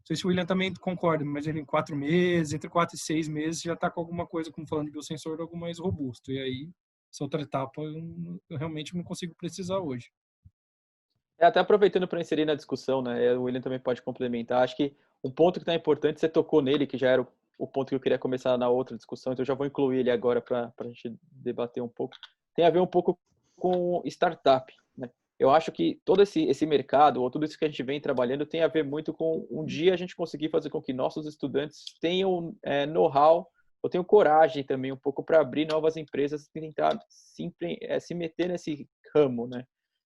sei se o William também concorda, mas ele em 4 meses, entre 4 e 6 meses, já está com alguma coisa, como falando de biosensor, algo mais robusto. E aí, essa outra etapa, eu realmente não consigo precisar hoje. Até aproveitando para inserir na discussão, né? O William também pode complementar. Acho que um ponto que está importante, você tocou nele, que já era o ponto que eu queria começar na outra discussão, então eu já vou incluir ele agora para a gente debater um pouco. Tem a ver um pouco com startup, né? Eu acho que todo esse mercado, ou tudo isso que a gente vem trabalhando, tem a ver muito com um dia a gente conseguir fazer com que nossos estudantes tenham know-how, ou tenham coragem também um pouco para abrir novas empresas e tentar se meter nesse ramo, né?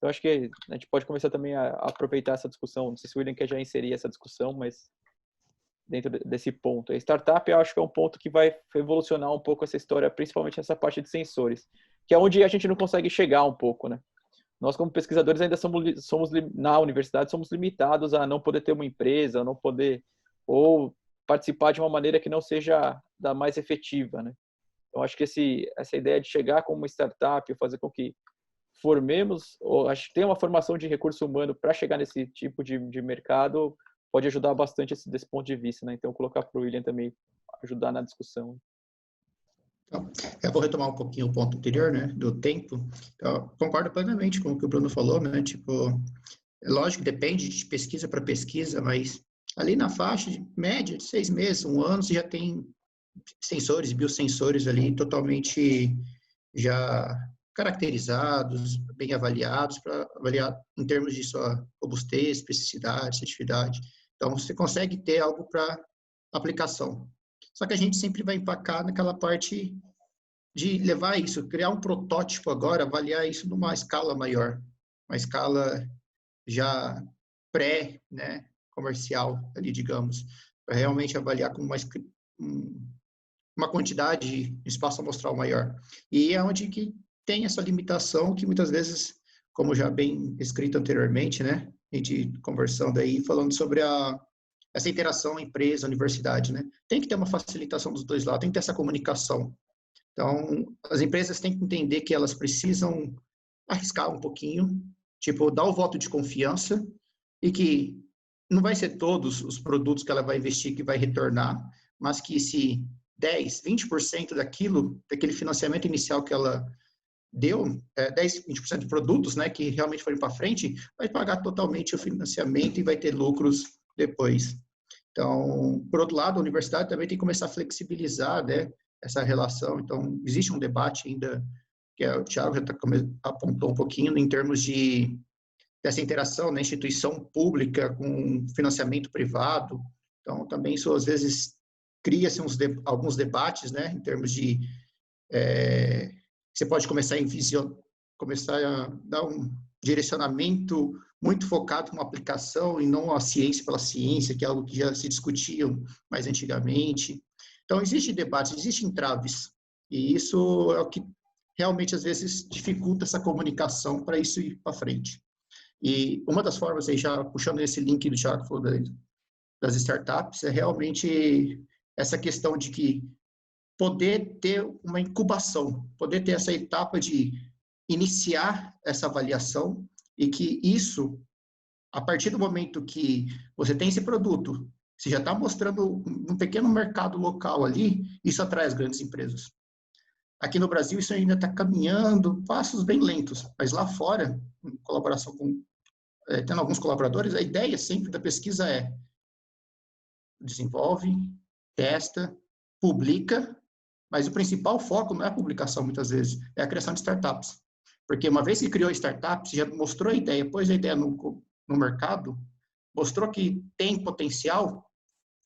Eu acho que a gente pode começar também a aproveitar essa discussão. Não sei se o William quer já inserir essa discussão, mas dentro desse ponto. A startup, eu acho que é um ponto que vai revolucionar um pouco essa história, principalmente nessa parte de sensores, que é onde a gente não consegue chegar um pouco, né? Nós, como pesquisadores, ainda somos na universidade, somos limitados a não poder ter uma empresa, a não poder, ou participar de uma maneira que não seja da mais efetiva, né? Então, acho que essa ideia de chegar como uma startup, fazer com que formemos, ou acho que tem uma formação de recurso humano para chegar nesse tipo de mercado, pode ajudar bastante desse ponto de vista, né? Então, colocar para o William também ajudar na discussão. Então, eu vou retomar um pouquinho o ponto anterior, né, do tempo. Então, concordo plenamente com o que o Bruno falou, né? Tipo, é lógico que depende de pesquisa para pesquisa, mas ali na faixa de média de 6 meses, 1 ano, você já tem sensores, biosensores ali totalmente já caracterizados, bem avaliados, para avaliar em termos de sua robustez, especificidade, certificidade. Então, você consegue ter algo para aplicação. Só que a gente sempre vai empacar naquela parte de levar isso, criar um protótipo agora, avaliar isso numa escala maior, uma escala já pré, né, comercial, ali, digamos, para realmente avaliar com uma quantidade de espaço amostral maior. E é onde que tem essa limitação que muitas vezes, como já bem escrito anteriormente, né, a gente conversando aí, falando sobre essa interação empresa-universidade, né, tem que ter uma facilitação dos dois lados, tem que ter essa comunicação. Então, as empresas têm que entender que elas precisam arriscar um pouquinho, tipo, dar o voto de confiança e que não vai ser todos os produtos que ela vai investir que vai retornar, mas que se 10, 20% daquele financiamento inicial que ela deu, 10, 20% de produtos, né, que realmente foram para frente, vai pagar totalmente o financiamento e vai ter lucros depois. Então, por outro lado, a universidade também tem que começar a flexibilizar, né, essa relação. Então, existe um debate ainda, que o Thiago já apontou um pouquinho, em termos dessa interação, né, instituição pública com financiamento privado. Então, também isso, às vezes, cria-se alguns debates, né, em termos de... você pode começar a dar um direcionamento muito focado numa aplicação e não a ciência pela ciência, que é algo que já se discutia mais antigamente. Então, existem debates, existem entraves, e isso é o que realmente, às vezes, dificulta essa comunicação para isso ir para frente. E uma das formas, aí, já puxando esse link do Thiago falou das startups, é realmente essa questão de que poder ter uma incubação, poder ter essa etapa de iniciar essa avaliação e que isso, a partir do momento que você tem esse produto, você já está mostrando um pequeno mercado local ali, isso atrai as grandes empresas. Aqui no Brasil isso ainda está caminhando, passos bem lentos, mas lá fora, em colaboração com, tendo alguns colaboradores, a ideia sempre da pesquisa é desenvolve, testa, publica, mas o principal foco não é a publicação, muitas vezes, é a criação de startups. Porque uma vez que criou startups, já mostrou a ideia, pôs a ideia no mercado, mostrou que tem potencial,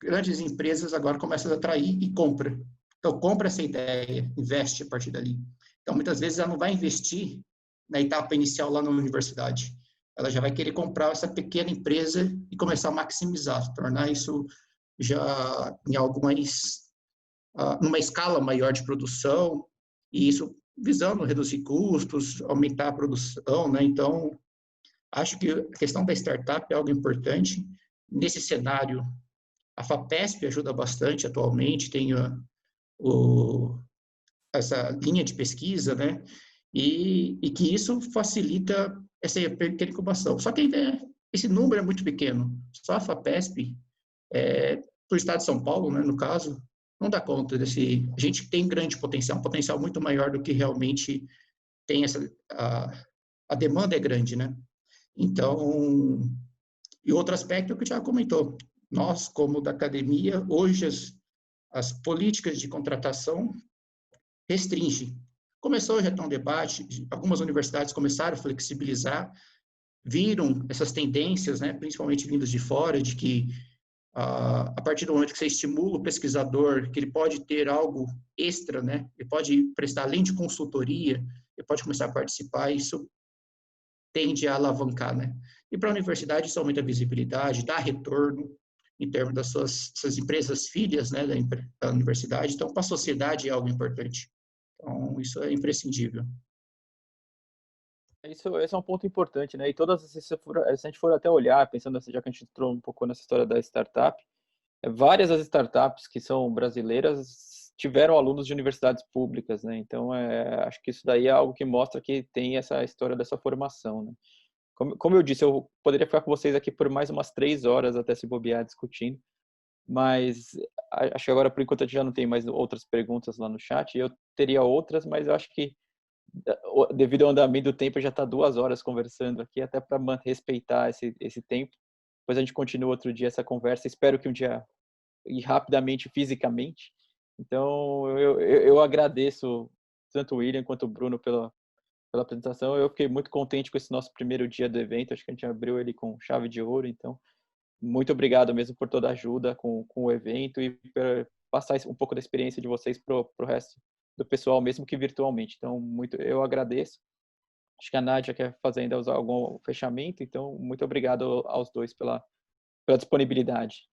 grandes empresas agora começam a atrair e compra. Então, compra essa ideia, investe a partir dali. Então, muitas vezes, ela não vai investir na etapa inicial lá na universidade. Ela já vai querer comprar essa pequena empresa e começar a maximizar, tornar isso já em algo mais... numa escala maior de produção, e isso visando reduzir custos, aumentar a produção, né? Então, acho que a questão da startup é algo importante. Nesse cenário, a FAPESP ajuda bastante atualmente, tem essa linha de pesquisa, né? E que isso facilita essa pequena incubação. Só que ainda esse número é muito pequeno. Só a FAPESP, para o estado de São Paulo, né, no caso, não dá conta desse... A gente tem grande potencial, um potencial muito maior do que realmente tem a demanda é grande, né? Então, e outro aspecto que o Thiago comentou, nós, como da academia, hoje as políticas de contratação restringem. Começou já a ter um debate, algumas universidades começaram a flexibilizar, viram essas tendências, né, principalmente vindas de fora, de que a partir do momento que você estimula o pesquisador, que ele pode ter algo extra, né? Ele pode prestar, além de consultoria, ele pode começar a participar, isso tende a alavancar, né? E para a universidade isso aumenta a visibilidade, dá retorno em termos das suas empresas filhas, né, da universidade. Então, para a sociedade é algo importante. Então, isso é imprescindível. Esse é um ponto importante, né? E se a gente for até olhar, pensando, já que a gente entrou um pouco nessa história da startup, várias das startups que são brasileiras tiveram alunos de universidades públicas, né? Então, acho que isso daí é algo que mostra que tem essa história dessa formação, né? Como eu disse, eu poderia ficar com vocês aqui por mais umas 3 horas até se bobear discutindo, mas acho que agora, por enquanto, a gente já não tem mais outras perguntas lá no chat. Eu teria outras, mas eu acho que devido ao andamento do tempo, já está 2 horas conversando aqui, até para respeitar esse tempo. Depois a gente continua outro dia essa conversa. Espero que um dia ir rapidamente, fisicamente. Então, eu agradeço tanto o William quanto o Bruno pela apresentação. Eu fiquei muito contente com esse nosso primeiro dia do evento. Acho que a gente abriu ele com chave de ouro. Então, muito obrigado mesmo por toda a ajuda com o evento e por passar um pouco da experiência de vocês para o resto do pessoal, mesmo que virtualmente. Então, eu agradeço. Acho que a Nádia quer fazer ainda algum fechamento, então, muito obrigado aos dois pela disponibilidade.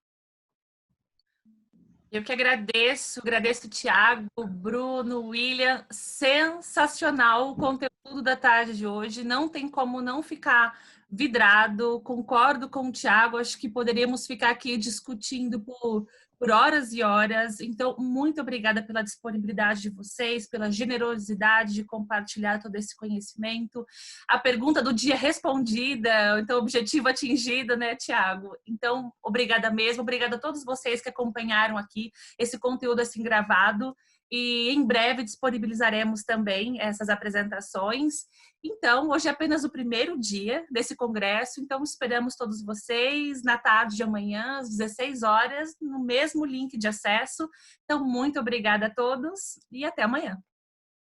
Eu que agradeço o Thiago, Bruno, William, sensacional o conteúdo da tarde de hoje, não tem como não ficar vidrado, concordo com o Thiago, acho que poderíamos ficar aqui discutindo por horas e horas. Então, muito obrigada pela disponibilidade de vocês, pela generosidade de compartilhar todo esse conhecimento. A pergunta do dia respondida, então, objetivo atingido, né, Tiago? Então, obrigada mesmo. Obrigada a todos vocês que acompanharam aqui esse conteúdo assim gravado. E em breve disponibilizaremos também essas apresentações. Então, hoje é apenas o primeiro dia desse congresso, então esperamos todos vocês na tarde de amanhã, às 16 horas, no mesmo link de acesso. Então, muito obrigada a todos e até amanhã.